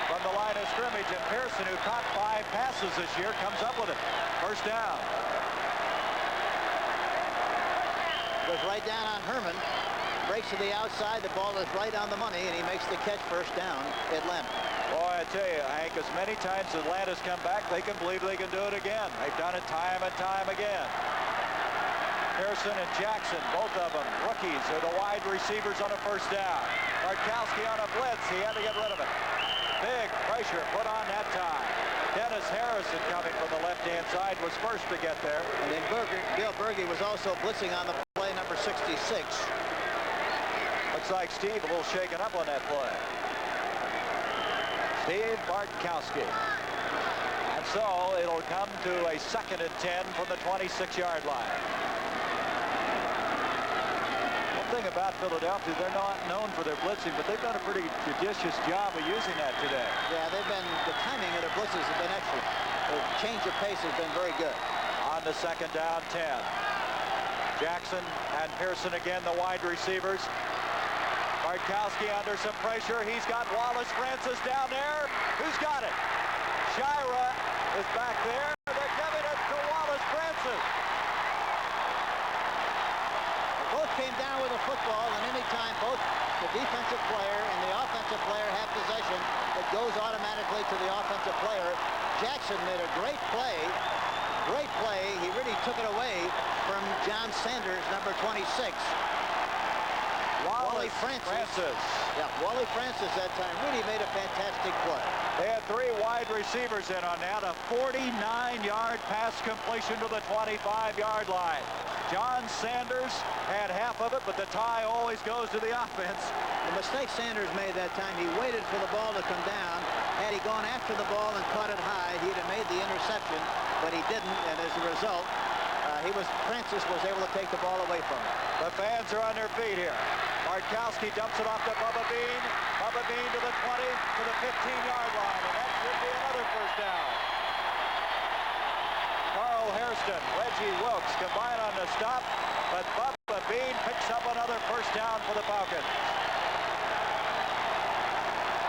from the line of scrimmage, and Pearson, who caught 5 passes this year, comes up with it. 1st down. Goes right down on Herman. breaks to the outside. The ball is right on the money, and he makes the catch. First down, Atlanta. Boy, I tell you, Hank, as many times as Atlanta's come back, they can believe they can do it again. They've done it time and time again. Pearson and Jackson, both of them rookies, are the wide receivers on a first down. Bartkowski on a blitz. He had to get rid of it. Big pressure put on that time. Dennis Harrison, coming from the left-hand side, was first to get there. And then Bill Berge was also blitzing on the play, number 66. Looks like Steve a little shaken up on that play. Steve Bartkowski. And so it'll come to a 2nd and 10 from the 26-yard line. One thing about Philadelphia, they're not known for their blitzing, but they've done a pretty judicious job of using that today. Yeah, the timing of their blitzes has been excellent. The change of pace has been very good. On the 2nd down, 10. Jackson and Pearson again, the wide receivers. Bartkowski under some pressure. He's got Wallace Francis down there. Who's got it? Shira is back there. They're giving it to Wallace Francis. Both came down with a football, and anytime both the defensive player and the offensive player have possession, it goes automatically to the offensive player. Jackson made a great play. Great play. He really took it away from John Sanders, number 26. Wally Francis. Yeah, Wally Francis that time really made a fantastic play. They had 3 wide receivers in on that. A 49-yard pass completion to the 25-yard line. John Sanders had half of it, but the tie always goes to the offense. The mistake Sanders made that time, he waited for the ball to come down. Had he gone after the ball and caught it high, he'd have made the interception, but he didn't, and as a result, Francis was able to take the ball away from him. The fans are on their feet here. Bartkowski dumps it off to Bubba Bean. Bubba Bean to the 20, to the 15-yard line, and that should be another first down. Carl Hairston, Reggie Wilkes combine on the stop, but Bubba Bean picks up another first down for the Falcons.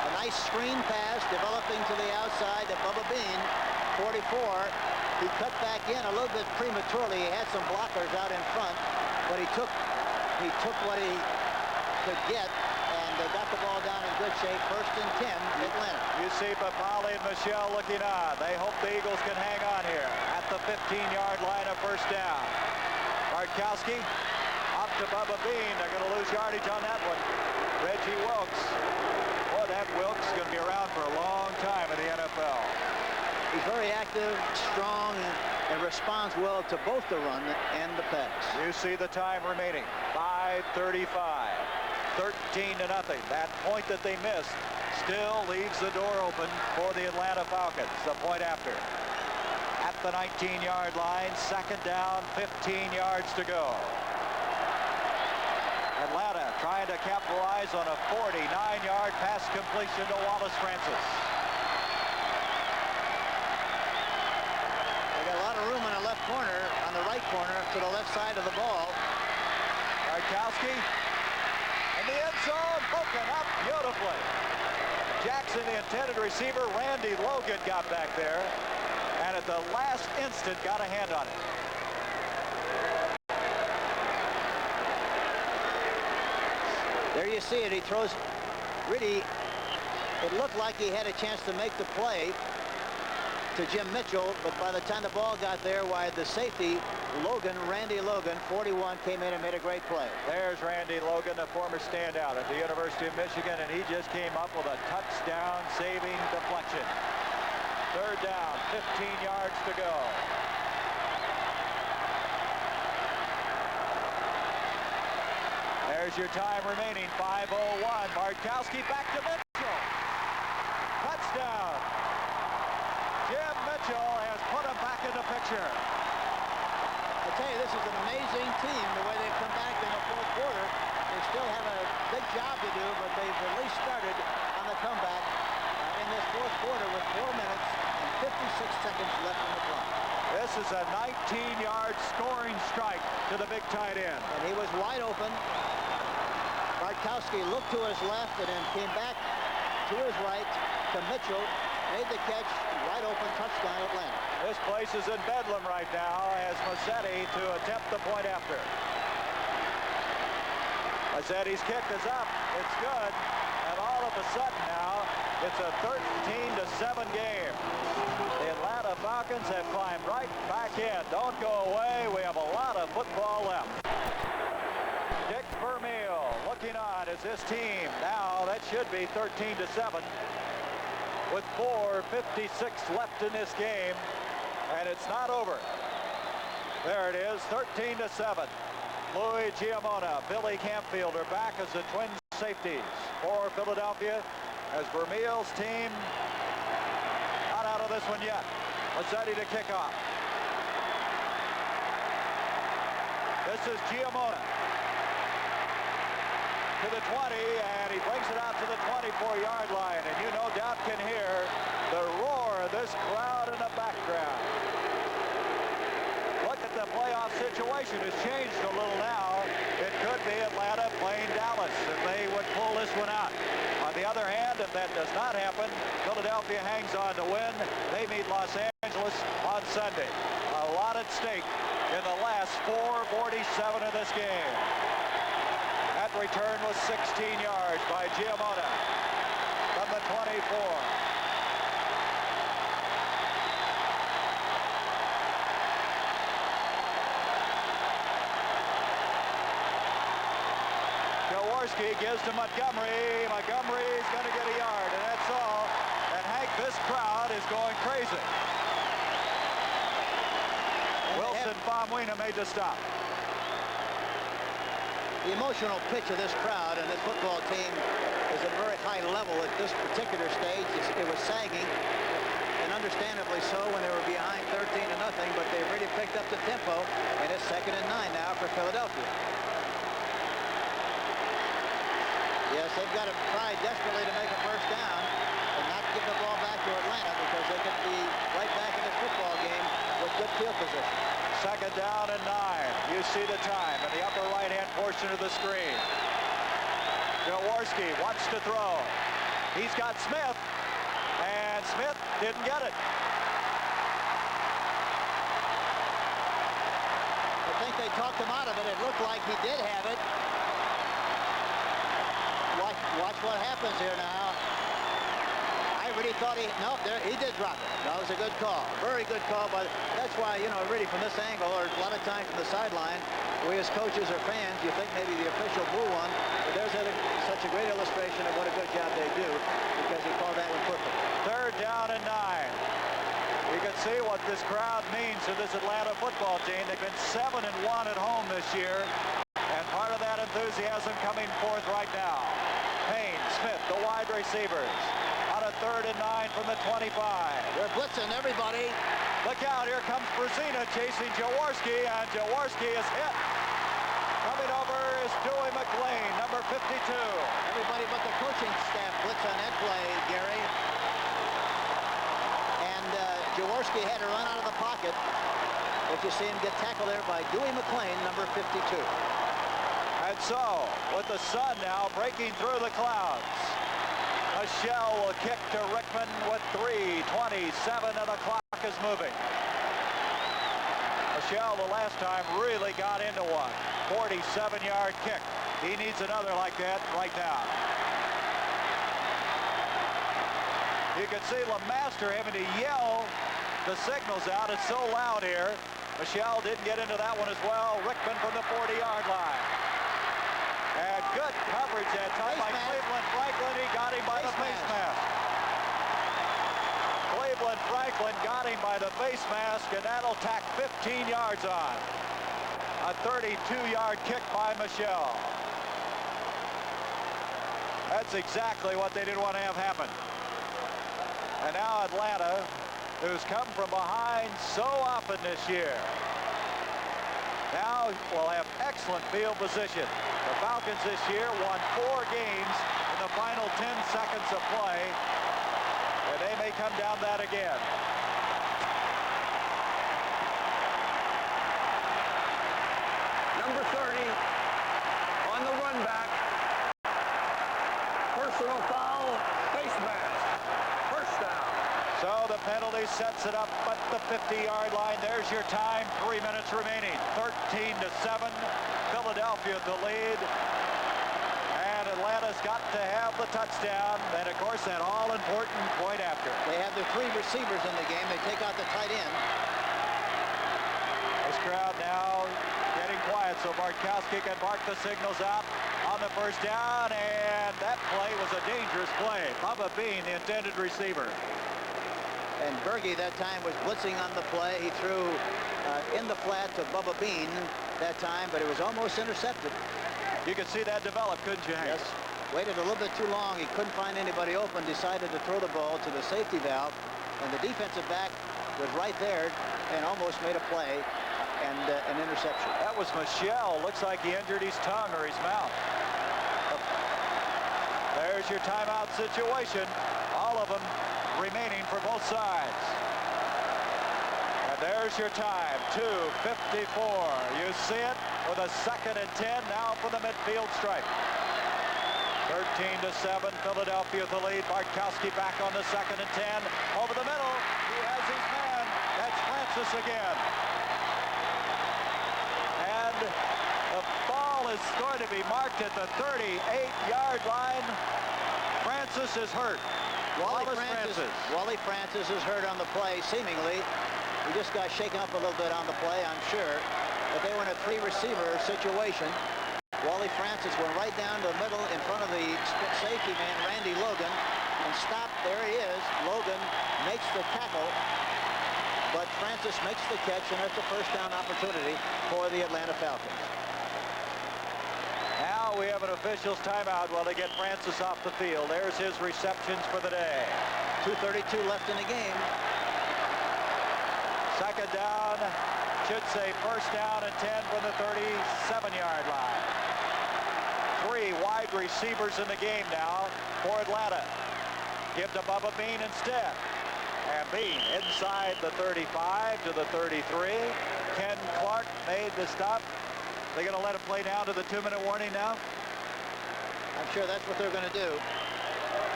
A nice screen pass developing to the outside to Bubba Bean, 44. He cut back in a little bit prematurely. He had some blockers out in front, but he took what he could get, and they got the ball down in good shape. 1st and 10, Atlanta. You see Papali and Michelle looking on. They hope the Eagles can hang on here at the 15-yard line of first down. Bartkowski up to Bubba Bean. They're going to lose yardage on that one. Reggie Wilkes. Boy, that Wilkes is going to be around for a long time in the NFL. He's very active, strong, and responds well to both the run and the pass. You see the time remaining. 5:35. 13-0. That point that they missed still leaves the door open for the Atlanta Falcons. The point after. At the 19-yard line, 2nd down, 15 yards to go. Atlanta trying to capitalize on a 49-yard pass completion to Wallace Francis. Room in the left corner, on the right corner, to the left side of the ball. Bartkowski in the end zone, broken up beautifully. Jackson, the intended receiver, Randy Logan got back there, and at the last instant got a hand on it. There you see it. He throws, really, it looked like he had a chance to make the play to Jim Mitchell, but by the time the ball got there, why the safety, Randy Logan, 41, came in and made a great play. There's Randy Logan, the former standout at the University of Michigan, and he just came up with a touchdown-saving deflection. 3rd down, 15 yards to go. There's your time remaining, 5:01. Bartkowski back to Mitchell. Touchdown. Jim Mitchell has put him back in the picture. I tell you, this is an amazing team, the way they've come back in the 4th quarter. They still have a big job to do, but they've at least started on the comeback in this 4th quarter with 4 minutes and 56 seconds left in the clock. This is a 19-yard scoring strike to the big tight end. And he was wide open. Bartkowski looked to his left and then came back to his right to Mitchell. Made the catch, wide open, touchdown, Atlanta. This place is in bedlam right now as Massetti to attempt the point after. I said his kick is up. It's good. And all of a sudden now, it's a 13-7 game. The Atlanta Falcons have climbed right back in. Don't go away. We have a lot of football left. Dick Vermeil looking on as this team. Now that should be 13-7 with 4:56 left in this game. And it's not over. There it is, 13-7. Louis Giamona, Billy Campfield are back as the twin safeties for Philadelphia as Vermeil's team not out of this one yet. Mazzetti to kick off. This is Giamona to the 20, and he brings it out to the 24-yard line, and you no doubt can hear the roar of this crowd in the background. Look at the playoff situation has changed a little now. It could be Atlanta playing Dallas if they would pull this one out. On the other hand, if that does not happen, Philadelphia hangs on to win. They meet Los Angeles on Sunday. A lot at stake in the last 4:47 of this game. That return was 16 yards by Giamona from the 24. Jaworski gives to Montgomery. Montgomery's going to get a yard, and that's all. And Hank, this crowd is going crazy. Wilson Famuina made the stop. The emotional pitch of this crowd and this football team is at a very high level at this particular stage. It was sagging, and understandably so when they were behind 13-0, but they've really picked up the tempo, and it's 2nd and 9 now for Philadelphia. Yes, they've got to try desperately to make a first down and not give the ball back to Atlanta because they could be right back in the football game with good field position. 2nd down and 9. You see the time in the upper right-hand portion of the screen. Jaworski wants to throw. He's got Smith, and Smith didn't get it. I think they talked him out of it. It looked like he did have it. Watch what happens here now. I really thought he did drop it. That was a good call. Very good call. But that's why, you know, really from this angle, or a lot of times from the sideline, we as coaches or fans, you think maybe the official blew one. But there's such a great illustration of what a good job they do because he called that one perfect. 3rd down and 9. You can see what this crowd means to this Atlanta football team. They've been 7-1 at home this year. And part of that enthusiasm coming forth right now. Payne, Smith, the wide receivers. On a 3rd and 9 from the 25. They're blitzing everybody. Look out, here comes Brzezina chasing Jaworski, and Jaworski is hit. Coming over is Dewey McLean, number 52. Everybody but the coaching staff blitz on that play, Gary. And Jaworski had to run out of the pocket. But you see him get tackled there by Dewey McLean, number 52. And so, with the sun now breaking through the clouds, Michelle will kick to Rickman with 3:27 and the clock is moving. Michelle the last time really got into one. 47-yard kick. He needs another like that right now. You can see LeMaster having to yell the signals out. It's so loud here. Michelle didn't get into that one as well. Rickman from the 40-yard line. And good coverage that time by Cleveland Franklin. He got him by the face mask. Cleveland Franklin got him by the face mask, and that'll tack 15 yards on. A 32-yard kick by Michelle. That's exactly what they didn't want to have happen. And now Atlanta, who's come from behind so often this year, now will have excellent field position. The Falcons this year won 4 games in the final 10 seconds of play, and they may come down that again. Number 30 on the run back. Personal foul, face mask. First down. So the penalty sets it up at the 50-yard line. There's your time. 3 minutes remaining. 13-7. Philadelphia the lead. Atlanta's got to have the touchdown, and of course that all-important point after. They have their 3 receivers in the game. They take out the tight end. This crowd now getting quiet, so Bartkowski can bark the signals out on the first down, and that play was a dangerous play. Bubba Bean, the intended receiver. And Berge that time was blitzing on the play. He threw in the flat to Bubba Bean that time, but it was almost intercepted. You could see that develop, couldn't you, Hank? Yes. Waited a little bit too long. He couldn't find anybody open, decided to throw the ball to the safety valve, and the defensive back was right there and almost made a play and an interception. That was Michelle. Looks like he injured his tongue or his mouth. There's your timeout situation. All of them remaining for both sides. And there's your time, 2:54. You see it with a 2nd and 10 now for the midfield stripe. 13-7, Philadelphia the lead. Bartkowski back on the 2nd and 10. Over the middle, he has his man. That's Francis again. And the ball is going to be marked at the 38-yard line. Francis is hurt. Wally Francis is hurt on the play, seemingly. He just got shaken up a little bit on the play, I'm sure. But they were in a 3-receiver situation. Wally Francis went right down to the middle in front of the safety man, Randy Logan, and stopped. There he is. Logan makes the tackle, but Francis makes the catch, and it's a first down opportunity for the Atlanta Falcons. Now we have an official's timeout while they get Francis off the field. There's his receptions for the day. 2:32 left in the game. 2nd down, should say 1st down and 10 from the 37-yard line. 3 wide receivers in the game now for Atlanta. Give to Bubba Bean instead. And Bean inside the 35 to the 33. Ken Clark made the stop. They're going to let him play down to the 2-minute warning now? I'm sure that's what they're going to do.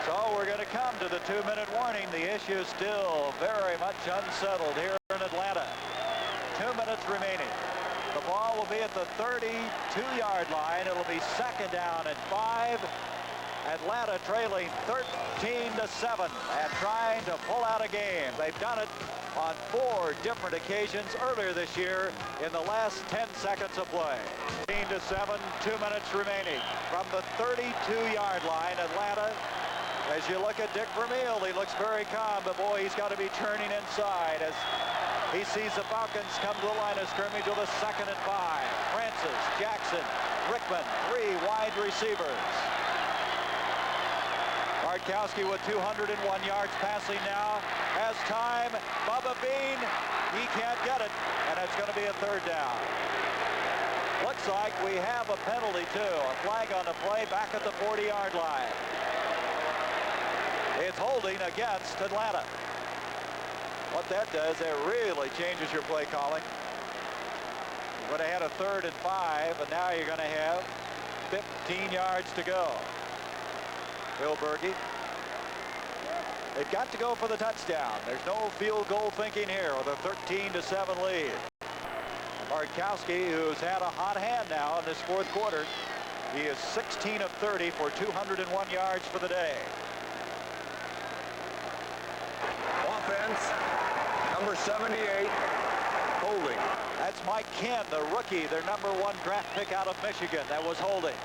So we're going to come to the 2-minute warning. The issue is still very much unsettled here in Atlanta. 2 minutes remaining. The ball will be at the 32-yard line. It'll be 2nd down and 5. Atlanta trailing 13-7 and trying to pull out a game. They've done it on 4 different occasions earlier this year in the last 10 seconds of play. 13-7, 2 minutes remaining. From the 32-yard line, Atlanta, as you look at Dick Vermeil, he looks very calm, but boy, he's got to be turning inside as he sees the Falcons come to the line of scrimmage with a 2nd and 5. Francis, Jackson, Rickman, 3 wide receivers. Bartkowski with 201 yards passing now. Has time. Bubba Bean, he can't get it, and it's going to be a 3rd down. Looks like we have a penalty too. A flag on the play back at the 40-yard line. It's holding against Atlanta. What that does, it really changes your play calling. You would have had a 3rd and 5, and now you're going to have 15 yards to go. Bill Berge. They've got to go for the touchdown. There's no field goal thinking here with a 13-7 lead. Bartkowski, who's had a hot hand now in this 4th quarter, he is 16 of 30 for 201 yards for the day. Offense, number 78, holding. That's Mike Ken, the rookie, their #1 draft pick out of Michigan. That was holding.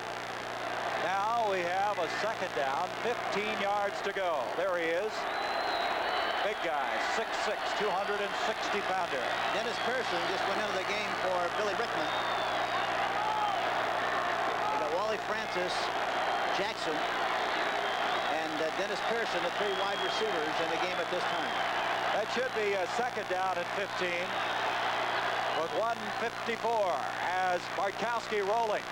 Now we have a 2nd down, 15 yards to go. There he is. Big guy, 6'6", 260-pounder. Dennis Pearson just went into the game for Billy Rickman. We got Wally Francis, Jackson, and Dennis Pearson, the 3 wide receivers in the game at this time. That should be a 2nd down and 15 with 1:54 as Bartkowski rolling.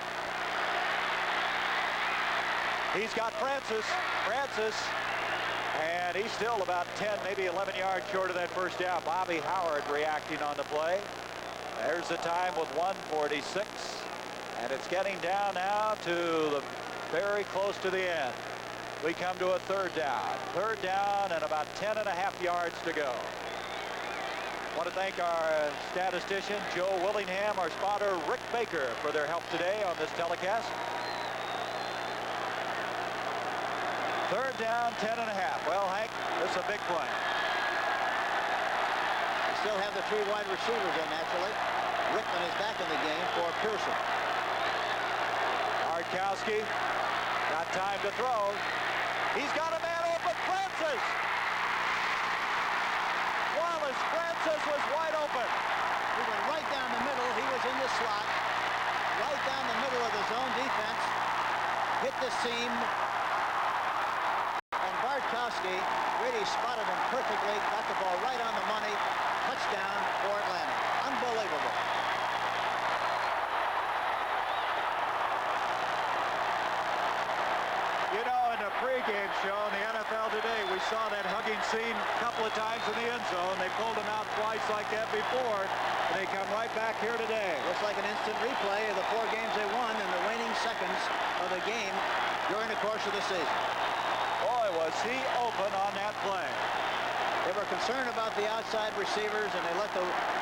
He's got Francis, and he's still about 10, maybe 11 yards short of that 1st down. Bobby Howard reacting on the play. There's the time with 1:46, and it's getting down now to very close to the end. We come to a 3rd down. 3rd down and about 10.5 yards to go. I want to thank our statistician, Joe Willingham, our spotter, Rick Baker, for their help today on this telecast. Third down, 10 and a half. Well, Hank, this is a big play. You still have the 3 wide receivers in, naturally. Rickman is back in the game for Pearson. Bartkowski got time to throw. He's got a man open. Francis! Wallace Francis was wide open. He went right down the middle. He was in the slot. Right down the middle of the zone defense. Hit the seam. And Bartkowski really spotted him perfectly. Got the ball right on the money. Touchdown for Atlanta. Unbelievable. You know, in the pregame show in the NFL today, we saw that hugging scene a couple of times in the end zone. They pulled him out twice like that before, and they come right back here today. Looks like an instant replay of the 4 games they won in the waning seconds of the game during the course of the season. Boy, was he open on that play. They were concerned about the outside receivers, and they let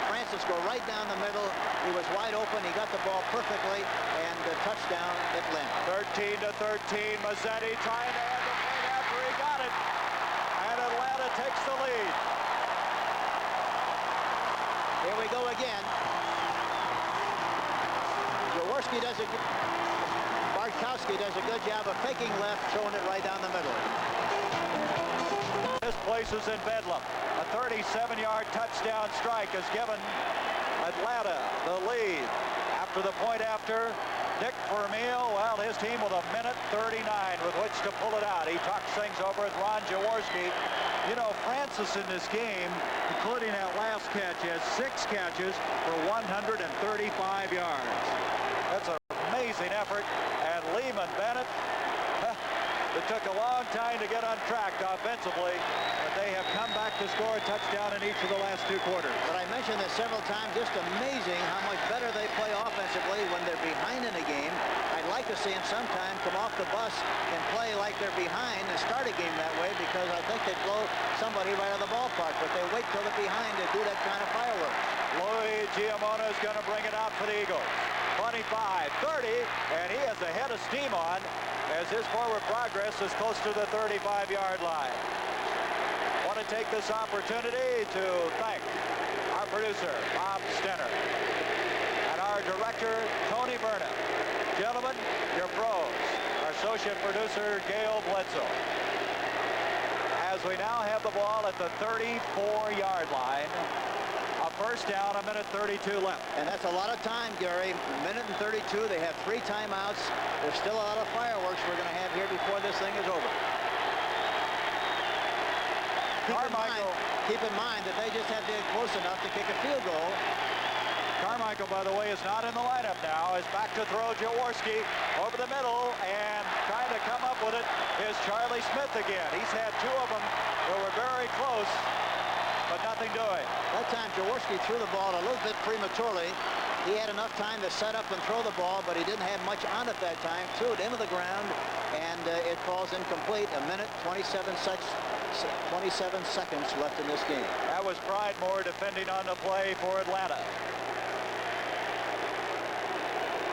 Francis go right down the middle. He was wide open. He got the ball perfectly, and the touchdown Atlanta. 13-13. Mazzetti trying to end the point after he got it. And Atlanta takes the lead. Here we go again. Bartkowski does a good job of faking left, throwing it right down the middle. This place is in bedlam. A 37-yard touchdown strike has given Atlanta the lead. After the point after, Dick Vermeil, well, his team with a minute 39 with which to pull it out. He talks things over with Ron Jaworski. You know, Francis in this game, including that last catch, has 6 catches for 135 yards. That's an amazing effort. And Lehman Bennett, it took a long time to get on track offensively, but they have come back to score a touchdown in each of the last 2 quarters. But I mentioned this several times, just amazing how much better they play offensively when they're behind in a game. I'd like to see them sometime come off the bus and play like they're behind and start a game that way, because I think they'd blow somebody right out of the ballpark, but they wait till they're behind to do that kind of firework. Louis Giamona is going to bring it out for the Eagles. 25-30, and he has a head of steam on as his forward progress is close to the 35-yard line. Want to take this opportunity to thank our producer, Bob Stenner, and our director, Tony Burnham. Gentlemen, your pros. Our associate producer, Gail Bledsoe. As we now have the ball at the 34-yard line, a first down, a minute 32 left. And that's a lot of time, Gary. A minute and 32. They have 3 timeouts. There's still a lot of fireworks we're going to have here before this thing is over. Keep in mind that they just have to get close enough to kick a field goal. Carmichael, by the way, is not in the lineup now. Is back to throw. Jaworski over the middle, and trying to come up with it is Charlie Smith again. He's had 2 of them that were very close, but nothing doing. That time, Jaworski threw the ball a little bit prematurely. He had enough time to set up and throw the ball, but he didn't have much on it that time. Threw it into the ground, and it falls incomplete. A minute, 27 seconds left in this game. That was Pridemore defending on the play for Atlanta.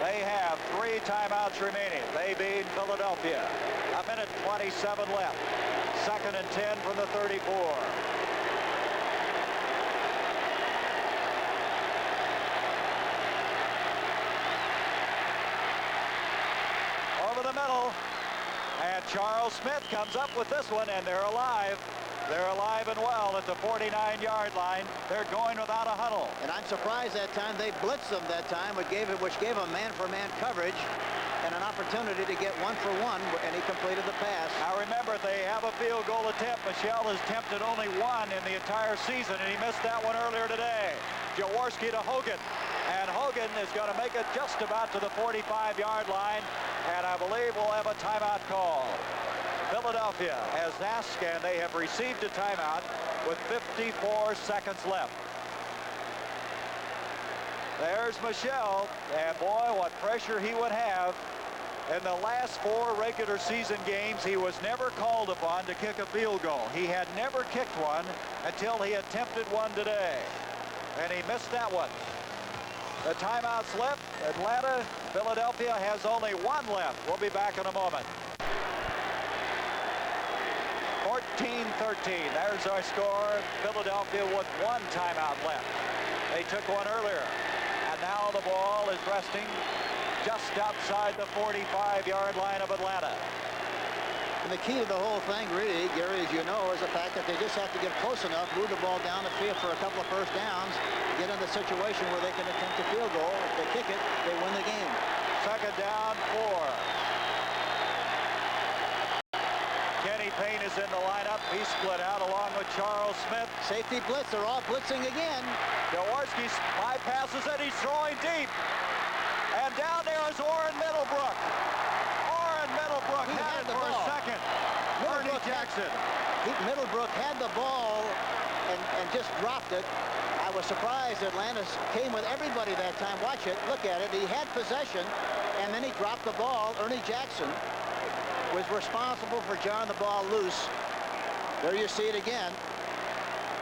They have 3 timeouts remaining. They beat Philadelphia. A minute 27 left. 2nd and 10 from the 34. Over the middle, and Charles Smith comes up with this one, and they're alive. They're alive and well at the 49-yard line. They're going without a huddle. And I'm surprised that time they blitzed them that time, which gave them man-for-man coverage and an opportunity to get 1-for-1, and he completed the pass. Now remember, they have a field goal attempt. Michelle has attempted only 1 in the entire season, and he missed that one earlier today. Jaworski to Hogan, and Hogan is going to make it just about to the 45-yard line, and I believe we'll have a timeout call. Philadelphia has asked, and they have received a timeout with 54 seconds left. There's Michelle, and boy, what pressure he would have. In the last 4 regular season games, he was never called upon to kick a field goal. He had never kicked one until he attempted one today, and he missed that one. The timeouts left. Atlanta, Philadelphia has only 1 left. We'll be back in a moment. There's our score. Philadelphia with 1 timeout left. They took one earlier. And now the ball is resting just outside the 45-yard line of Atlanta. And the key to the whole thing, really, Gary, as you know, is the fact that they just have to get close enough, move the ball down the field for a couple of first downs, get in the situation where they can attempt a field goal. If they kick it, they win the game. Second down, 4. Kenny Payne is in the lineup. He's split out along with Charles Smith. Safety blitz. They're all blitzing again. Jaworski bypasses it. He's throwing deep. And down there is Orrin Middlebrook. Middlebrook had it for a second. Ernie Jackson. Middlebrook had the ball and just dropped it. I was surprised Atlanta came with everybody that time. Watch it. Look at it. He had possession, and then he dropped the ball. Ernie Jackson was responsible for jarring the ball loose. There you see it again.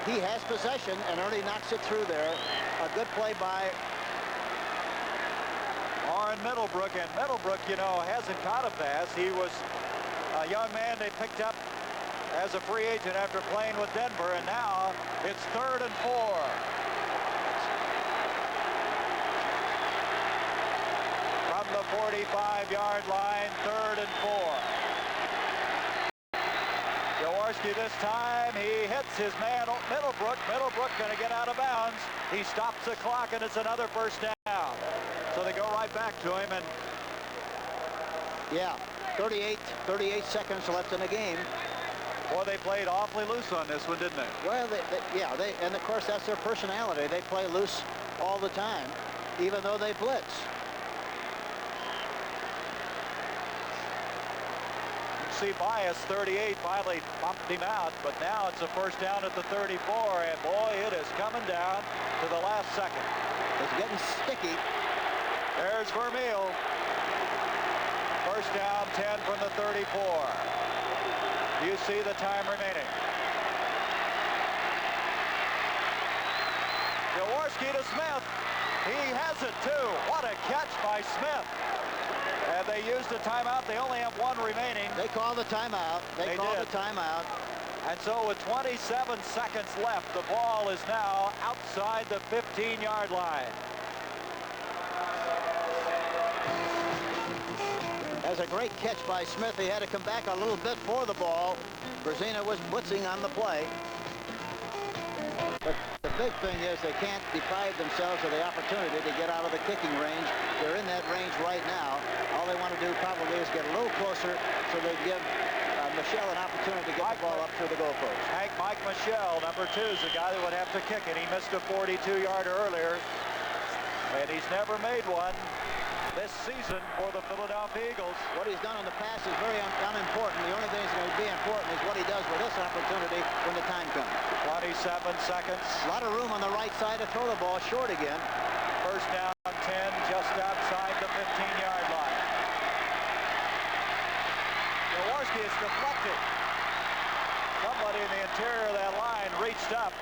He has possession, and Ernie knocks it through there. A good play by Orrin Middlebrook, and Middlebrook, you know, hasn't caught a pass. He was a young man they picked up as a free agent after playing with Denver, and now it's 3rd and 4. From the 45-yard line, 3rd and 4. Jaworski this time, he hits his man Middlebrook. Middlebrook going to get out of bounds. He stops the clock, and it's another first down. So they go right back to him, and yeah, 38 seconds left in the game. Boy, they played awfully loose on this one, didn't they? Well, and of course that's their personality. They play loose all the time, even though they blitz. See Bias 38 finally bumped him out, but now it's a first down at the 34, and boy, it is coming down to the last second. It's getting sticky. There's Vermeil. First down, 10 from the 34. You see the time remaining. Jaworski to Smith. He has it too. What a catch by Smith. And they used a timeout. They only have one remaining. They call the timeout. They call the timeout. And so with 27 seconds left, the ball is now outside the 15-yard line. That's a great catch by Smith. He had to come back a little bit for the ball. Brzezina was blitzing on the play. But the big thing is they can't deprive themselves of the opportunity to get out of the kicking range. They're in that range right now. All they want to do probably is get a little closer so they give Michelle an opportunity to get the ball up through the goalpost. Mike Michelle, number 2, is the guy that would have to kick it. He missed a 42-yarder earlier, and he's never made one this season for the Philadelphia Eagles. What he's done on the pass is very unimportant. The only thing that's going to be important is what he does with this opportunity when the time comes. 27 seconds. A lot of room on the right side to throw the ball short again. First down, 10, just outside the 15-yard line. Jaworski is deflected. Somebody in the interior of that line reached up.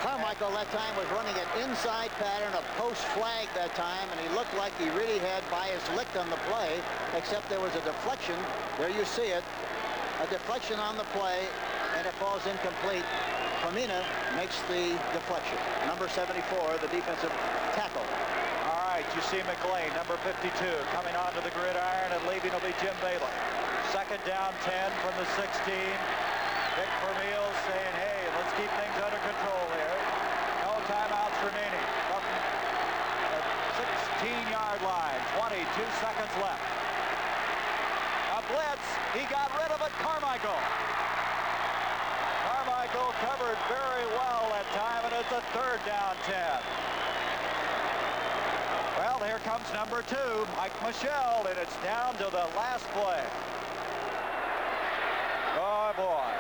Carmichael that time was running an inside pattern, a post flag that time, and he looked like he really had Bias licked on the play, except there was a deflection. There you see it. A deflection on the play, and it falls incomplete. Pamina makes the deflection. Number 74, the defensive tackle. All right, you see McLean, number 52, coming onto the gridiron, and leaving will be Jim Bailey. Second down, 10 from the 16. Vic Vermeil saying, hey, let's keep things under control here. No timeouts remaining. From the 16-yard line, 22 seconds left. A blitz, he got rid of it, Carmichael. Carmichael covered very well that time, and it's a third down 10. Well, here comes number 2, Mike Michelle, and it's down to the last play. Oh, boy.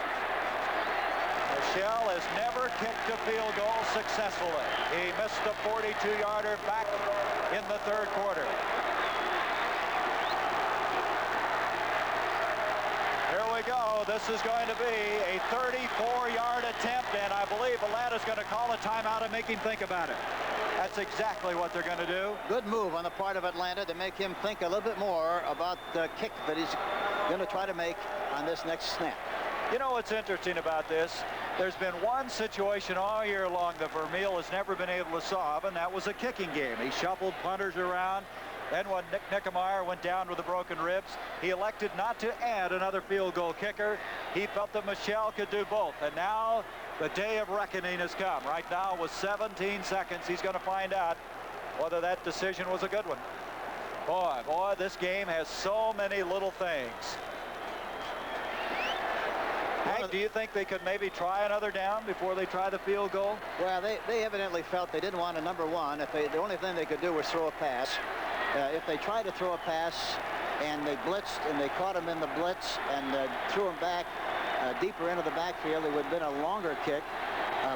Michelle has never kicked a field goal successfully. He missed a 42-yarder back in the third quarter. Here we go. This is going to be a 34-yard attempt, and I believe Atlanta's going to call a timeout and make him think about it. That's exactly what they're going to do. Good move on the part of Atlanta to make him think a little bit more about the kick that he's going to try to make on this next snap. You know what's interesting about this? There's been one situation all year long that Vermeil has never been able to solve, and that was a kicking game. He shuffled punters around. Then when Nick Nickemeyer went down with the broken ribs, he elected not to add another field goal kicker. He felt that Michel could do both. And now the day of reckoning has come. Right now with 17 seconds, he's going to find out whether that decision was a good one. Boy, this game has so many little things. Hank, do you think they could maybe try another down before they try the field goal? Well, they evidently felt they didn't want a number one. The only thing they could do was throw a pass. If they tried to throw a pass and they blitzed and they caught him in the blitz and threw him back deeper into the backfield, it would have been a longer kick.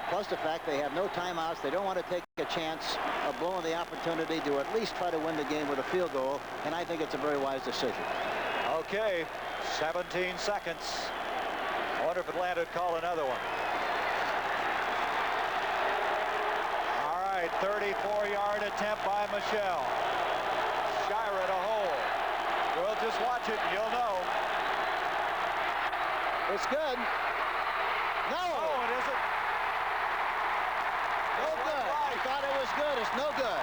Plus the fact they have no timeouts. They don't want to take a chance of blowing the opportunity to at least try to win the game with a field goal. And I think it's a very wise decision. Okay, 17 seconds. I wonder if Atlanta would call another one. All right, 34-yard attempt by Michel. Shira to hold. We'll just watch it and you'll know. It's good. No! Oh, it isn't. No good. I thought it was good. It's no good.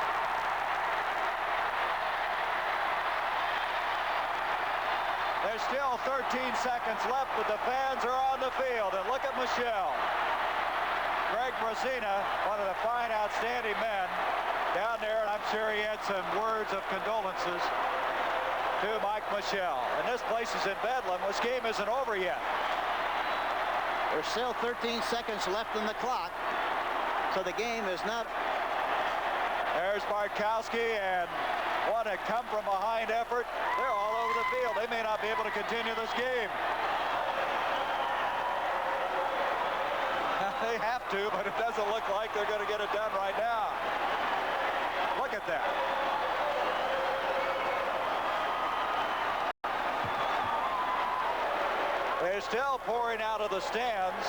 There's still 13 seconds left, but the fans are on the field. And look at Michel. Greg Brazina, one of the fine, outstanding men, down there, and I'm sure he had some words of condolences to Mike Michel. And this place is in Bedlam. This game isn't over yet. There's still 13 seconds left in the clock, so the game is not. There's Bartkowski, and what a come-from-behind effort. They're all over the field. They may not be able to continue this game. They have to, but it doesn't look like they're going to get it done right now. Look at that. They're still pouring out of the stands.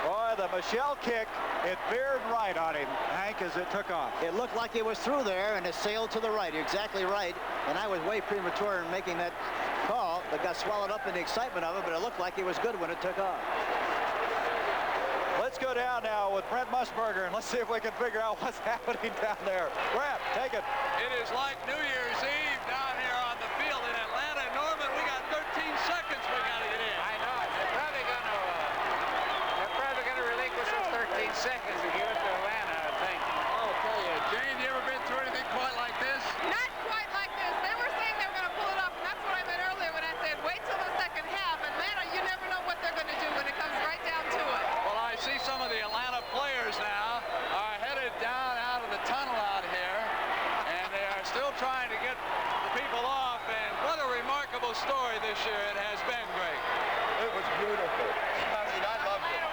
Boy, the Michel kick, it veered right on him, Hank, as it took off. It looked like it was through there, and it sailed to the right. You're exactly right. And I was way premature in making that call, but got swallowed up in the excitement of it, but it looked like it was good when it took off. Let's go down now with Brent Musburger, and let's see if we can figure out what's happening down there. Brent, take it. It is like New Year's Eve down here on the field in Atlanta. Norman, we got 13 seconds we got to get in. I know. They're probably going to relinquish those 13 seconds to give it to Atlanta, I think. I'll tell you, Jane, you ever been through anything quite like this? Not quite like this. They were saying they were going to pull it off, and that's what I meant earlier when I said wait till the second half. Atlanta, you never know what they're going to do when it comes right down to it. Well, I see some of the Atlanta players now are headed down out of the tunnel out here, and they are still trying to get the people off. And what a remarkable story this year it has been, Greg. It was beautiful. I mean, I loved it.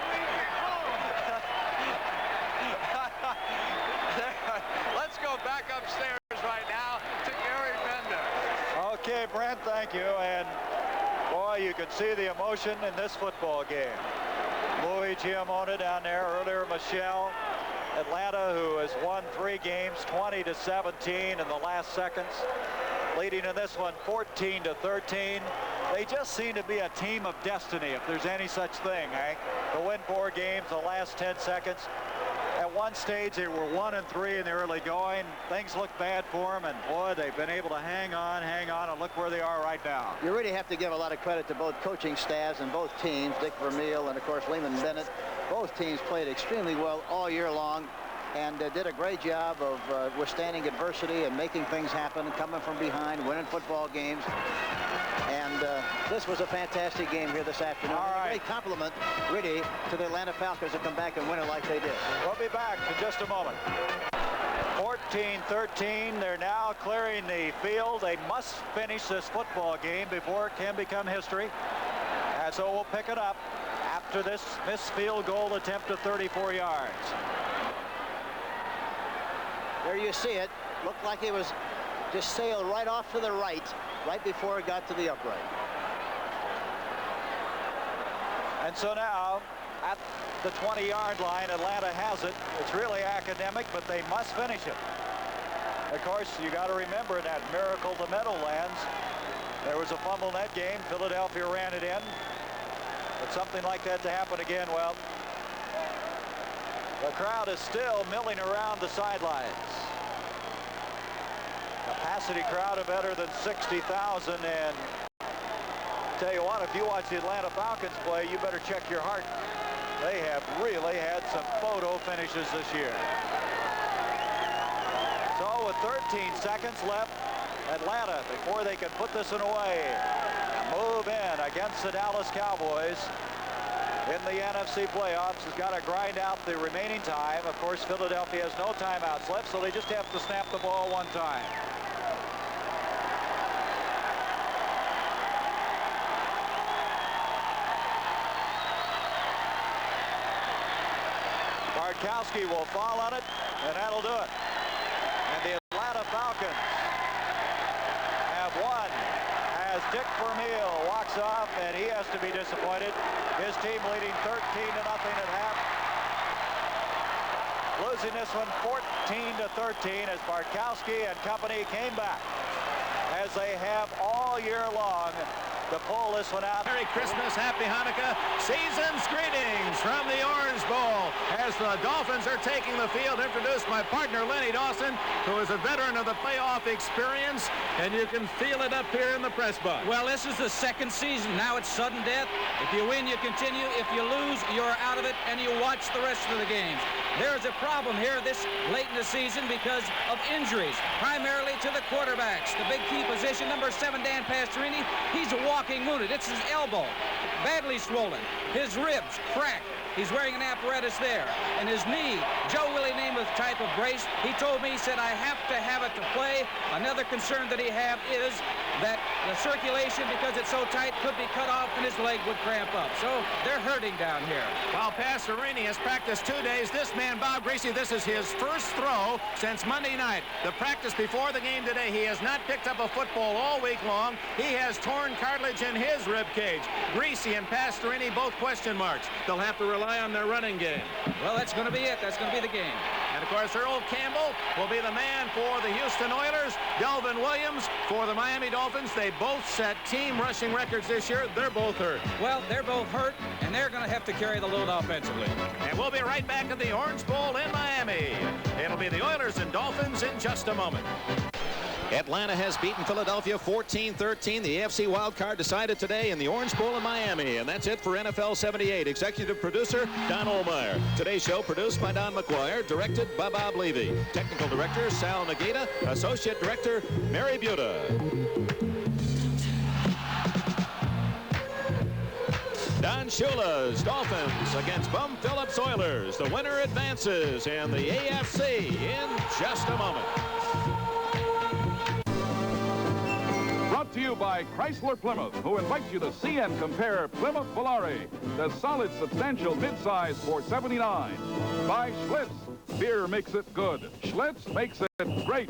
Let's go back upstairs right now to Gary Bender. Okay, Brent, thank you. And boy, you can see the emotion in this football game. Louis Giamona down there earlier, Michel. Atlanta, who has won 3 games, 20-17 in the last seconds, leading in this one 14-13. They just seem to be a team of destiny, if there's any such thing, Hank. To win 4 games the last 10 seconds. At one stage, they were 1-3 in the early going. Things looked bad for them, and boy, they've been able to hang on, and look where they are right now. You really have to give a lot of credit to both coaching staffs and both teams, Dick Vermeil and, of course, Lehman Bennett. Both teams played extremely well all year long and did a great job of withstanding adversity and making things happen, coming from behind, winning football games. And this was a fantastic game here this afternoon. All right. A great compliment, really, to the Atlanta Falcons to come back and win it like they did. We'll be back in just a moment. 14-13. They're now clearing the field. They must finish this football game before it can become history. And so we'll pick it up after this missed field goal attempt of 34 yards. There you see it. Looked like it was just sailed right off to the right before it got to the upright. And so now, at the 20-yard line, Atlanta has it. It's really academic, but they must finish it. Of course, you got to remember that miracle the Meadowlands. There was a fumble in that game. Philadelphia ran it in. But something like that to happen again, well, the crowd is still milling around the sidelines. Capacity crowd of better than 60,000, and tell you what, if you watch the Atlanta Falcons play, you better check your heart. They have really had some photo finishes this year. So with 13 seconds left, Atlanta, before they can put this one away, move in against the Dallas Cowboys in the NFC playoffs, has got to grind out the remaining time. Of course, Philadelphia has no timeouts left, so they just have to snap the ball one time. Bartkowski will fall on it, and that'll do it. And the Atlanta Falcons have won as Dick Vermeil walks off, and he has to be disappointed. His team leading 13-0 at half. Losing this one 14-13 as Bartkowski and company came back, as they have all year long, to pull this one out. Merry Christmas, Happy Hanukkah, season's greetings from the Orange Bowl as the Dolphins are taking the field, introduced by partner Lenny Dawson, who is a veteran of the playoff experience, and you can feel it up here in the press box. Well, this is the second season. Now it's sudden death. If you win, you continue. If you lose, you're out of it, and you watch the rest of the games. There's a problem here this late in the season because of injuries, primarily to the quarterbacks. The big key position, number 7, Dan Pastorini, he's a walking wounded. It's his elbow, badly swollen. His ribs cracked. He's wearing an apparatus there. And his knee, Joe Willie Namath type of brace. He told me, he said, I have to have it to play. Another concern that he have is that the circulation, because it's so tight, could be cut off and his leg would cramp up. So they're hurting down here. While Pastorini has practiced 2 days, this man, Bob Greasy, this is his first throw since Monday night. The practice before the game today, he has not picked up a football all week long. He has torn cartilage in his rib cage. Greasy and Pastorini, both question marks. They'll have to rely on their running game. Well, that's going to be it. That's going to be the game. And, of course, Earl Campbell will be the man for the Houston Oilers. Delvin Williams for the Miami Dolphins. They both set team rushing records this year. They're both hurt. Well, they're both hurt, and they're going to have to carry the load offensively. And we'll be right back at the Orange Bowl in Miami. It'll be the Oilers and Dolphins in just a moment. Atlanta has beaten Philadelphia 14-13. The AFC Wildcard decided today in the Orange Bowl in Miami. And that's it for NFL 78. Executive producer, Don Ohlmeyer. Today's show produced by Don McGuire, directed by Bob Levy. Technical director, Sal Nagata. Associate director, Mary Buda. Don Shula's Dolphins against Bum Phillips Oilers. The winner advances in the AFC in just a moment. Brought to you by Chrysler Plymouth, who invites you to see and compare Plymouth Volare, the solid, substantial midsize 479. By Schlitz, beer makes it good. Schlitz makes it great.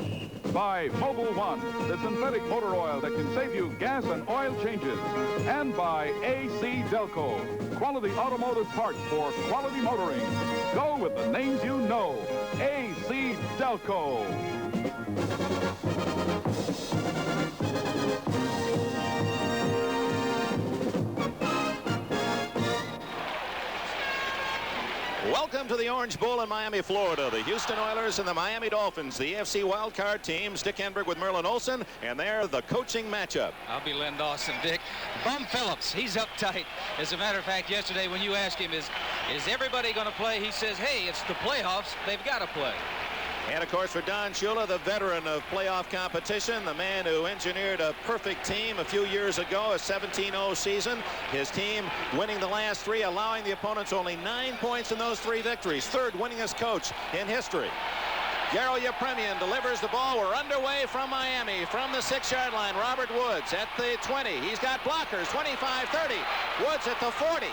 By Mobil One, the synthetic motor oil that can save you gas and oil changes. And by AC Delco, quality automotive parts for quality motoring. Go with the names you know. AC Delco. Welcome to the Orange Bowl in Miami, Florida. The Houston Oilers and the Miami Dolphins, the AFC wildcard teams. Dick Enberg with Merlin Olsen, and they're the coaching matchup. I'll be Len Dawson, Dick. Bum Phillips, he's uptight. As a matter of fact, yesterday when you asked him, is everybody going to play? He says, hey, it's the playoffs. They've got to play. And, of course, for Don Shula, the veteran of playoff competition, the man who engineered a perfect team a few years ago, a 17-0 season. His team winning the last 3, allowing the opponents only 9 points in those 3 victories. Third winningest coach in history. Garo Yepremian delivers the ball. We're underway from Miami, from the 6-yard line. Robert Woods at the 20. He's got blockers, 25-30. Woods at the 40.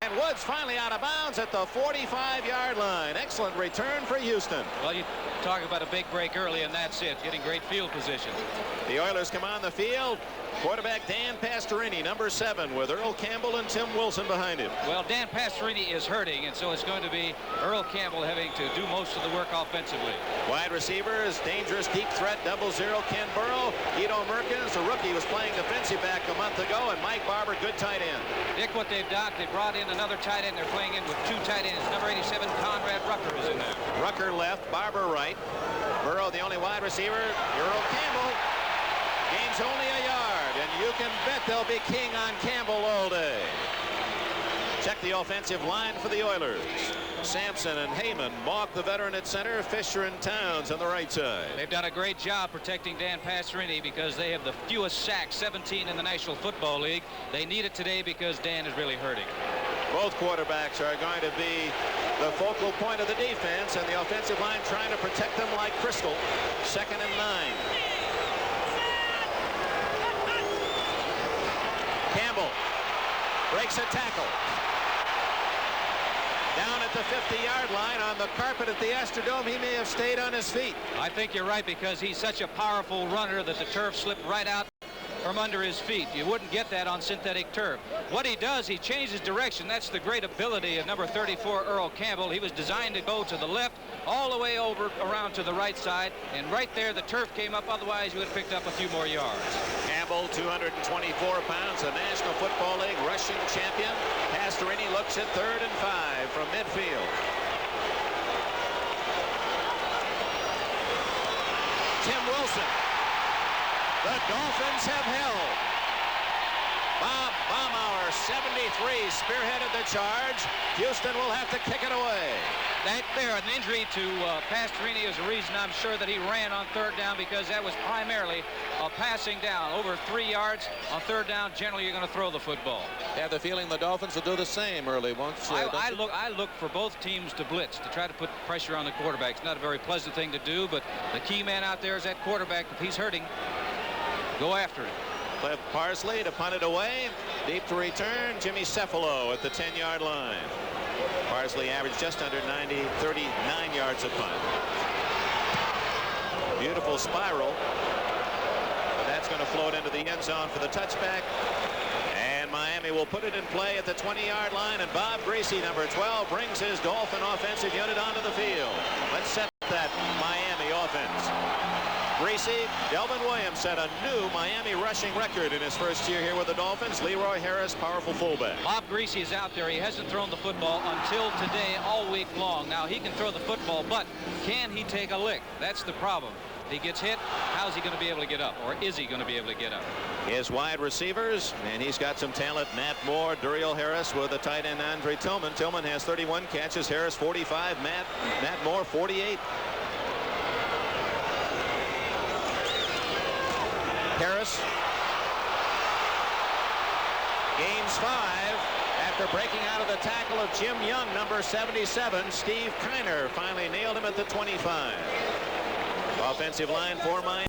And Woods finally out of bounds at the 45-yard line. Excellent return for Houston. Well, you talk about a big break early, and that's it, getting great field position. The Oilers come on the field. Quarterback Dan Pastorini, number 7, with Earl Campbell and Tim Wilson behind him. Well, Dan Pastorini is hurting, and so it's going to be Earl Campbell having to do most of the work offensively. Wide receivers, dangerous deep threat, 0-0 Ken Burrow. Guido Merkins, a rookie, was playing defensive back a month ago, and Mike Barber, good tight end. Dick, what they've done, they brought in another tight end. They're playing in with 2 tight ends. Number 87, Conrad Rucker, is in there. Rucker left, Barber right. Burrow, the only wide receiver. Earl Campbell. Gains only a yard, and you can bet they'll be king on Campbell all day. Check the offensive line for the Oilers. Sampson and Heyman, Mock the veteran at center, Fisher and Towns on the right side. They've done a great job protecting Dan Pastorini because they have the fewest sacks, 17 in the National Football League. They need it today because Dan is really hurting. Both quarterbacks are going to be the focal point of the defense, and the offensive line trying to protect them like crystal. 2nd and 9. Campbell breaks a tackle. Down at the 50-yard line on the carpet at the Astrodome, he may have stayed on his feet. I think you're right because he's such a powerful runner that the turf slipped right out from under his feet. You wouldn't get that on synthetic turf. What he does, he changes direction. That's the great ability of number 34, Earl Campbell. He was designed to go to the left, all the way over around to the right side, and right there the turf came up. Otherwise, you would have picked up a few more yards. Campbell, 224 pounds, the National Football League rushing champion. Pastorini looks at 3rd and 5 from midfield. Tim Wilson. The Dolphins have held. Bob Baumauer, 73, spearheaded the charge. Houston will have to kick it away. That there, an injury to Pastorini is the reason I'm sure that he ran on 3rd down, because that was primarily a passing down. Over 3 yards on 3rd down, generally you're going to throw the football. I have the feeling the Dolphins will do the same early once. I look for both teams to blitz, to try to put pressure on the quarterback. It's not a very pleasant thing to do, but the key man out there is that quarterback. If he's hurting, go after it. Cliff Parsley to punt it away. Deep to return, Jimmy Cephalo at the 10-yard line. Parsley averaged just under 39 yards a punt. Beautiful spiral. But that's going to float into the end zone for the touchback. And Miami will put it in play at the 20-yard line. And Bob Greasy, number 12, brings his Dolphin offensive unit onto the field. Let's set that Miami offense. Greasy, Delvin Williams set a new Miami rushing record in his first year here with the Dolphins. Leroy Harris, powerful fullback. Bob Greasy is out there. He hasn't thrown the football until today, all week long. Now, he can throw the football, but can he take a lick? That's the problem. If he gets hit, how's he going to be able to get up? Or is he going to be able to get up? His wide receivers, and he's got some talent. Matt Moore, Duriel Harris with the tight end Andre Tillman. Tillman has 31 catches. Harris 45. Matt Moore 48. Harris gains 5 after breaking out of the tackle of Jim Young, number 77. Steve Kiner finally nailed him at the 25. Offensive line for Miami.